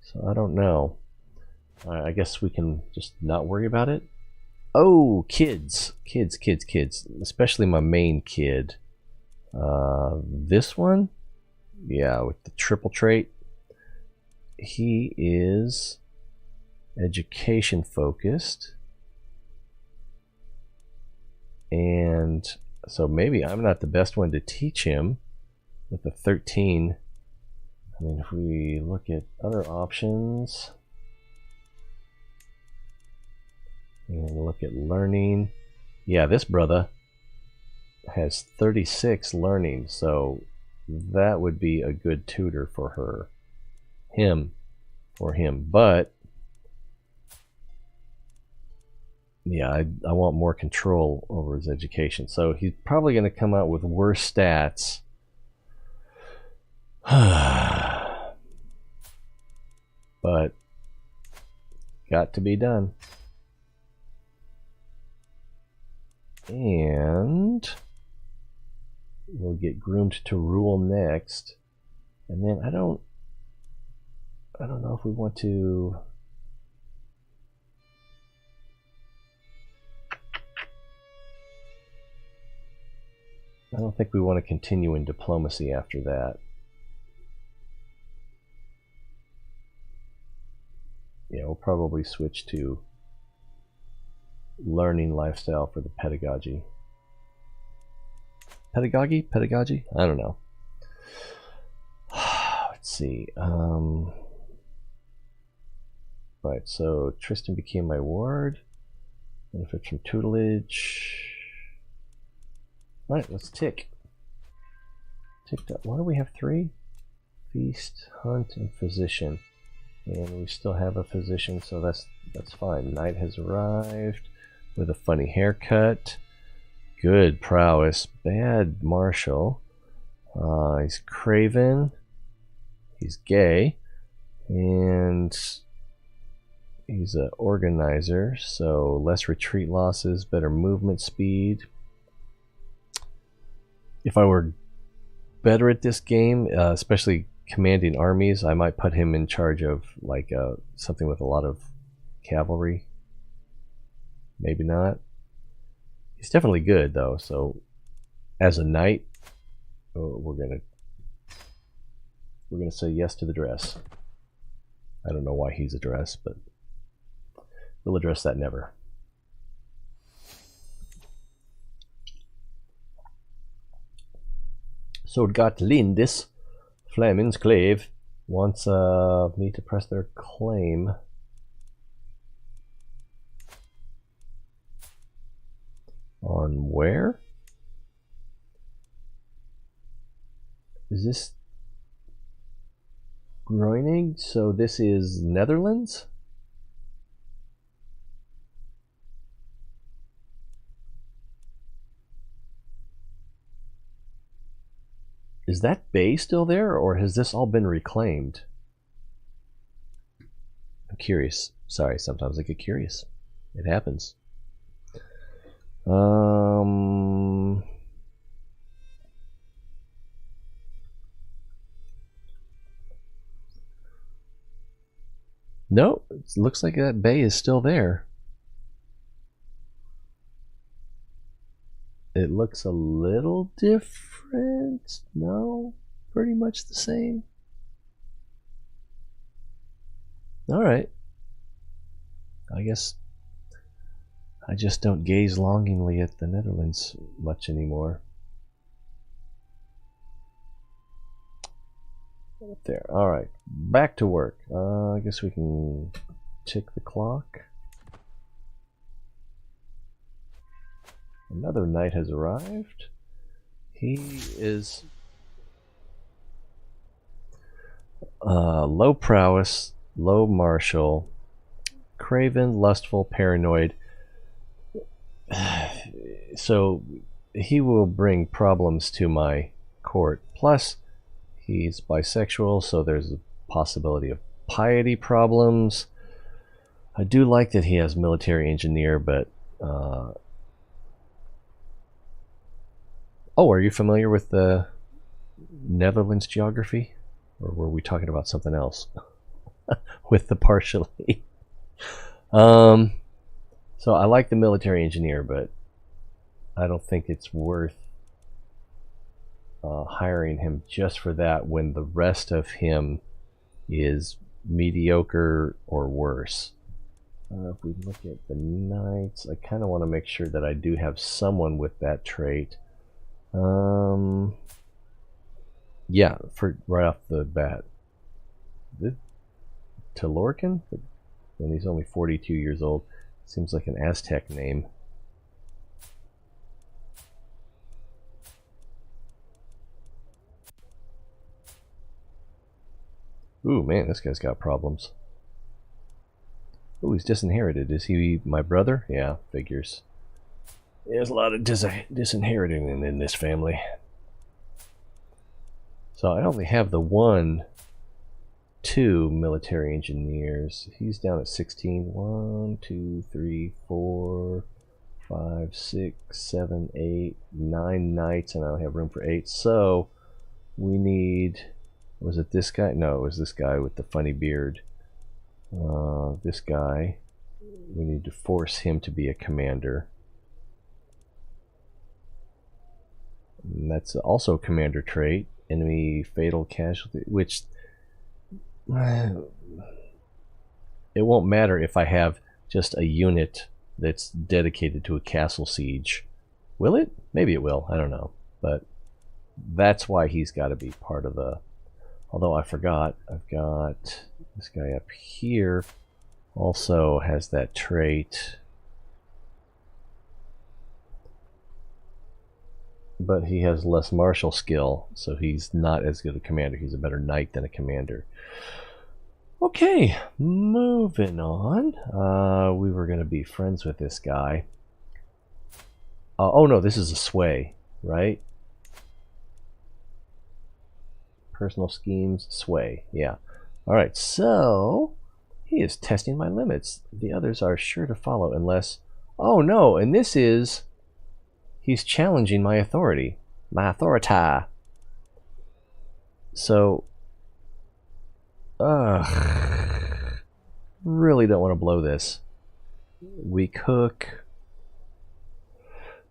So I don't know. I guess we can just not worry about it. Oh, kids, especially my main kid. This one, yeah, with the triple trait. He is education focused, and so maybe I'm not the best one to teach him with the 13. I mean, if we look at other options and look at learning, yeah, this brother has 36 learning, so that would be a good tutor for him. But yeah, I want more control over his education, so he's probably going to come out with worse stats. But got to be done. And we'll get groomed to rule next. And then I don't know if we want to. I don't think we want to continue in diplomacy after that. Yeah, we'll probably switch to learning lifestyle for the pedagogy. Pedagogy? I don't know. Let's see. Right, so Tristan became my ward. Benefits from tutelage. Right, let's tick. Ticked up. Why do we have 3? Feast, hunt, and physician. And we still have a physician, so that's fine. Knight has arrived with a funny haircut. Good prowess. Bad martial. He's craven. He's gay. And he's an organizer, so less retreat losses, better movement speed. If I were better at this game, especially commanding armies, I might put him in charge of like something with a lot of cavalry. Maybe not. He's definitely good though, so as a knight, we're gonna say yes to the dress. I don't know why he's a dress, but we'll address that never. So got Lindis, Fleming's Clave, wants me to press their claim. On where? Is this Groening? So this is Netherlands? Is that bay still there, or has this all been reclaimed? I'm curious. Sorry, sometimes I get curious. It happens. No, it looks like that bay is still there. It looks a little different. No, pretty much the same. All right. I guess I just don't gaze longingly at the Netherlands much anymore. Up there. All right, back to work. I guess we can tick the clock. Another knight has arrived. He is low prowess, low martial, craven, lustful, paranoid. So he will bring problems to my court. Plus, he's bisexual, so there's a possibility of piety problems. I do like that he has military engineer, but oh, are you familiar with the Netherlands geography? Or were we talking about something else? With the partially. So I like the military engineer, but I don't think it's worth hiring him just for that when the rest of him is mediocre or worse. If we look at the knights, I kind of want to make sure that I do have someone with that trait. Yeah, for right off the bat. Talorcan? And he's only 42 years old. Seems like an Aztec name. Ooh, man, this guy's got problems. Ooh, he's disinherited. Is he my brother? Yeah, figures. There's a lot of disinheriting in this family. So I only have the 2 military engineers. He's down at 16. 1, 2, 3, 4, 5, 6, 7, 8, 9 knights, and I don't have room for 8. So we need... Was it this guy? No, it was this guy with the funny beard. This guy. We need to force him to be a commander. And that's also a commander trait. Enemy fatal casualty, which... it won't matter if I have just a unit that's dedicated to a castle siege. Will it? Maybe it will. I don't know. But that's why he's got to be part of the... Although I forgot, I've got this guy up here also has that trait. But he has less martial skill, so he's not as good a commander. He's a better knight than a commander. Okay, moving on. We were going to be friends with this guy. Oh no, this is a sway, right? Personal schemes, sway, yeah. Alright, so he is testing my limits. The others are sure to follow unless... Oh no, and this is... He's challenging my authority. My authority. So... really don't want to blow this. We cook...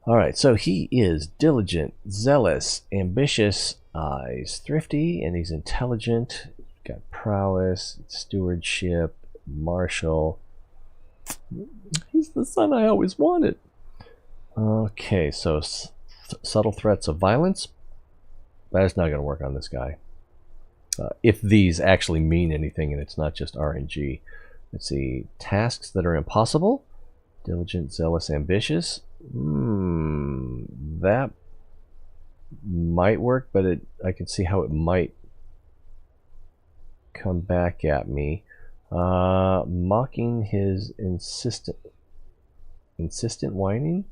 Alright, so he is diligent, zealous, ambitious, he's thrifty, and he's intelligent. Got prowess, stewardship, martial. He's the son I always wanted. Okay, so subtle threats of violence. That's not going to work on this guy. If these actually mean anything and it's not just RNG. Let's see. Tasks that are impossible. Diligent, zealous, ambitious. That might work, but I can see how it might come back at me. Mocking his insistent whining.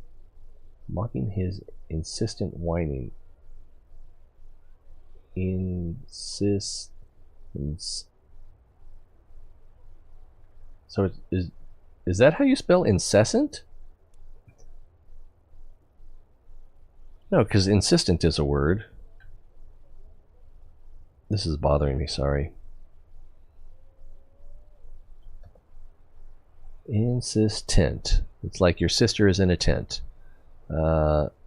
Mocking his insistent whining. So is that how you spell incessant? No, because insistent is a word. This is bothering me, sorry. Insistent. It's like your sister is in a tent.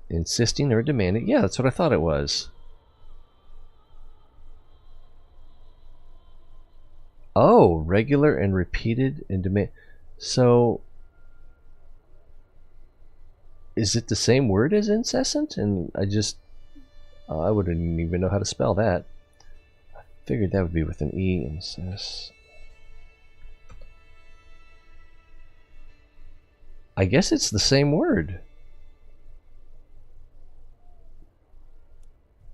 Insisting or demanding. Yeah, that's what I thought it was. Oh, regular and repeated and demand. So... is it the same word as incessant? And I wouldn't even know how to spell that. I figured that would be with an E. Incess. I guess it's the same word.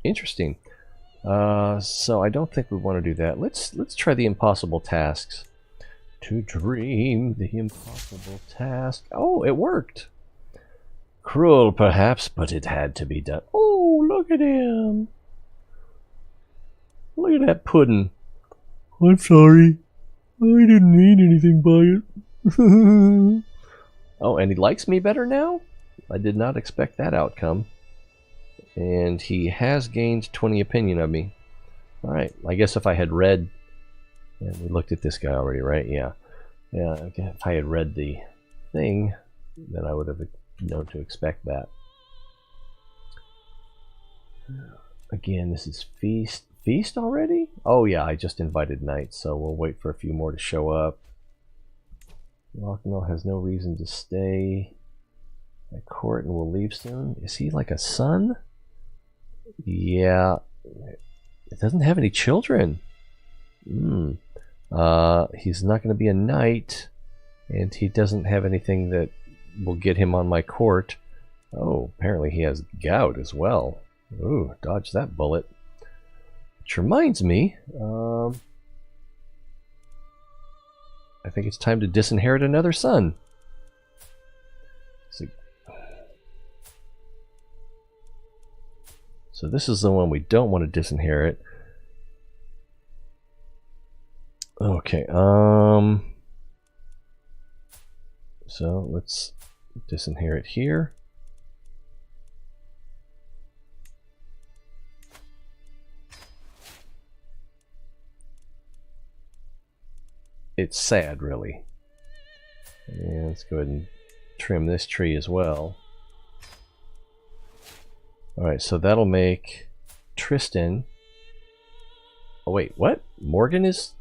Interesting. So I don't think we want to do that. Let's try the impossible tasks. To dream the impossible task. Oh, it worked. Cruel, perhaps, but it had to be done. Oh, look at him. Look at that pudding. I'm sorry. I didn't mean anything by it. Oh, and he likes me better now? I did not expect that outcome. And he has gained 20 opinion of me. Alright, I guess if I had read... And we looked at this guy already, right? Yeah. Yeah, if I had read the thing... then I would have known to expect that. Again, this is feast. Feast already? Oh yeah, I just invited knights, so we'll wait for a few more to show up. Locknell has no reason to stay at court and will leave soon. Is he like a son? Yeah. It doesn't have any children. He's not going to be a knight, and he doesn't have anything that will get him on my court. Oh, apparently he has gout as well. Ooh, dodge that bullet. Which reminds me, I think it's time to disinherit another son. So this is the one we don't want to disinherit. Okay, so let's disinherit here. It's sad, really. And let's go ahead and trim this tree as well. Alright, so that'll make Tristan... Oh wait, what? Morgan is...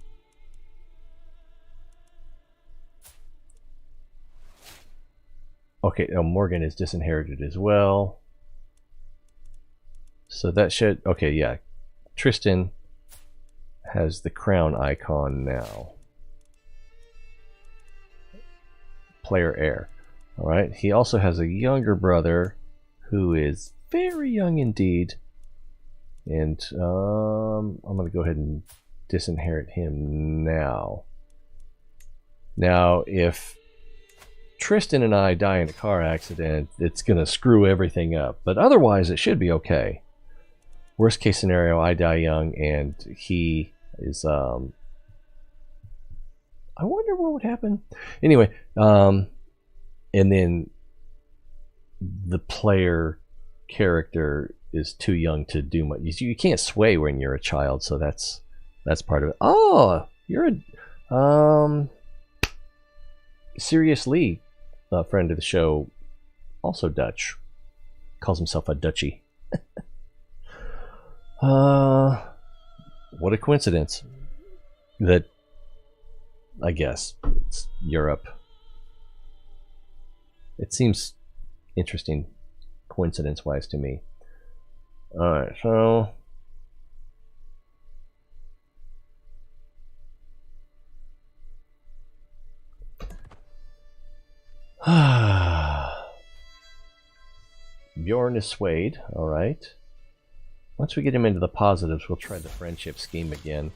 Okay, Morgan is disinherited as well. So that should... Okay, yeah. Tristan has the crown icon now. Player heir. Alright, he also has a younger brother who is very young indeed. And I'm going to go ahead and disinherit him now. Now, if Tristan and I die in a car accident, it's going to screw everything up. But otherwise, it should be okay. Worst case scenario, I die young and he is... I wonder what would happen. Anyway, and then the player character is too young to do much. You can't sway when you're a child, so that's part of it. Oh, you're a Sirius Lee, a friend of the show, also Dutch. Calls himself a Dutchie. What a coincidence that, I guess, it's Europe. It seems interesting coincidence-wise to me. Alright, so... Bjorn is swayed, alright. Once we get him into the positives, we'll try the friendship scheme again.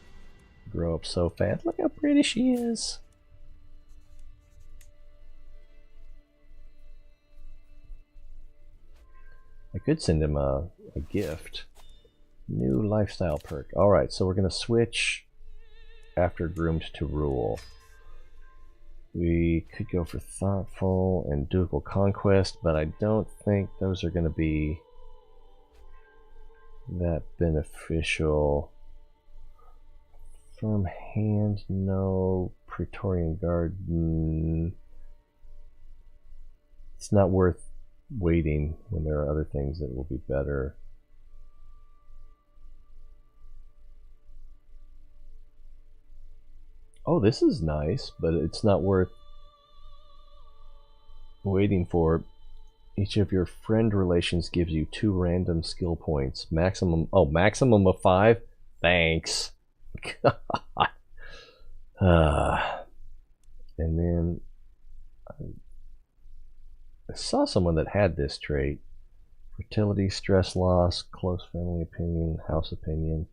Grow up so fast. Look how pretty she is. I could send him a gift. New lifestyle perk. Alright, so we're going to switch after groomed to rule. We could go for thoughtful and ducal conquest, but I don't think those are going to be that beneficial. Firm hand, no. Praetorian Guard, it's not worth waiting when there are other things that will be better. Oh, this is nice, but it's not worth waiting for. Each of your friend relations gives you 2 random skill points. Maximum, oh, maximum of 5? Thanks. God. And then I saw someone that had this trait. Fertility, stress loss, close family opinion, house opinion.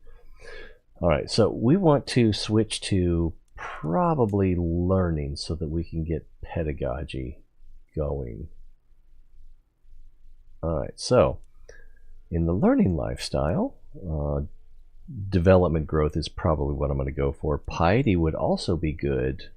Alright, so we want to switch to probably learning so that we can get pedagogy going. Alright, so in the learning lifestyle, development growth is probably what I'm going to go for. Piety would also be good.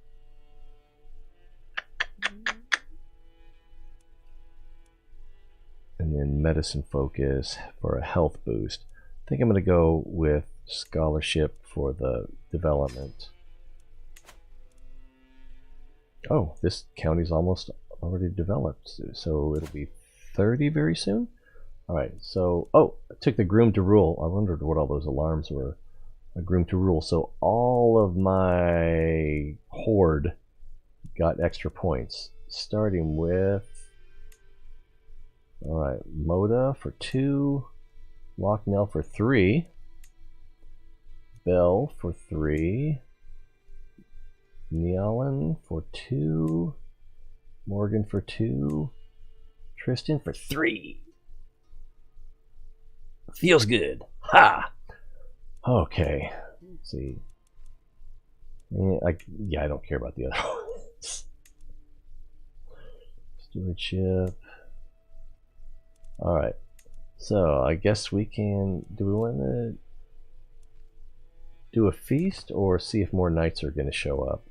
And then medicine focus for a health boost. I think I'm going to go with scholarship for the development. Oh, this county's almost already developed, so it'll be 30 very soon. All right, so I took the groom to rule. I wondered what all those alarms were. A groom to rule. So all of my horde got extra points, starting with, all right, Moda for 2, Locknell for 3, Bell for 3, Nealon for 2, Morgan for 2, Tristan for 3. Feels good. Ha! Okay. Let's see. I don't care about the other ones. Stewardship. Alright. So, I guess we can... Do we want to do a feast or see if more knights are going to show up?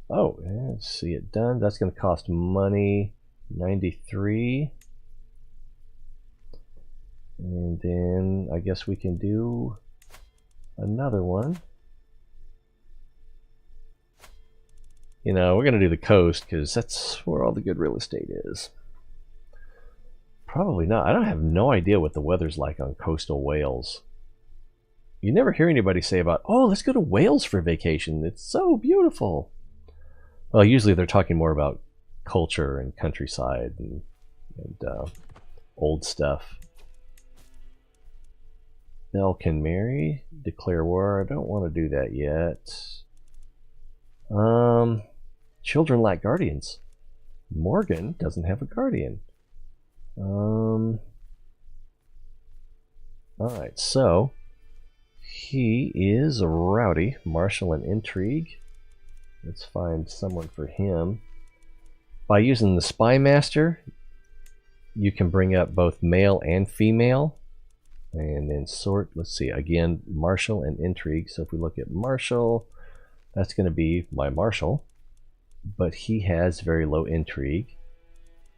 Oh, yeah, let's see it done. That's going to cost money. 93. And then I guess we can do another one. You know, we're going to do the coast because that's where all the good real estate is. Probably not. I have no idea what the weather's like on coastal Wales. You never hear anybody say about, oh, let's go to Wales for vacation. It's so beautiful. Well, usually they're talking more about culture and countryside and old stuff. Bell can marry, declare war. I don't want to do that yet. Children lack guardians. Morgan doesn't have a guardian. Alright, so he is rowdy, martial and intrigue. Let's find someone for him. By using the Spy Master, you can bring up both male and female. And then sort, let's see, again, martial and intrigue. So if we look at martial, that's going to be my marshal. But he has very low intrigue.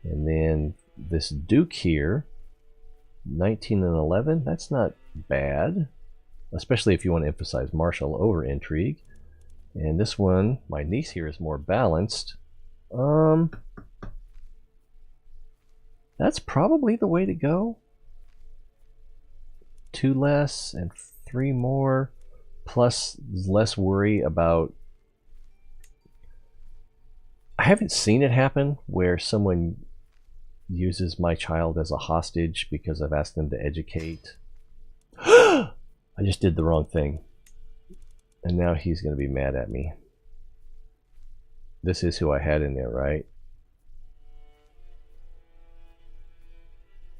And then this Duke here, 19 and 11, that's not bad. Especially if you want to emphasize martial over intrigue. And this one, my niece here, is more balanced. That's probably the way to go. 2 less and 3 more, plus less worry about... I haven't seen it happen where someone uses my child as a hostage because I've asked them to educate. I just did the wrong thing. And now he's going to be mad at me. This is who I had in there, right?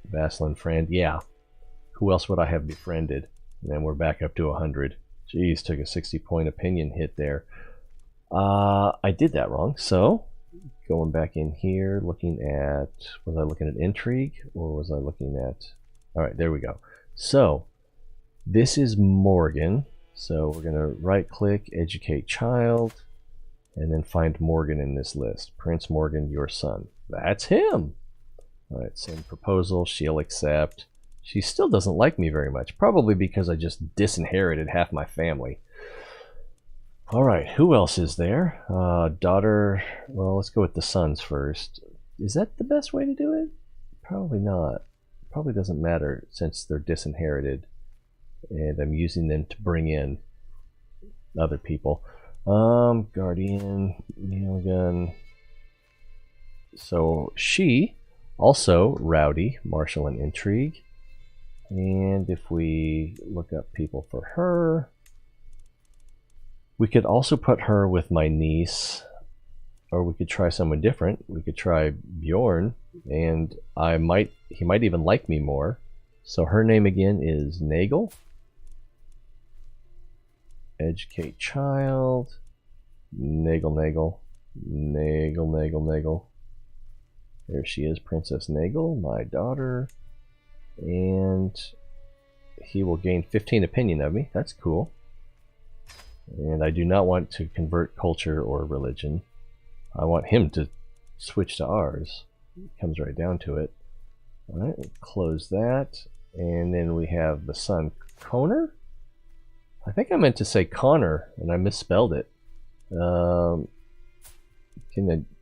Vassal friend, yeah. Who else would I have befriended? And then we're back up to 100. Jeez, took a 60-point opinion hit there. I did that wrong. So, going back in here, looking at... Was I looking at intrigue? Or was I looking at... Alright, there we go. So, this is Morgan. So, we're going to right-click, educate child, and then find Morgan in this list. Prince Morgan, your son. That's him! Alright, send proposal. She'll accept. She still doesn't like me very much, probably because I just disinherited half my family. Alright, who else is there? Daughter, well, let's go with the sons first. Is that the best way to do it? Probably not. Probably doesn't matter since they're disinherited. And I'm using them to bring in other people. Guardian, Neilgun. So she, also rowdy, martial and intrigue. And if we look up people for her, we could also put her with my niece, or we could try someone different. We could try Bjorn, and he might even like me more. So her name again is Nagel. Educate child. Nagel, Nagel. Nagel, Nagel, Nagel. There she is, Princess Nagel, my daughter. And he will gain 15 opinion of me. That's cool. And I do not want to convert culture or religion. I want him to switch to ours. It comes right down to it. Alright, we'll close that. And then we have the son, Conor? I think I meant to say Connor, and I misspelled it.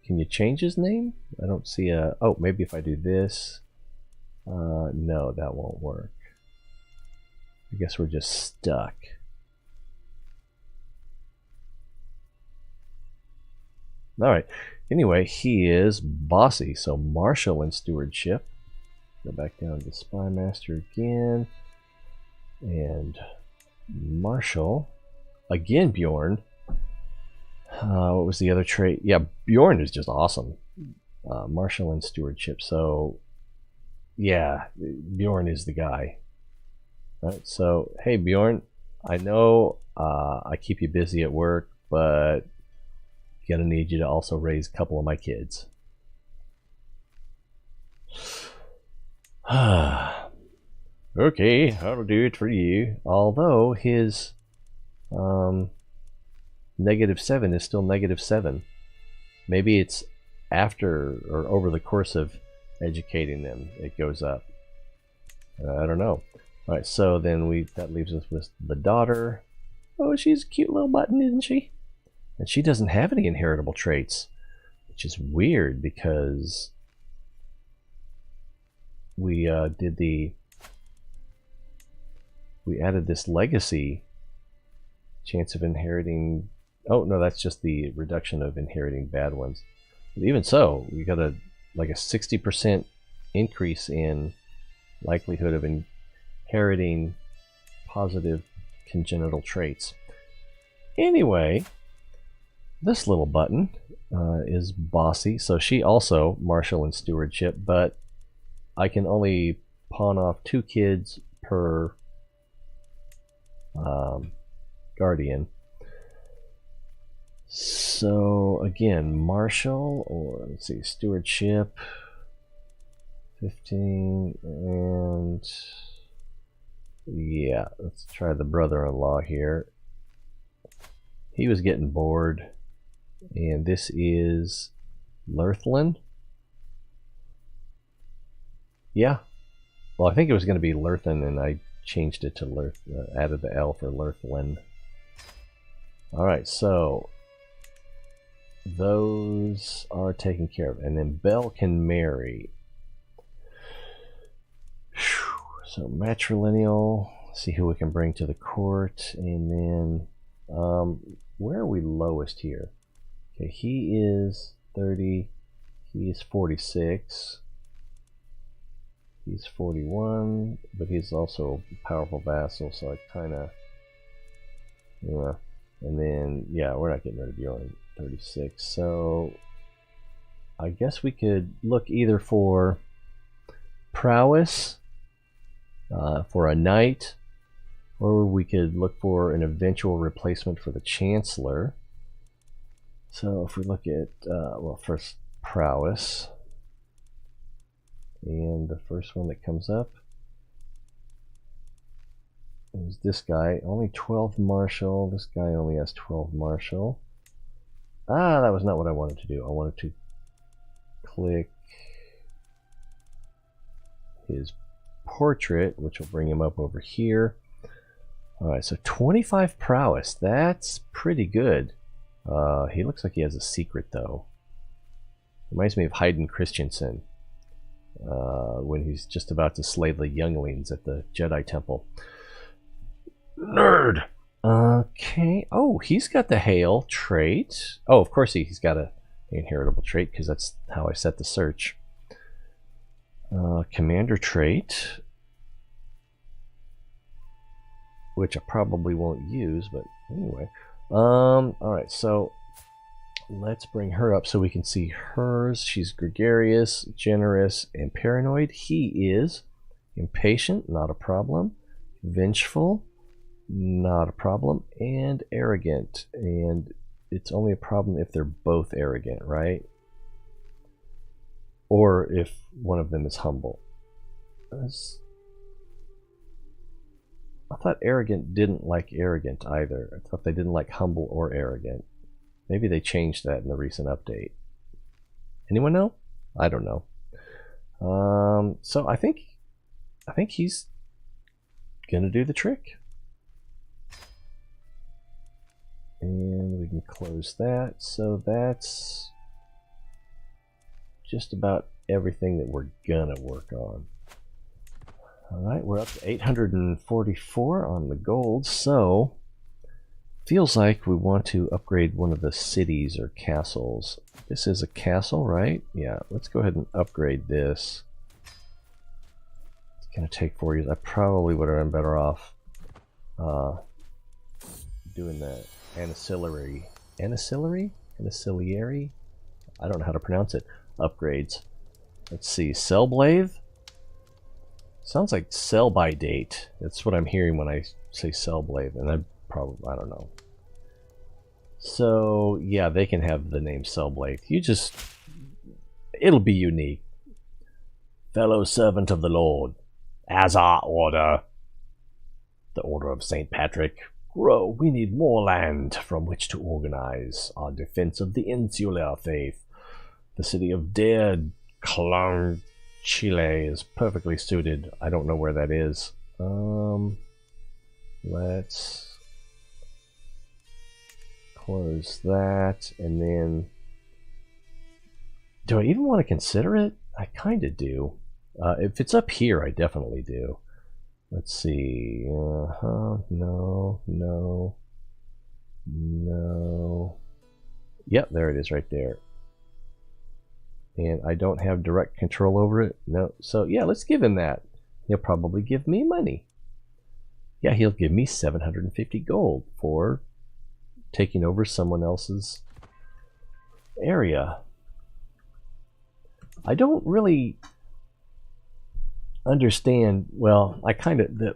Can you change his name? I don't see a... Oh, maybe if I do this. No, that won't work. I guess we're just stuck. Alright. Anyway, he is bossy. So Marshal in Stewardship. Go back down to Spy Master again. And Marshal. Again, Bjorn. What was the other trait? Yeah, Bjorn is just awesome. Marshal and Stewardship. So, yeah, Bjorn is the guy. Right, so, hey, Bjorn, I know I keep you busy at work, but I'm gonna need you to also raise a couple of my kids. Okay, I'll do it for you. Although his -7 is still -7. Maybe it's after or over the course of educating them it goes up. I don't know. Alright, so then that leaves us with the daughter. Oh, she's a cute little button, isn't she? And she doesn't have any inheritable traits, which is weird because we added this legacy chance of inheriting. Oh no, that's just the reduction of inheriting bad ones. But even so, we got like a 60% increase in likelihood of inheriting positive congenital traits. Anyway, this little button is bossy, so she also Marshal in Stewardship, but I can only pawn off 2 kids per guardian. So again, Marshal, or let's see, Stewardship 15, and yeah, let's try the brother-in-law here. He was getting bored, and this is Lurthlin. Yeah, well, I think it was going to be Lurthin, and I changed it to added the L for Lurthlin. Alright, so those are taken care of, and then Belle can marry. So matrilineal, see who we can bring to the court, and then where are we lowest here? Okay, he is 30, he is 46, he's 41, but he's also a powerful vassal, so I kind of, yeah. And then, yeah, we're not getting rid of Bjorn, 36. So I guess we could look either for prowess for a knight, or we could look for an eventual replacement for the Chancellor. So if we look at, well, first prowess, and the first one that comes up is this guy, only 12 Marshal. This guy only has 12 Marshal. Ah, that was not what I wanted to do. I wanted to click his portrait, which will bring him up over here. Alright, so 25 prowess. That's pretty good. He looks like he has a secret, though. Reminds me of Hayden Christensen when he's just about to slay the younglings at the Jedi Temple. Nerd! Okay. Oh, he's got the Hail trait. Oh, of course he's got a inheritable trait, because that's how I set the search. Commander trait, which I probably won't use, but anyway. Alright, so let's bring her up so we can see hers. She's gregarious, generous, and paranoid. He is impatient, not a problem. Vengeful, not a problem. And arrogant. And it's only a problem if they're both arrogant, right? Or if one of them is humble. I thought arrogant didn't like arrogant either. I thought they didn't like humble or arrogant. Maybe they changed that in the recent update. Anyone know? I don't know. So I think he's gonna do the trick. And we can close that. So that's just about everything that we're gonna work on. Alright, we're up to 844 on the gold, so feels like we want to upgrade one of the cities or castles. This is a castle, right? Yeah, let's go ahead and upgrade this. It's gonna take 4 years. I probably would have been better off doing the ancillary, I don't know how to pronounce it, upgrades. Let's see, Cell Blade? Sounds like sell by date. That's what I'm hearing when I say Cell Blade, and I don't know. So, yeah, they can have the name Cell Blade. It'll be unique. Fellow servant of the Lord, as our order, the Order of St. Patrick, grow, we need more land from which to organize our defense of the insular faith. The city of Dead Clong, Chile is perfectly suited. I don't know where that is. Let's close that, and then do I even want to consider it? I kind of do. If it's up here, I definitely do. Let's see. No. Yep, there it is right there. And I don't have direct control over it. No. So, yeah, let's give him that. He'll probably give me money. Yeah, he'll give me 750 gold for taking over someone else's area. I don't really understand. Well, the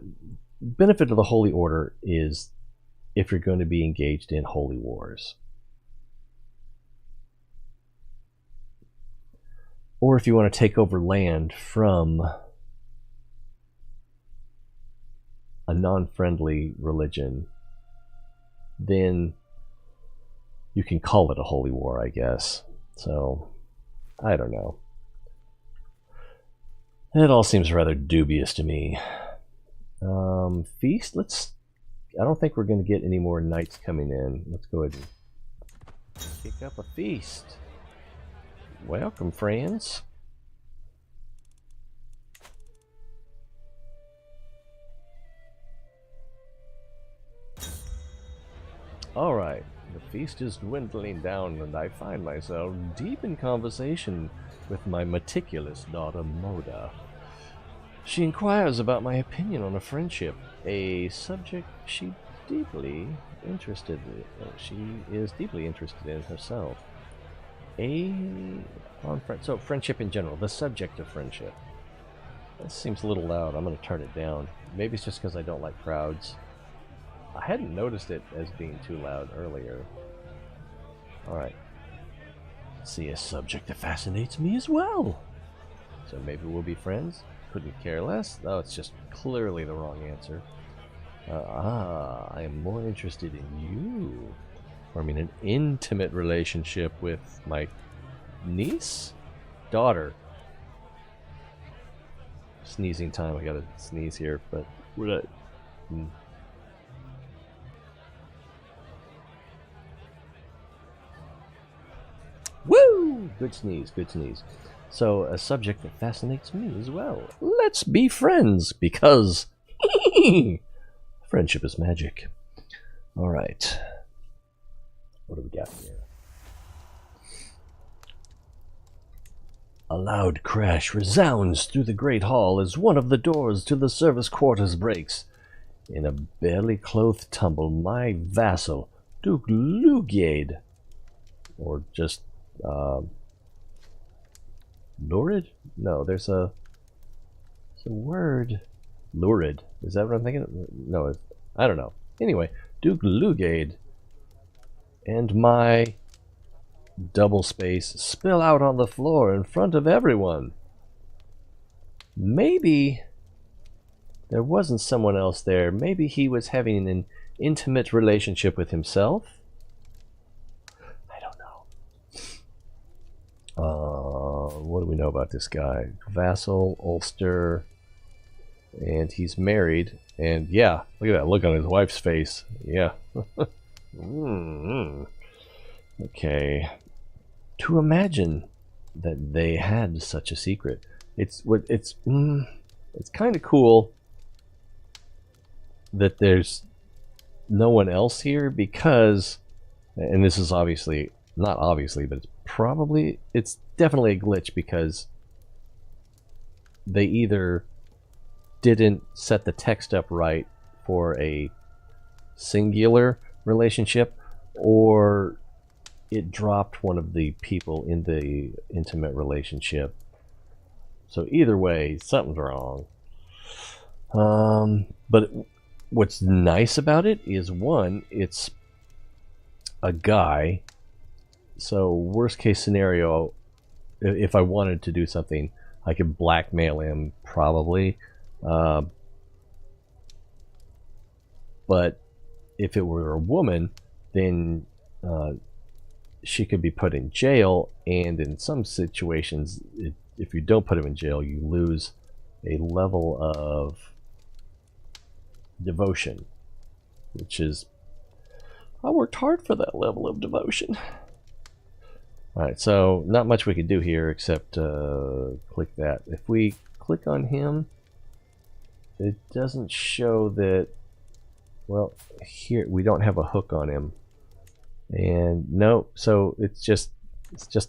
benefit of the Holy Order is if you're going to be engaged in holy wars. Or if you want to take over land from a non-friendly religion, then you can call it a holy war, I guess. So, I don't know. It all seems rather dubious to me. Feast, I don't think we're going to get any more knights coming in. Let's go ahead and pick up a feast. Welcome, friends. Alright, the feast is dwindling down, and I find myself deep in conversation with my meticulous daughter, Moda. She inquires about my opinion on a friendship, a subject she is deeply interested in herself. So friendship in general, the subject of friendship. That seems a little loud. I'm going to turn it down. Maybe it's just because I don't like crowds. I hadn't noticed it as being too loud earlier. Alright. See, a subject that fascinates me as well. So maybe we'll be friends? Couldn't care less? Oh, it's just clearly the wrong answer. I am more interested in you. Forming an intimate relationship with my niece? Daughter. Sneezing time. I gotta sneeze here, but we're not... Woo! Good sneeze, good sneeze. So, a subject that fascinates me as well. Let's be friends, because friendship is magic. Alright. What do we got here? A loud crash resounds through the great hall as one of the doors to the service quarters breaks. In a barely clothed tumble, my vassal, Duke Lugaid, or just lurid? No, there's a word. Lurid. Is that what I'm thinking? No, I don't know. Anyway, Duke Lugaid and my double space spill out on the floor in front of everyone. Maybe there wasn't someone else there. Maybe he was having an intimate relationship with himself. I don't know. What do we know about this guy? Vassal, Ulster, and he's married. And yeah, look at that look on his wife's face. Yeah. Okay. To imagine that they had such a secret. It's kind of cool that there's no one else here, because, and this is obviously not obviously, but it's definitely a glitch, because they either didn't set the text up right for a singular relationship, or it dropped one of the people in the intimate relationship. So either way, something's wrong. But what's nice about it is, one, it's a guy. So worst case scenario, if I wanted to do something, I could blackmail him probably. But if it were a woman, then she could be put in jail, and in some situations, if you don't put him in jail, you lose a level of devotion, which is, I worked hard for that level of devotion. Alright, so not much we can do here except click that. If we click on him, it doesn't show that, well, here we don't have a hook on him. And no, so it's just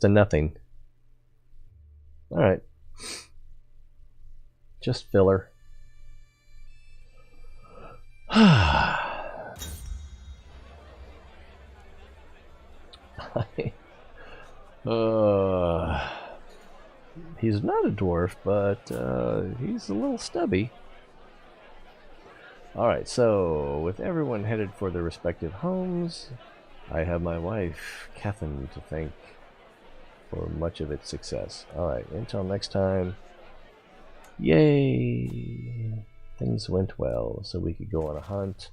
a nothing. Alright. Just filler. He's not a dwarf, but he's a little stubby. Alright, so with everyone headed for their respective homes, I have my wife, Catherine, to thank for much of its success. Alright, until next time, yay! Things went well, so we could go on a hunt,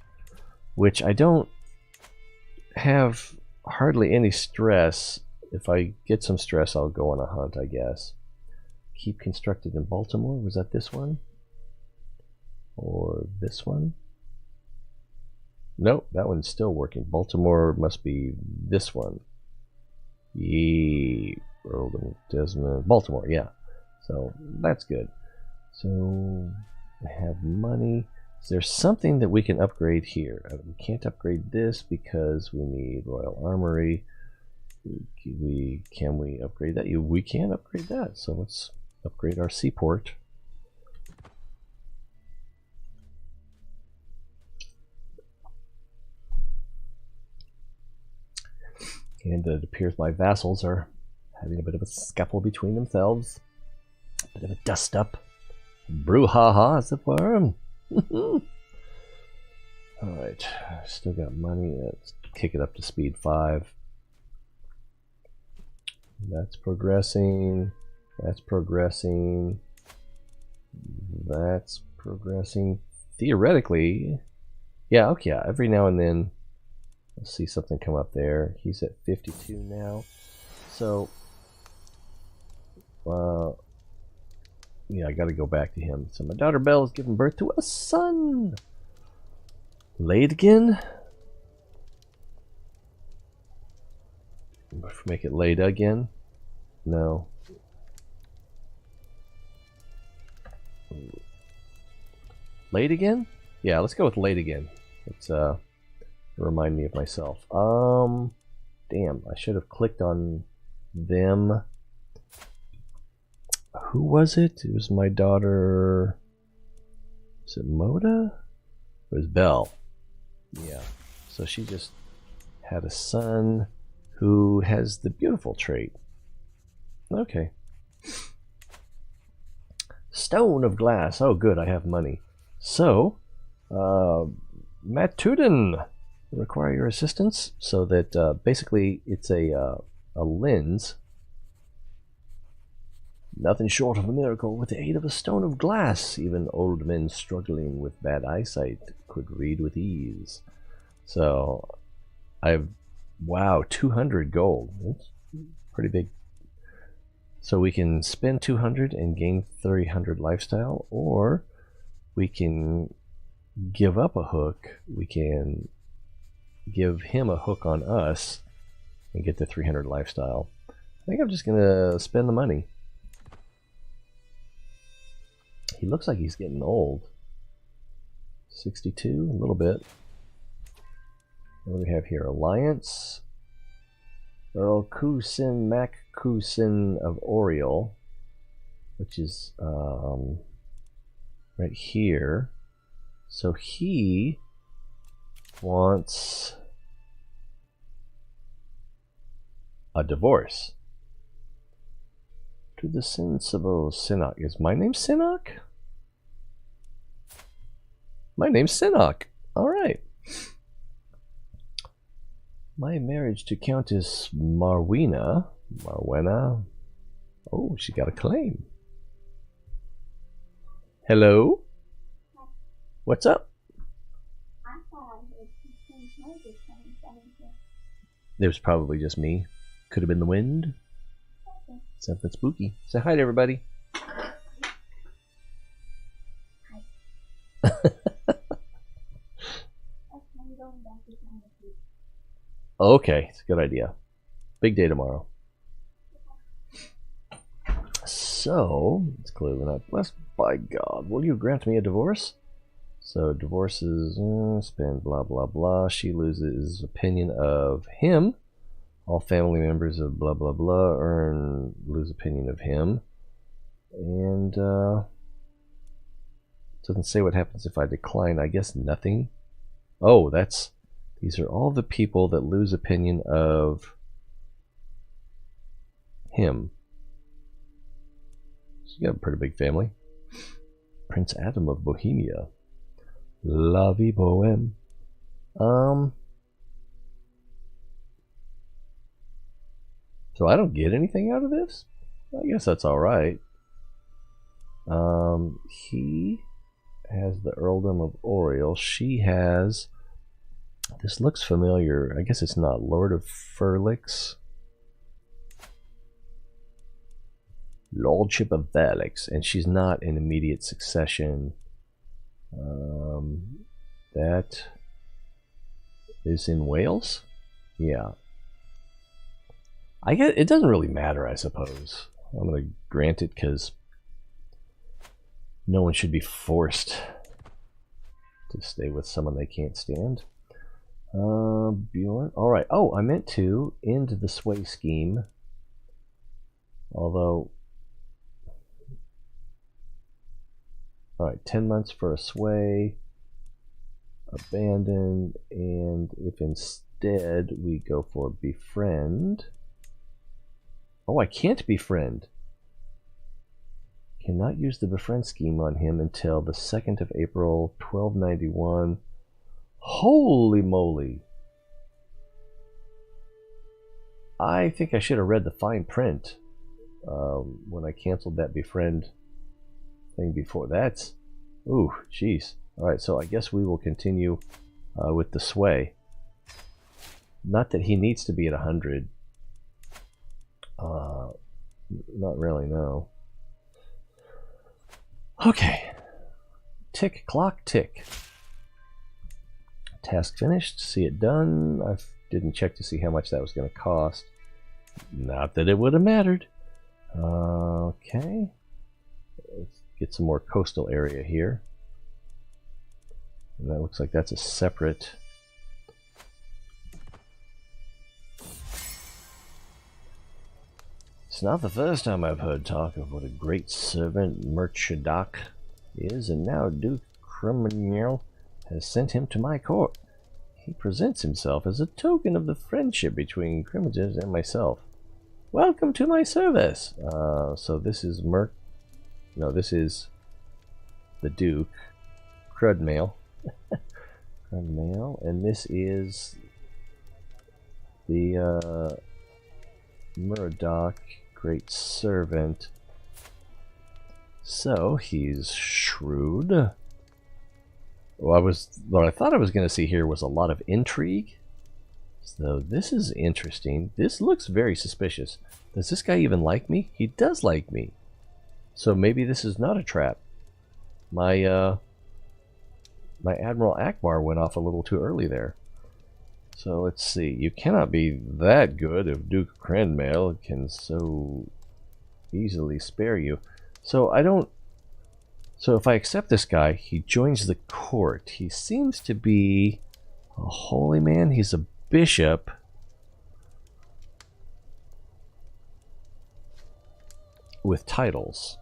which I don't have hardly any stress. If I get some stress, I'll go on a hunt, I guess. Keep constructed in Baltimore. Was that this one? Or this one? Nope, that one's still working. Baltimore must be this one. Earl Desmond. Baltimore, yeah. So that's good. So I have money. Is there something that we can upgrade here? We can't upgrade this because we need Royal Armory. Can we upgrade that? We can upgrade that. So let's upgrade our seaport. And it appears my vassals are having a bit of a scuffle between themselves. A bit of a dust up. Brouhaha, as it were. Alright, still got money. Let's kick it up to speed 5. That's progressing. That's progressing. That's progressing. Theoretically, yeah, okay, yeah, every now and then I'll see something come up there. He's at 52 now. So, yeah, I gotta go back to him. So my daughter Belle is giving birth to a son. Laid again? Make it laid again? No. Laid again? Yeah, let's go with laid again. Let's remind me of myself. Damn, I should have clicked on them. Who was it? It was my daughter. Was it Moda? It was Belle. Yeah. So she just had a son who has the beautiful trait. Okay. Stone of glass. Oh, good. I have money. So, Matt Tuden, require your assistance. So that basically it's a lens. Nothing short of a miracle. With the aid of a stone of glass, even old men struggling with bad eyesight could read with ease. So, wow, 200 gold. That's pretty big. So we can spend 200 and gain 300 lifestyle, or we can give up a hook. We can give him a hook on us and get the 300 lifestyle. think I'm just gonna spend the money. He looks like he's getting old. 62, a little bit. What do we have here? Alliance. Earl Kusin Mac Kusin of Oriel, which is right here. So he wants a divorce. To the sensible Sinnock. Is my name Sinnock? My name's Sinnock. All right. My marriage to Countess Marwena. Oh, she got a claim. Hello? What's up? It was probably just me. Could have been the wind. Something spooky. Say hi to everybody. Okay, it's a good idea. Big day tomorrow. So, it's clearly not blessed by God. Will you grant me a divorce? So, divorces, spend blah blah blah. She loses opinion of him. All family members of blah blah blah lose opinion of him. And doesn't say what happens if I decline. I guess nothing. Oh, these are all the people that lose opinion of him. She's got a pretty big family. Prince Adam of Bohemia. La vie bohème. So I don't get anything out of this? I guess that's alright. He has the Earldom of Oriel. She has... This looks familiar. I guess it's not. Lord of Furlix. Lordship of Valix. And she's not in immediate succession. That is in Wales? Yeah. I guess it doesn't really matter, I suppose. I'm going to grant it because no one should be forced to stay with someone they can't stand. Bjorn. All right. Oh, I meant to end the sway scheme. Although, all right, 10 months for a sway, abandoned, and if instead we go for befriend. Oh, I can't befriend. Cannot use the befriend scheme on him until the 2nd of April, 1291. Holy moly. I think I should have read the fine print when I canceled that befriend thing before. That's... Ooh, jeez. Alright, so I guess we will continue with the sway. Not that he needs to be at 100. Not really, no. Okay. Tick, clock, tick. Task finished. See it done. I didn't check to see how much that was going to cost. Not that it would have mattered. Okay. Let's get some more coastal area here. And that looks like that's a separate... It's not the first time I've heard talk of what a great servant Merchadoc is, and now Duke Criminal has sent him to my court. He presents himself as a token of the friendship between Criminals and myself. Welcome to my service. So this is No, this is the Duke. Crudmail. Crudmail. And this is the Muradoc, great servant. So he's shrewd. What I thought I was going to see here was a lot of intrigue. So this is interesting. This looks very suspicious. Does this guy even like me? He does like me. So maybe this is not a trap. My Admiral Akbar went off a little too early there. So let's see. You cannot be that good if Duke Cranmail can so easily spare you. So I don't... So if I accept this guy, he joins the court. He seems to be a holy man. He's a bishop. With titles.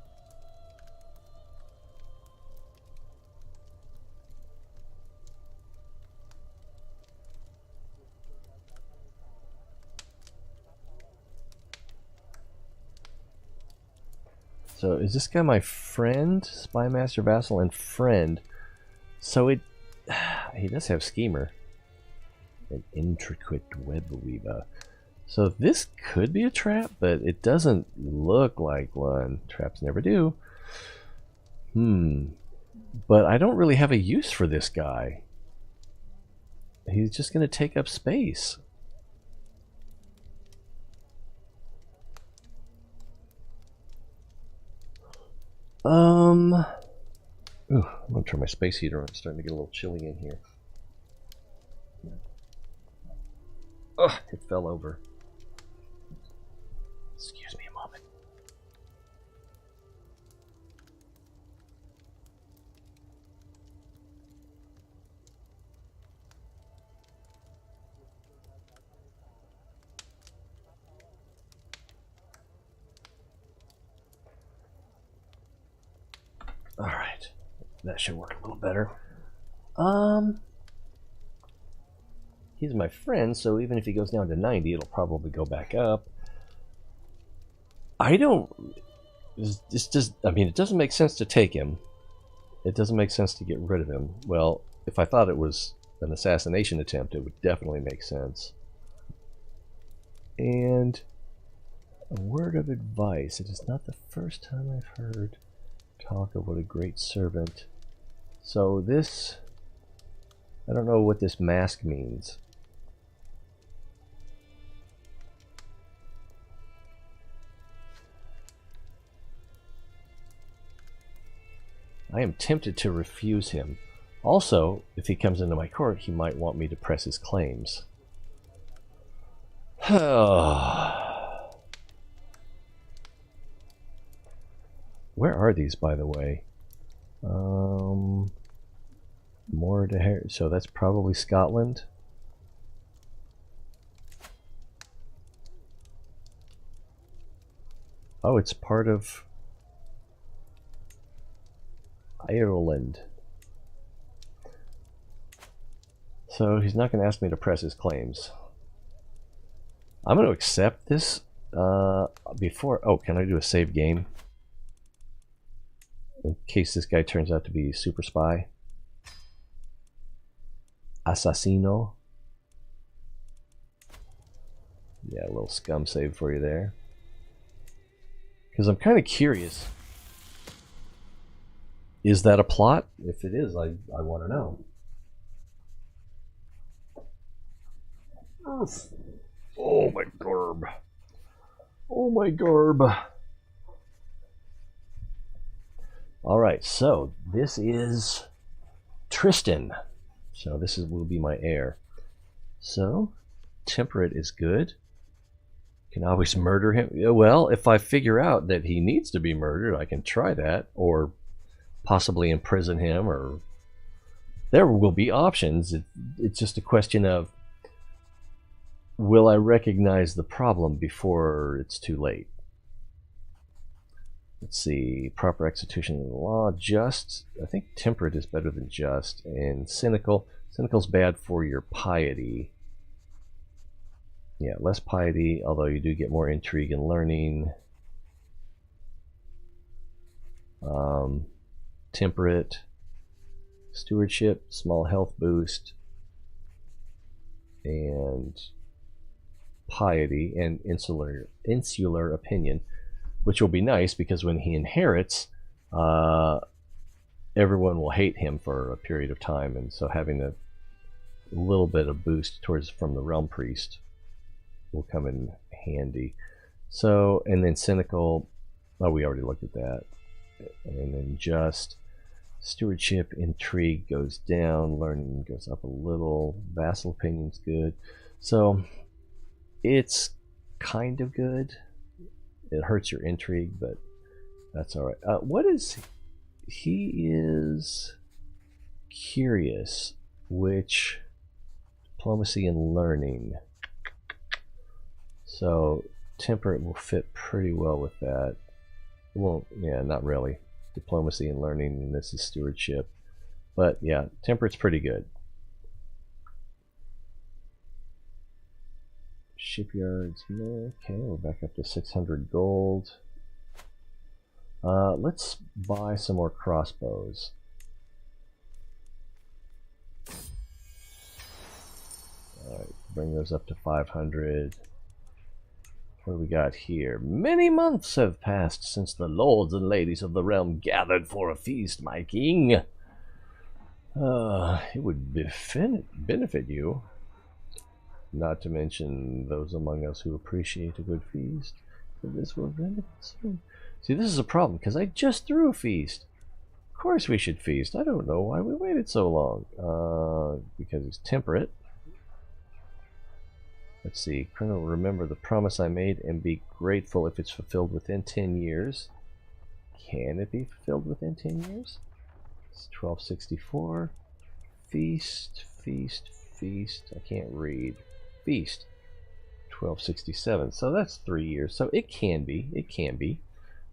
So is this guy my friend? Spy Master, Vassal, and friend. So it... He does have Schemer. An intricate web weaver. So this could be a trap, but it doesn't look like one. Traps never do. But I don't really have a use for this guy. He's just going to take up space. Ooh, I'm going to turn my space heater on. It's starting to get a little chilly in here. Ugh, it fell over. Excuse me a moment. Alright. That should work a little better. He's my friend, so even if he goes down to 90, it'll probably go back up. I don't... This just... I mean, it doesn't make sense to take him. It doesn't make sense to get rid of him. Well, if I thought it was an assassination attempt, it would definitely make sense. And a word of advice. It is not the first time I've heard talk of what a great servant. So this... I don't know what this mask means. I am tempted to refuse him. Also, if he comes into my court, he might want me to press his claims. Where are these, by the way? More to Heir. So that's probably Scotland. Oh, it's part of Ireland. So he's not going to ask me to press his claims. I'm going to accept this before... Oh, can I do a save game? In case this guy turns out to be super spy. Assassino. Yeah, a little scum save for you there. Because I'm kind of curious. Is that a plot? If it is, I want to know. Oh my garb. Oh my garb. Alright, so this is Tristan. So this will be my heir. So, temperate is good. Can always murder him. Well, if I figure out that he needs to be murdered, I can try that. Or possibly imprison him. Or there will be options. It's just a question of, will I recognize the problem before it's too late? Let's see, proper execution of the law, just, I think temperate is better than just, and cynical. Cynical's bad for your piety. Yeah, less piety, although you do get more intrigue and learning. Temperate, stewardship, small health boost, and piety, and insular opinion. Which will be nice because when he inherits, everyone will hate him for a period of time, and so having a little bit of boost from the realm priest will come in handy. So, and then cynical, oh, we already looked at that, and then just. Stewardship, intrigue goes down, learning goes up a little, vassal opinion's good. So it's kind of good. It hurts your intrigue, but that's alright. What is... He is curious, which... Diplomacy and learning. So temperate will fit pretty well with that. Well, yeah, not really. Diplomacy and learning, and this is stewardship. But yeah, temperate's pretty good. Shipyards, okay, we're back up to 600 gold. Let's buy some more crossbows. Alright, bring those up to 500. What do we got here? Many months have passed since the lords and ladies of the realm gathered for a feast, my king. It would benefit you, not to mention those among us who appreciate a good feast. But this will benefit soon. See, this is a problem, because I just threw a feast. Of course we should feast. I don't know why we waited so long. Because he's temperate. Let's see. Colonel, remember the promise I made and be grateful if it's fulfilled within 10 years. Can it be fulfilled within 10 years? It's 1264. Feast, feast, feast. I can't read. Feast. 1267. So that's 3 years. So it can be. It can be.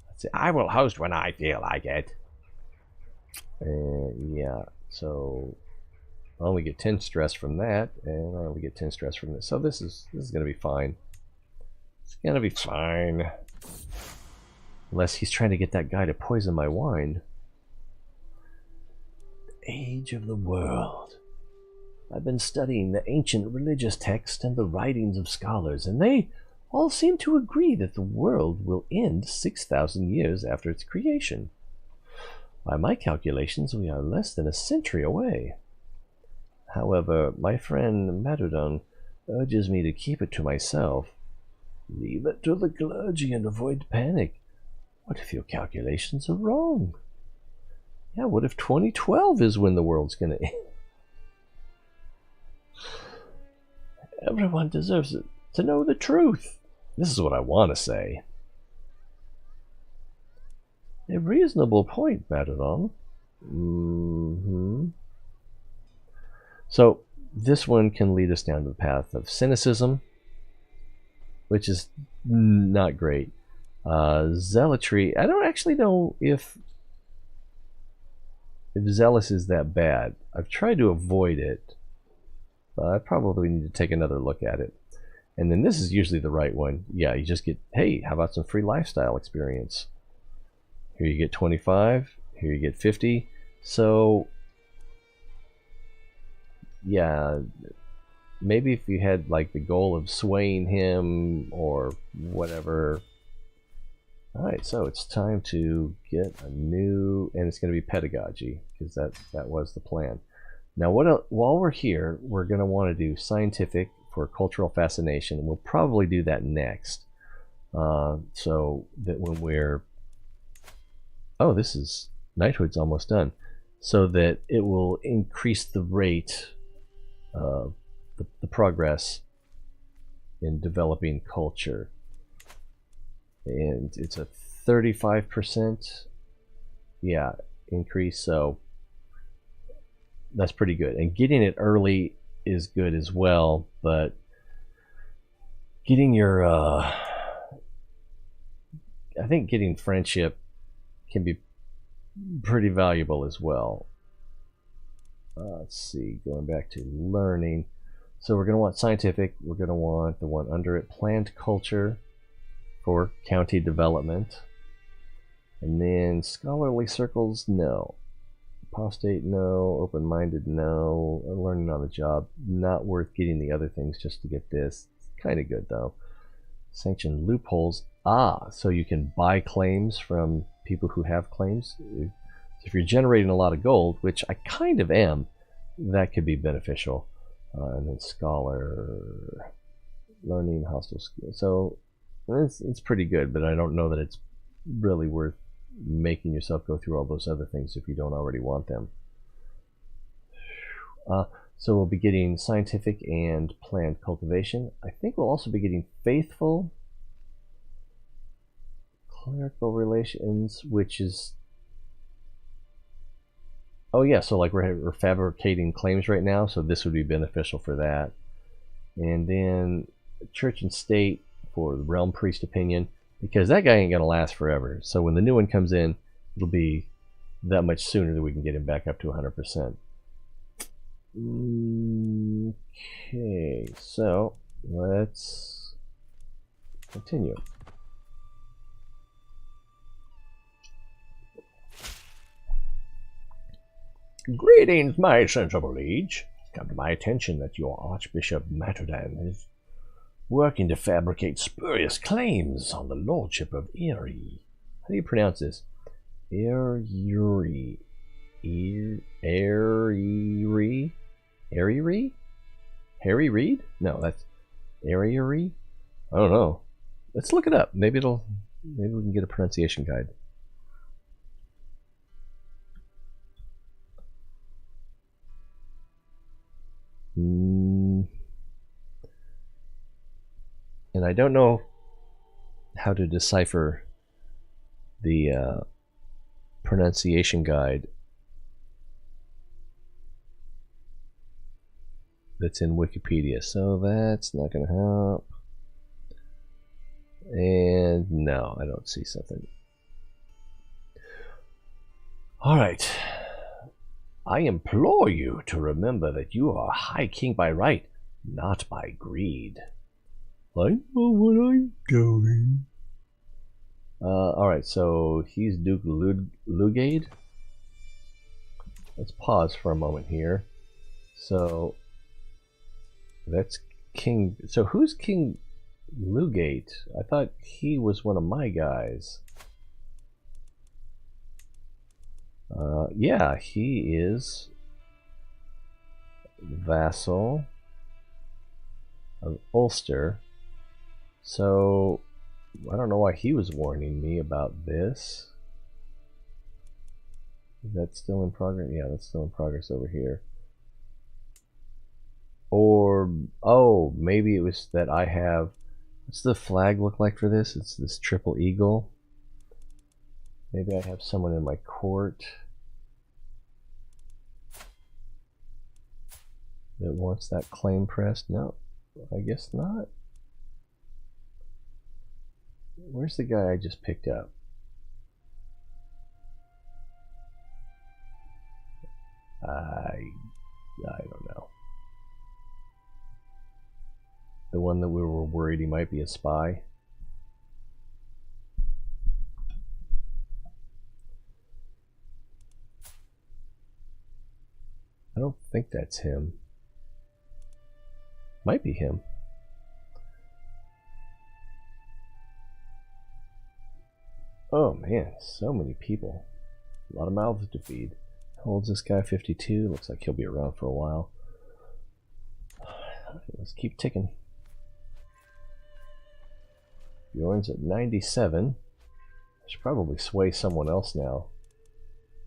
Let's see. I will host when I feel like it. Yeah. So I only get 10 stress from that, and I only get 10 stress from this. So this is going to be fine. It's going to be fine. Unless he's trying to get that guy to poison my wine. The age of the world. I've been studying the ancient religious texts and the writings of scholars, and they all seem to agree that the world will end 6,000 years after its creation. By my calculations, we are less than a century away. However, my friend Matudon urges me to keep it to myself. Leave it to the clergy and avoid panic. What if your calculations are wrong? Yeah, what if 2012 is when the world's going to end? Everyone deserves it to know the truth. This is what I want to say. A reasonable point, Matudon. So this one can lead us down to the path of cynicism, which is not great. Zealotry, I don't actually know if zealous is that bad. I've tried to avoid it, but I probably need to take another look at it. And then this is usually the right one. Yeah, you just get, hey, how about some free lifestyle experience? Here you get 25, here you get 50. So yeah, maybe if you had like the goal of swaying him or whatever. Alright, so it's time to get a new, and it's going to be pedagogy, because that was the plan. Now while we're here, we're going to want to do scientific for cultural fascination, and we'll probably do that next. So that when we're, oh, this is, knighthood's almost done, so that it will increase the rate of the progress in developing culture. And it's a 35% increase, so that's pretty good. And getting it early is good as well, but getting your I think getting friendship can be pretty valuable as well. Let's see, going back to learning. So we're going to want scientific, we're going to want the one under it, planned culture for county development. And then scholarly circles, no. Apostate, no. Open-minded, no. Learning on the job, not worth getting the other things just to get this. Kind of good though. Sanctioned loopholes, so you can buy claims from people who have claims. If you're generating a lot of gold, which I kind of am, that could be beneficial. And then scholar, learning, hostile skill. So it's pretty good, but I don't know that it's really worth making yourself go through all those other things if you don't already want them. So we'll be getting scientific and planned cultivation. I think we'll also be getting faithful, clerical relations, which is... Oh yeah, so like we're fabricating claims right now, so this would be beneficial for that. And then church and state for the realm priest opinion, because that guy ain't gonna last forever. So when the new one comes in, it'll be that much sooner that we can get him back up to 100%. Okay, so let's continue. Greetings, my sensible liege. It's come to my attention that your Archbishop Matadan is working to fabricate spurious claims on the lordship of Heir. How do you pronounce this? Heir. Harry Reid? No, that's Heir. I don't know. Let's look it up. Maybe we can get a pronunciation guide. And I don't know how to decipher the pronunciation guide that's in Wikipedia, so that's not going to help. And no, I don't see something. All right. I implore you to remember that you are High King by right, not by greed. I know what I'm doing. Alright, so he's Duke Lugade. Let's pause for a moment here. So, that's King... So who's King Lugate? I thought he was one of my guys. Yeah, he is vassal of Ulster. So, I don't know why he was warning me about this. Is that still in progress? Yeah, that's still in progress over here. Or, oh, maybe it was that I have... What's the flag look like for this? It's this triple eagle. Maybe I have someone in my court that wants that claim pressed. No, I guess not. Where's the guy I just picked up? I don't know. The one that we were worried he might be a spy. I don't think that's him. Might be him. Oh man, so many people. A lot of mouths to feed. How old's this guy? 52. Looks like he'll be around for a while. Let's keep ticking. Bjorn's at 97. I should probably sway someone else now.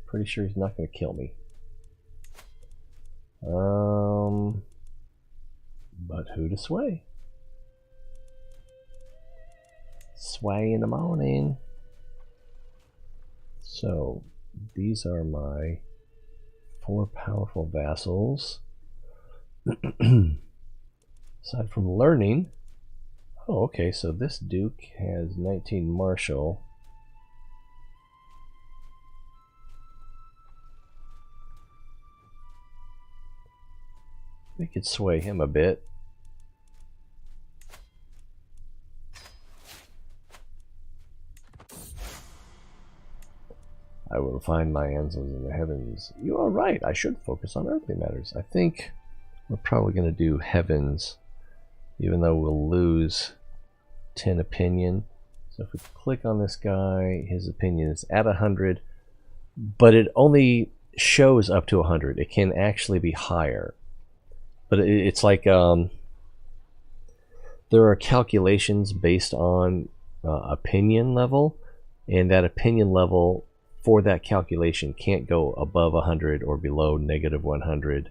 Pretty sure he's not going to kill me. But who to sway? Sway in the morning. So, these are my 4 powerful vassals. Aside from learning, oh, okay, so this duke has 19 martial. We could sway him a bit. I will find my answers in the heavens. You are right, I should focus on earthly matters. I think we're probably going to do heavens, even though we'll lose 10 opinion. So if we click on this guy, his opinion is at 100, but it only shows up to 100. It can actually be higher. But it's like there are calculations based on opinion level, and that opinion level for that calculation can't go above 100 or below -100.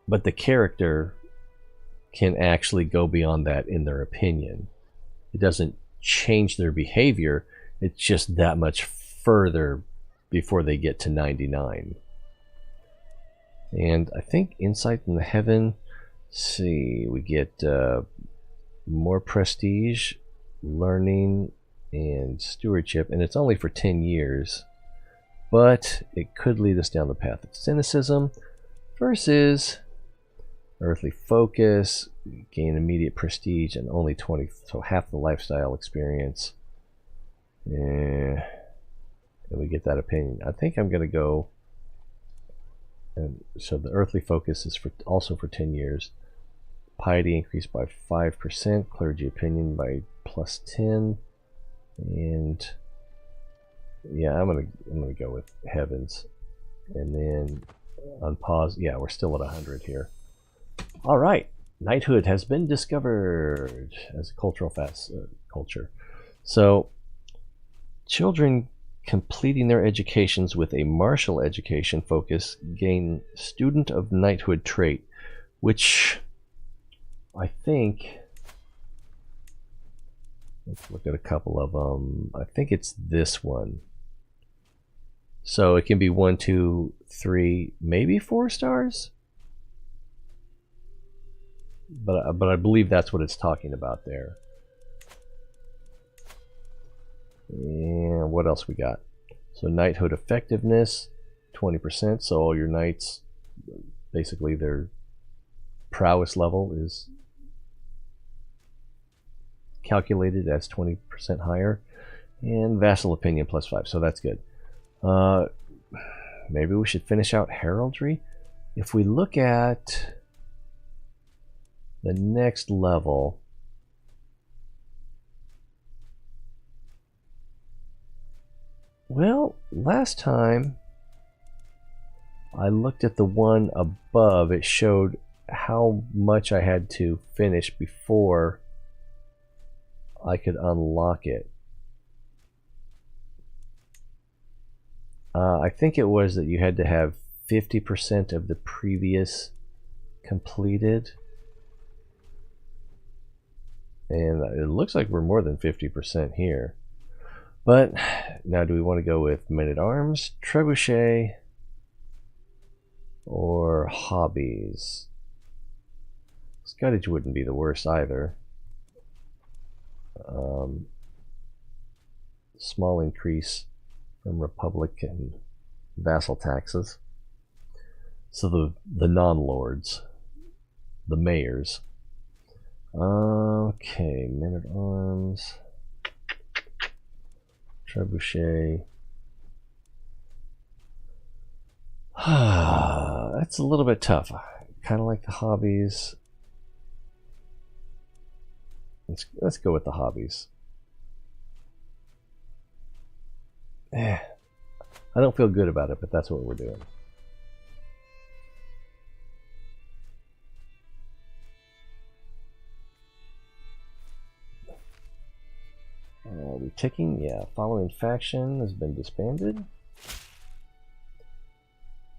But the character can actually go beyond that in their opinion. It doesn't change their behavior, it's just that much further before they get to 99. And I think Insight in the Heaven, see, we get more prestige, learning, and stewardship, and it's only for 10 years, but it could lead us down the path of cynicism versus earthly focus, gain immediate prestige, and only 20, so half the lifestyle experience. And we get that opinion. I think I'm going to go, and so the earthly focus is also for 10 years. Piety increased by 5%, clergy opinion by +10, and yeah, I'm gonna go with heavens, and then on pause. Yeah, we're still at 100 here. All right, knighthood has been discovered as a cultural culture. So, children completing their educations with a martial education focus gain student of knighthood trait, which I think, let's look at a couple of them. I think it's this one. So it can be 1, 2, 3, maybe 4 stars. But I believe that's what it's talking about there. And what else we got? So knighthood effectiveness, 20%. So all your knights, basically their prowess level is calculated as 20% higher, and vassal opinion +5, so that's good. Maybe we should finish out heraldry. If we look at the next level, well, last time I looked at the one above, it showed how much I had to finish before I could unlock it. I think it was that you had to have 50% of the previous completed. And it looks like we're more than 50% here. But now, do we want to go with men-at-arms, trebuchet, or hobbies? Scuddage wouldn't be the worst either. Small increase from Republican vassal taxes. So the non-lords, the mayors. Okay, men-at-arms, trebuchet. That's a little bit tough. Kind of like the hobbies. Let's go with the hobbies. I don't feel good about it, but that's what we're doing. Are we ticking? Yeah. Following faction has been disbanded.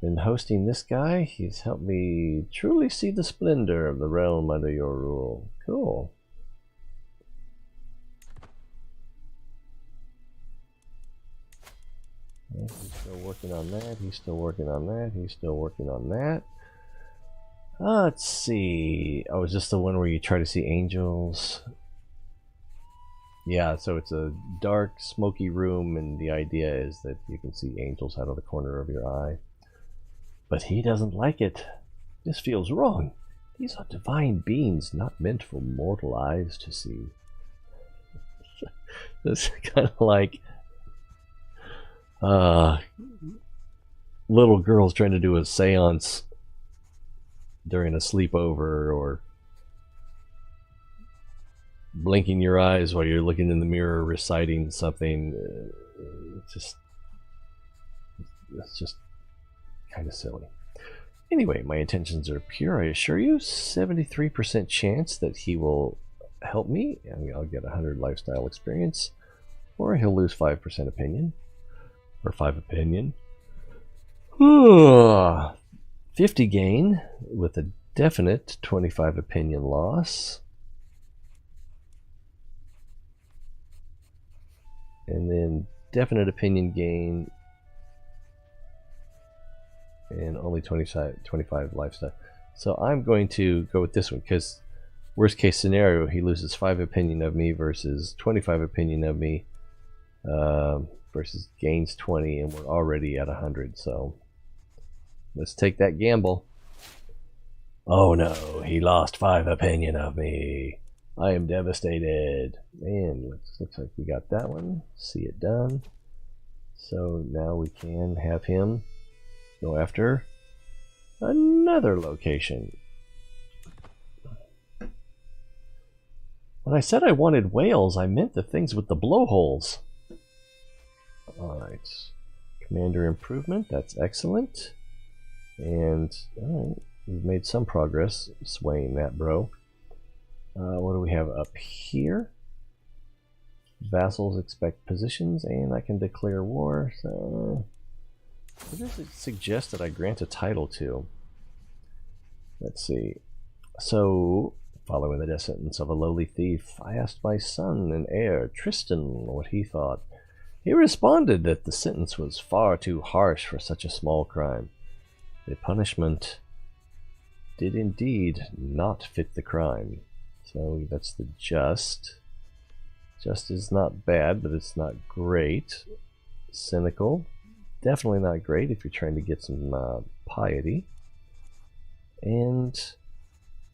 Been hosting this guy. He's helped me truly see the splendor of the realm under your rule. Cool. He's still working on that. He's still working on that. He's still working on that. Let's see. Oh, is this the one where you try to see angels? Yeah, so it's a dark, smoky room, and the idea is that you can see angels out of the corner of your eye. But he doesn't like it. This feels wrong. These are divine beings, not meant for mortal eyes to see. This is kind of like little girls trying to do a seance during a sleepover, or blinking your eyes while you're looking in the mirror reciting something. It's just kind of silly. Anyway, my intentions are pure, I assure you. 73% chance that he will help me, and I'll get 100 lifestyle experience. or he'll lose 5% opinion, or 5 opinion. 50 gain with a definite 25 opinion loss. And then definite opinion gain and only 25 lifestyle. So I'm going to go with this one because worst case scenario, he loses 5 opinion of me versus 25 opinion of me versus gains 20, and we're already at 100. So let's take that gamble. Oh no, he lost 5 opinion of me. I am devastated. And looks like we got that one. See it done. So now we can have him go after another location. When I said I wanted whales, I meant the things with the blowholes. Alright. Commander improvement, that's excellent. And alright, we've made some progress swaying that, bro. What do we have up here? Vassals expect positions, and I can declare war. So, what does it suggest that I grant a title to? Let's see. So, following the death sentence of a lowly thief, I asked my son and heir, Tristan, what he thought. He responded that the sentence was far too harsh for such a small crime. The punishment did indeed not fit the crime. So that's the just. Just is not bad, but it's not great. Cynical, definitely not great if you're trying to get some piety. And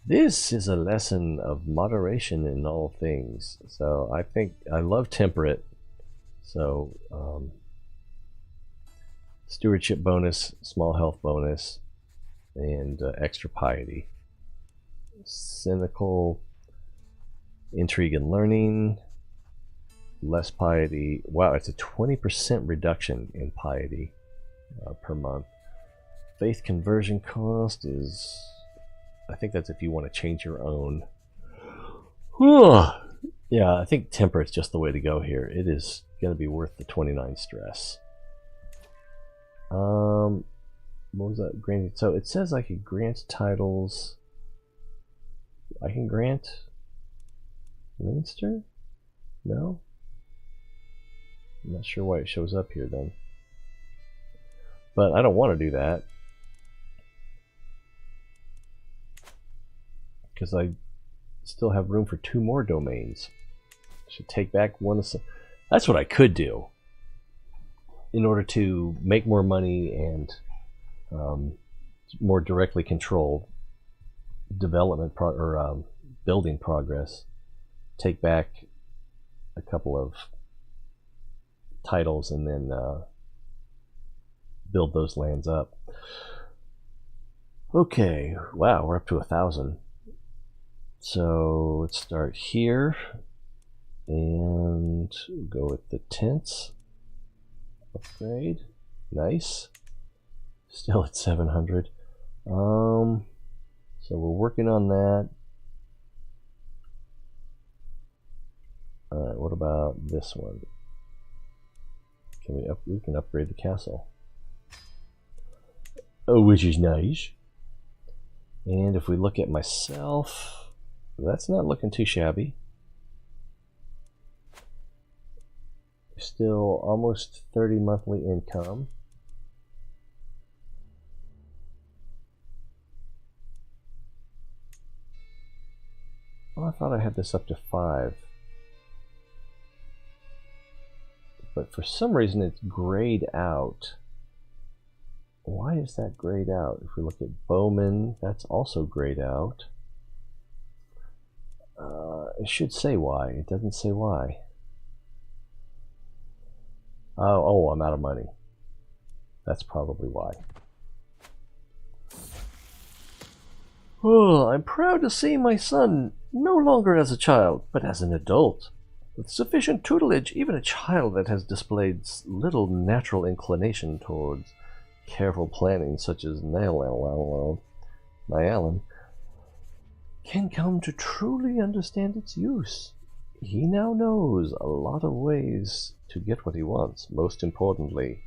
this is a lesson of moderation in all things. So I think I love temperate. So stewardship bonus, small health bonus, and extra piety. Cynical, intrigue and learning, less piety. Wow, it's a 20% reduction in piety per month. Faith conversion cost is, I think that's if you want to change your own. Yeah, I think temperate's just the way to go here. It is going to be worth the 29 stress. What was that granted? So it says I could grant titles. I can grant Leinster? No? I'm not sure why it shows up here then. But I don't want to do that. Because I still have room for 2 more domains. I should take back one. That's what I could do in order to make more money and more directly control development building progress. Take back a couple of titles and then build those lands up. Okay, wow, we're up to 1,000. So let's start here and go with the tents. Upgrade, nice. Still at 700. So we're working on that. Alright, what about this one? We can upgrade the castle. Oh, which is nice. And if we look at myself, that's not looking too shabby. Still almost 30 monthly income. Oh, I thought I had this up to 5. But for some reason it's grayed out. Why is that grayed out? If we look at Bowman, that's also grayed out. It should say why. It doesn't say why. Oh, I'm out of money. That's probably why. Oh, I'm proud to see my son no longer as a child, but as an adult. With sufficient tutelage, even a child that has displayed little natural inclination towards careful planning, such as Nyallan, can come to truly understand its use. He now knows a lot of ways to get what he wants. Most importantly,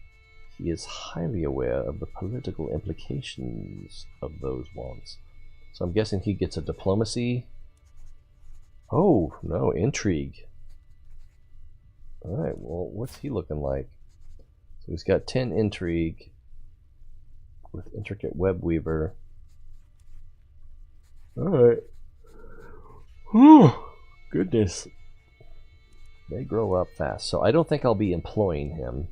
he is highly aware of the political implications of those wants. So I'm guessing he gets a diplomacy. Oh, no, intrigue. Alright, well, what's he looking like? So he's got 10 intrigue with intricate web weaver. Alright. Whew, goodness. They grow up fast. So I don't think I'll be employing him.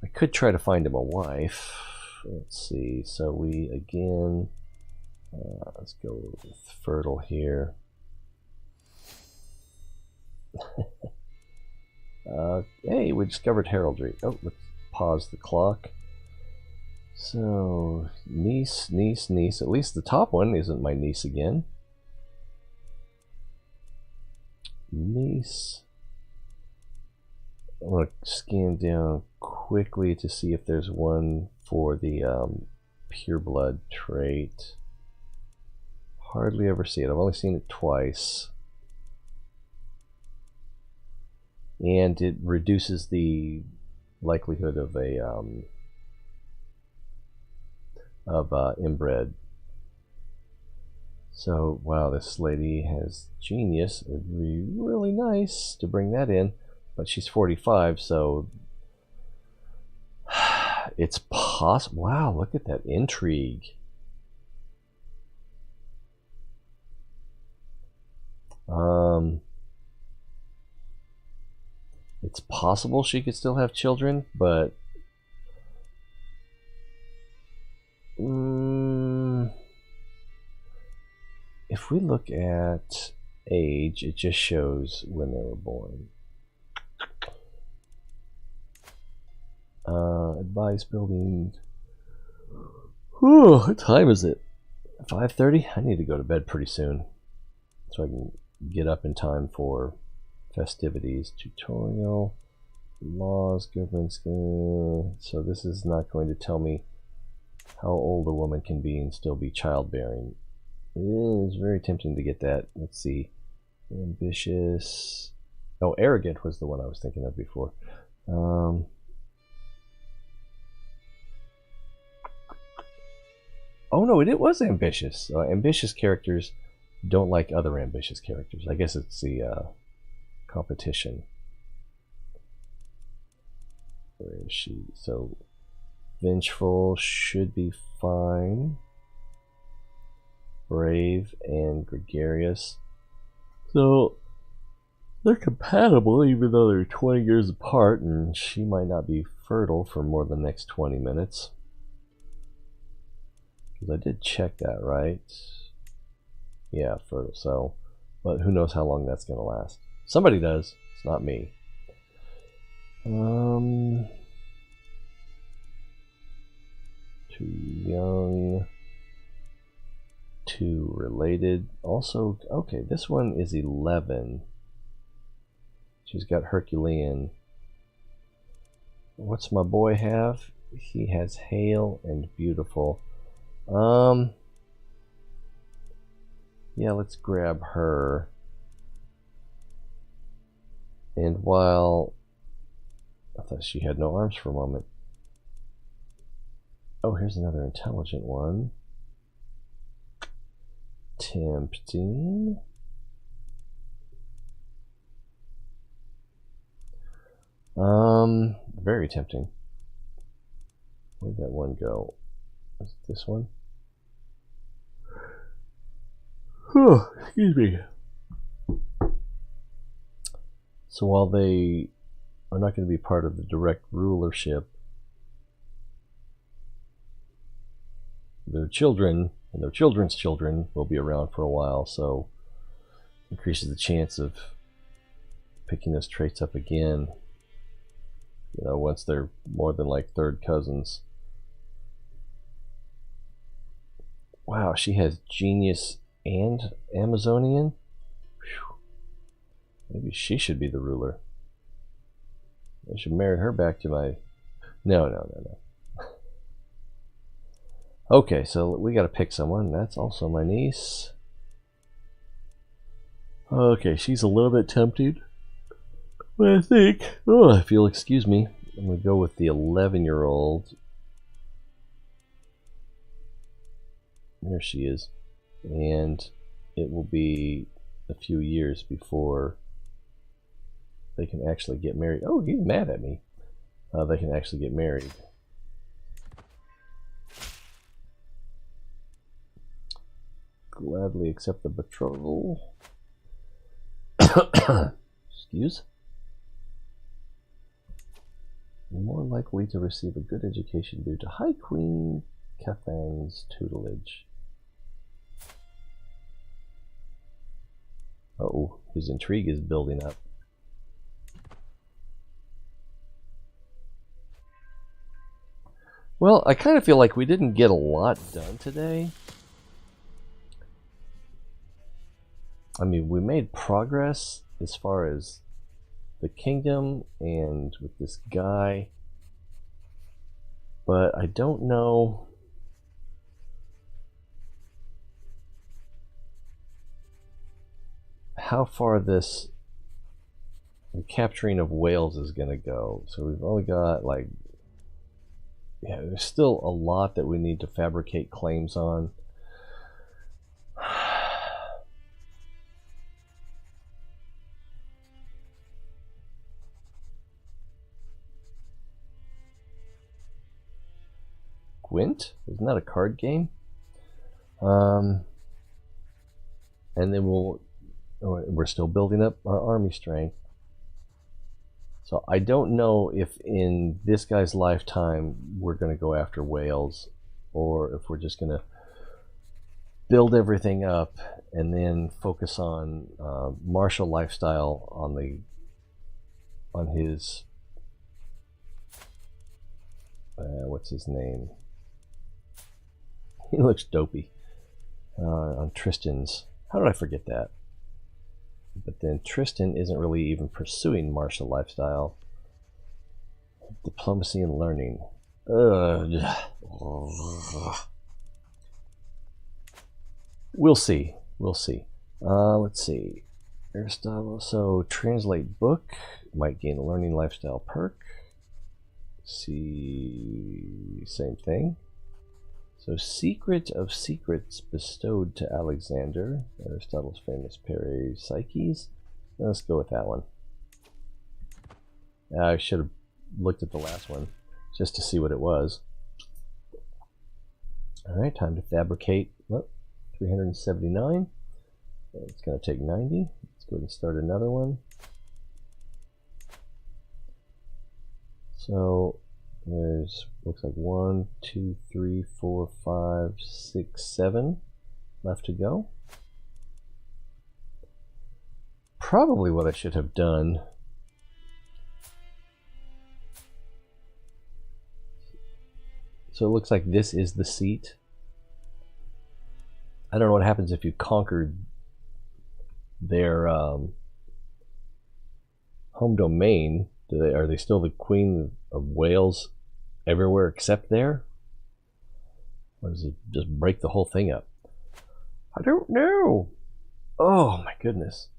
I could try to find him a wife. Let's see. So we, again, let's go with fertile here. Hey, we discovered heraldry. Oh, let's pause the clock. So, niece, niece, niece. At least the top one isn't my niece again. Niece. I want to scan down quickly to see if there's one for the pureblood trait. Hardly ever see it. I've only seen it twice. And it reduces the likelihood of a inbred. So wow, this lady has genius. It would be really nice to bring that in, but she's 45, so it's possible. Wow, look at that intrigue. It's possible she could still have children, but if we look at age, it just shows when they were born. Advice building. Whew, what time is it? 5:30? I need to go to bed pretty soon so I can get up in time for festivities. Tutorial, laws, governance. So this is not going to tell me how old a woman can be and still be childbearing. It is very tempting to get that. Let's see. Ambitious. Oh, arrogant was the one I was thinking of before. Oh no, it was ambitious. Ambitious characters don't like other ambitious characters. I guess it's the competition. Where is she? So vengeful should be fine. Brave and gregarious. So they're compatible even though they're 20 years apart, and she might not be fertile for more than the next 20 minutes. Because I did check that, right? Yeah, fertile. So, but who knows how long that's going to last. Somebody does. It's not me. Too young. Too related. Also, okay, this one is 11. She's got Herculean. What's my boy have? He has Hale and Beautiful. Yeah, let's grab her. And while I thought she had no arms for a moment. Oh, here's another intelligent one. Tempting. Very tempting. Where'd that one go? Is it this one? Oh, excuse me. So while they are not going to be part of the direct rulership, their children and their children's children will be around for a while, so increases the chance of picking those traits up again, you know, once they're more than like third cousins. Wow, she has genius and Amazonian. Whew. Maybe she should be the ruler. I should marry her back to my... No. Okay, so we got to pick someone. That's also my niece. Okay, she's a little bit tempted. But I think, oh, if you'll excuse me, I'm going to go with the 11-year-old. There she is. And it will be a few years before they can actually get married. Oh, he's mad at me. They can actually get married. Gladly accept the betrothal. Excuse. More likely to receive a good education due to High Queen Cathan's tutelage. Uh-oh, his intrigue is building up. Well, I kind of feel like we didn't get a lot done today. I mean, we made progress as far as the kingdom and with this guy, but I don't know how far the capturing of Wales is going to go. So we've only got like, yeah, there's still a lot that we need to fabricate claims on. Gwent? Isn't that a card game? And then we're still building up our army strength. So I don't know if in this guy's lifetime we're going to go after Wales, or if we're just going to build everything up and then focus on martial lifestyle on his what's his name? He looks dopey. On Tristan's. How did I forget that? But then Tristan isn't really even pursuing martial lifestyle. Diplomacy and learning. We'll see. We'll see. Let's see. Aristotle. So translate book. Might gain a learning lifestyle perk. See, same thing. So secret of secrets bestowed to Alexander. Aristotle's famous Peripsyches. Let's go with that one. I should have looked at the last one just to see what it was. Alright, time to fabricate. Oh, 379. It's going to take 90. Let's go ahead and start another one. So there's, looks like 1, 2, 3, 4, 5, 6, 7 left to go. Probably what I should have done so it looks like this is the seat. I don't know what happens if you conquered their home domain. Are they still the Queen of Wales everywhere except there? Or does it just break the whole thing up? I don't know. Oh my goodness.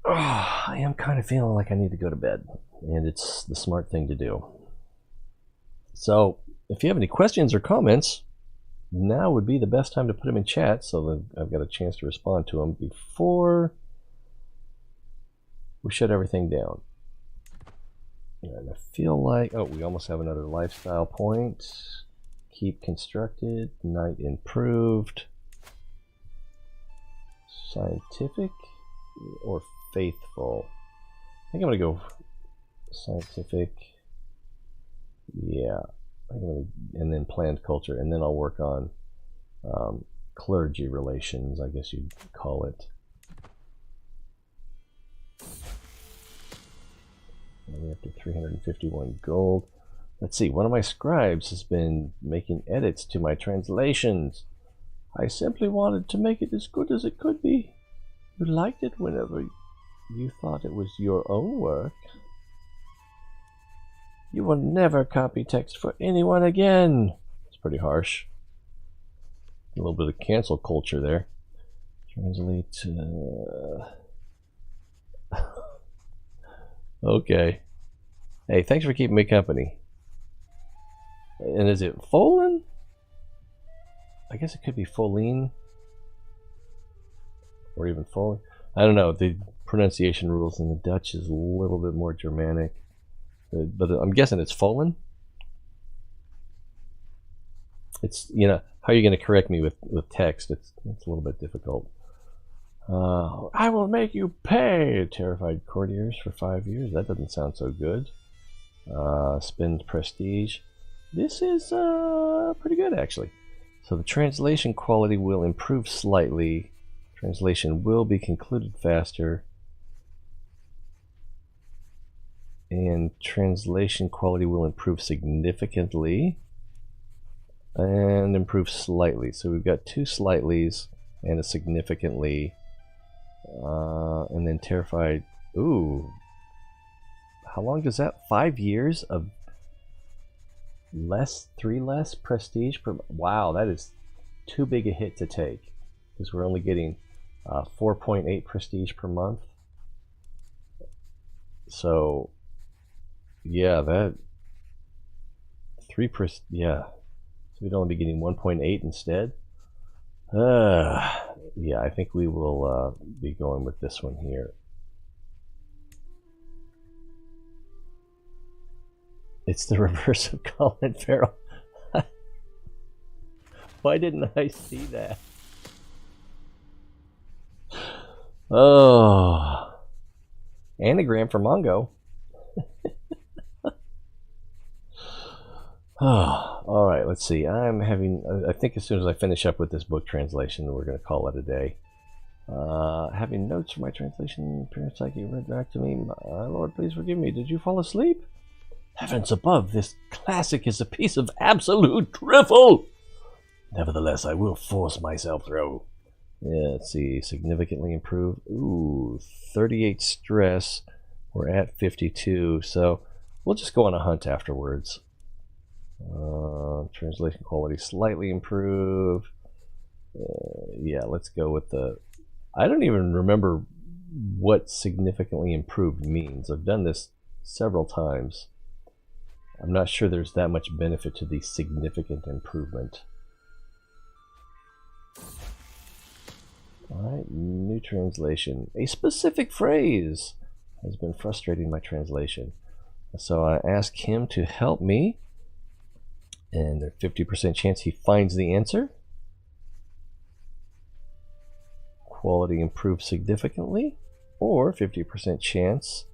Oh, I am kind of feeling like I need to go to bed, and it's the smart thing to do. So if you have any questions or comments, now would be the best time to put them in chat so that I've got a chance to respond to them before we shut everything down. And I feel like, oh, we almost have another lifestyle point. Keep constructed, night improved, scientific or faithful. I think I'm gonna go scientific. Yeah, and then planned culture, and then I'll work on clergy relations, I guess you'd call it. And we're up to 351 gold. Let's see, one of my scribes has been making edits to my translations. I simply wanted to make it as good as it could be. You liked it whenever you thought it was your own work. You will never copy text for anyone again. It's pretty harsh. A little bit of cancel culture there. Translate. Okay. Hey, thanks for keeping me company. And is it Folan? I guess it could be Foline. Or even Folan. I don't know. The pronunciation rules in the Dutch is a little bit more Germanic. But I'm guessing it's Folan. It's, you know, how are you going to correct me with text? It's a little bit difficult. I will make you pay, terrified courtiers, for 5 years. That doesn't sound so good. Spend prestige. This is pretty good, actually. So the translation quality will improve slightly. Translation will be concluded faster. And translation quality will improve significantly. And improve slightly. So we've got 2 slightlys and a significantly. And then terrified. Ooh. How long does that? 5 years of less, 3 less prestige per. Wow, that is too big a hit to take, because we're only getting 4.8 prestige per month. So, yeah, that 3 yeah. So we'd only be getting 1.8 instead. Yeah, I think we will be going with this one here. It's the reverse of Colin Farrell. Why didn't I see that? Oh. Anagram for Mongo. Oh, all right, let's see. I think as soon as I finish up with this book translation, we're going to call it a day. Having notes for my translation, Parent Psyche read back to me. My Lord, please forgive me. Did you fall asleep? Heavens above, this classic is a piece of absolute drivel. Nevertheless, I will force myself through. Yeah, let's see. Significantly improve. Ooh, 38 stress. We're at 52, so we'll just go on a hunt afterwards. Translation quality slightly improve. Yeah, let's go with the. I don't even remember what significantly improved means. I've done this several times. I'm not sure there's that much benefit to the significant improvement. Alright, new translation. A specific phrase has been frustrating my translation. So I ask him to help me. And there's a 50% chance he finds the answer. Quality improves significantly. Or 50% chance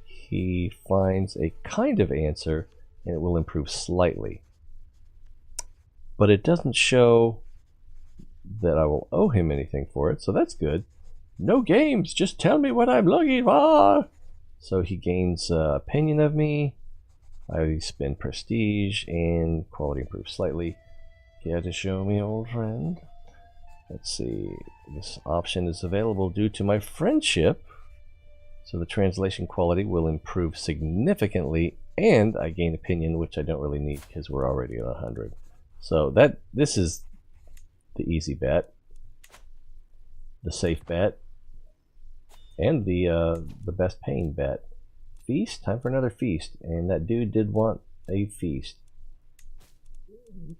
he finds a kind of answer and it will improve slightly. But it doesn't show that I will owe him anything for it, so that's good. No games, just tell me what I'm looking for. So he gains opinion of me. I spend prestige and quality improves slightly. Care to show me, old friend? Let's see. This option is available due to my friendship. So the translation quality will improve significantly, and I gain opinion, which I don't really need because we're already at 100. So this is the easy bet, the safe bet, and the best paying bet. Feast, time for another feast, and that dude did want a feast.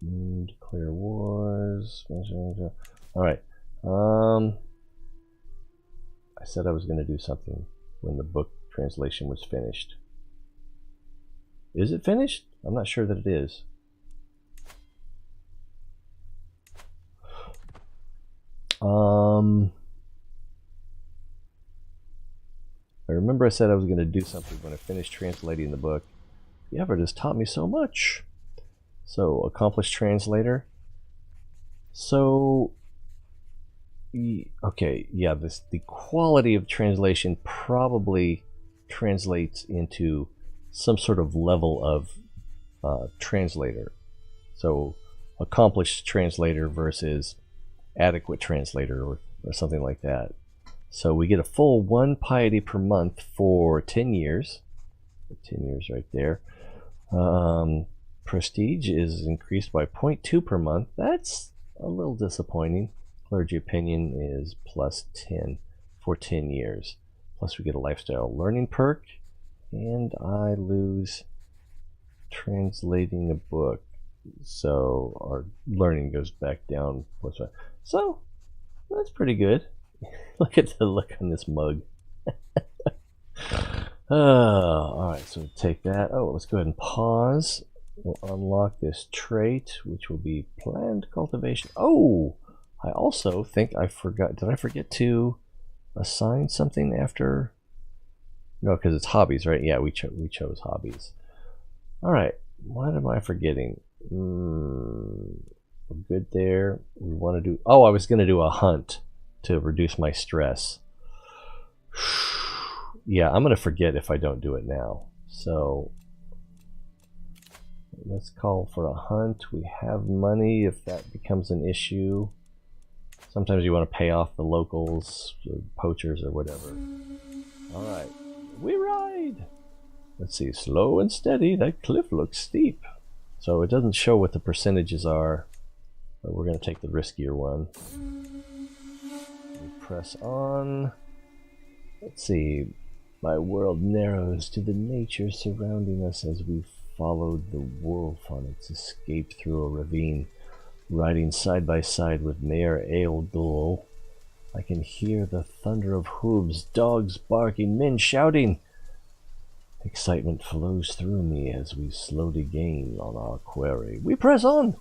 Declare wars. All right. I said I was going to do something when the book translation was finished. Is it finished? I'm not sure that it is. I remember I said I was going to do something when I finished translating the book. The effort has taught me so much. So, accomplished translator. So, okay, yeah, the quality of translation probably translates into some sort of level of translator. So, accomplished translator versus adequate translator or something like that. So we get a full 1 piety per month for 10 years. 10 years right there. Prestige is increased by 0.2 per month. That's a little disappointing. Clergy opinion is +10 for 10 years. Plus we get a lifestyle learning perk, and I lose translating a book. So our learning goes back down. So that's pretty good. Look at the look on this mug. Alright, so take that. Oh, let's go ahead and pause. We'll unlock this trait, which will be planned cultivation. Oh! I also think I forgot. Did I forget to assign something after? No, because it's hobbies, right? Yeah, we chose hobbies. Alright, what am I forgetting? We're good there. We want to do... Oh, I was going to do a hunt to reduce my stress. Yeah, I'm going to forget if I don't do it now. So let's call for a hunt. We have money if that becomes an issue. Sometimes you want to pay off the locals, the poachers, or whatever. Alright, we ride! Let's see, slow and steady. That cliff looks steep. So it doesn't show what the percentages are, but we're going to take the riskier one. We press on. Let's see. My world narrows to the nature surrounding us as we followed the wolf on its escape through a ravine. Riding side by side with Mayor Eildul, I can hear the thunder of hooves, dogs barking, men shouting. Excitement flows through me as we slowly gain on our quarry. We press on!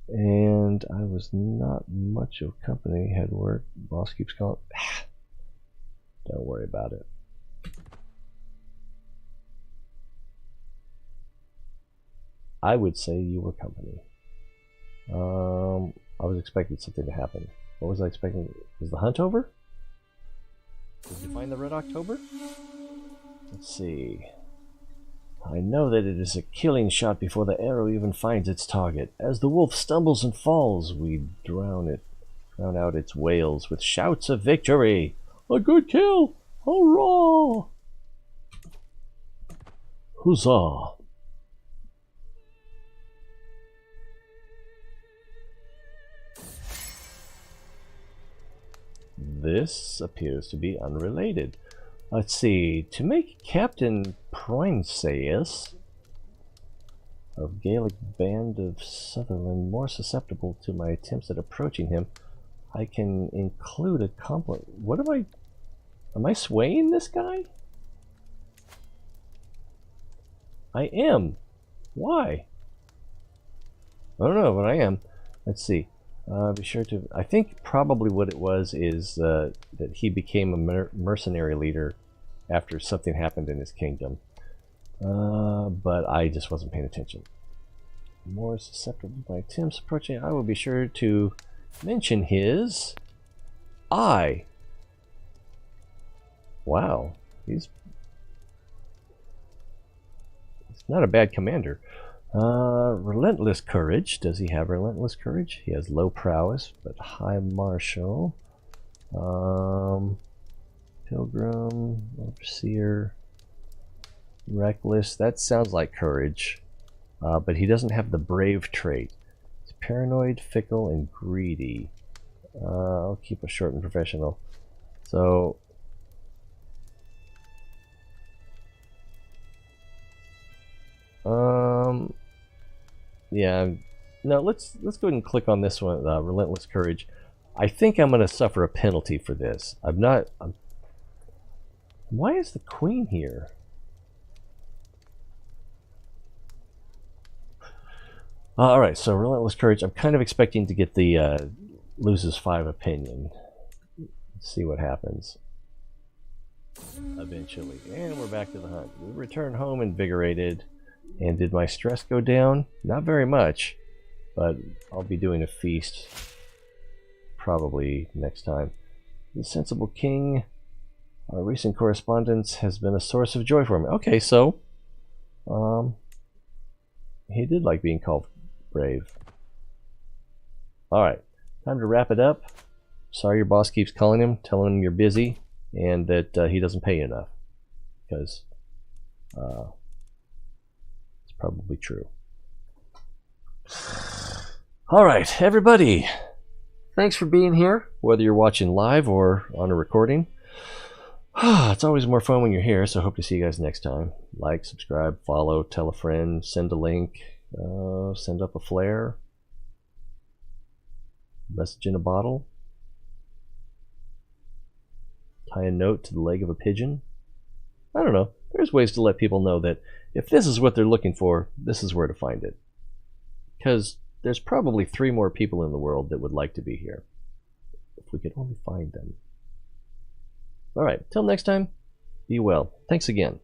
And I was not much of company. Head work. Boss keeps calling. Don't worry about it. I would say you were company. I was expecting something to happen. What was I expecting? Is the hunt over? Did you find the Red October? Let's see. I know that it is a killing shot before the arrow even finds its target. As the wolf stumbles and falls, we drown out its wails with shouts of victory. A good kill! Hurrah! Huzzah! This appears to be unrelated. Let's see. To make Captain Proinceus of Gaelic Band of Sutherland more susceptible to my attempts at approaching him, I can include a compliment. What am I swaying this guy? I am. Why? I don't know, but I am. Let's see. Be sure to... I think probably what it was is that he became a mercenary leader after something happened in his kingdom. But I just wasn't paying attention. More susceptible to my attempts approaching. I will be sure to mention his eye. Wow. He's not a bad commander. Relentless courage. Does he have relentless courage? He has low prowess, but high martial. Pilgrim, overseer, reckless. That sounds like courage, but he doesn't have the brave trait. He's paranoid, fickle, and greedy. I'll keep a short and professional. So. Yeah, no, let's go ahead and click on this one, Relentless Courage. I think I'm going to suffer a penalty for this. Why is the queen here? Alright, so Relentless Courage. I'm kind of expecting to get the loses 5 opinion. Let's see what happens. Eventually. And we're back to the hunt. We return home invigorated. And did my stress go down? Not very much, but I'll be doing a feast probably next time. The sensible king, our recent correspondence has been a source of joy for me. Okay, so he did like being called brave. Alright, time to wrap it up. Sorry your boss keeps calling him, telling him you're busy and that he doesn't pay you enough. Because It's probably true. All right, everybody. Thanks for being here, whether you're watching live or on a recording. It's always more fun when you're here, so I hope to see you guys next time. Like, subscribe, follow, tell a friend, send a link, send up a flare, message in a bottle, tie a note to the leg of a pigeon. I don't know. There's ways to let people know that if this is what they're looking for, this is where to find it. Because there's probably 3 more people in the world that would like to be here. If we could only find them. Alright, till next time, be well. Thanks again.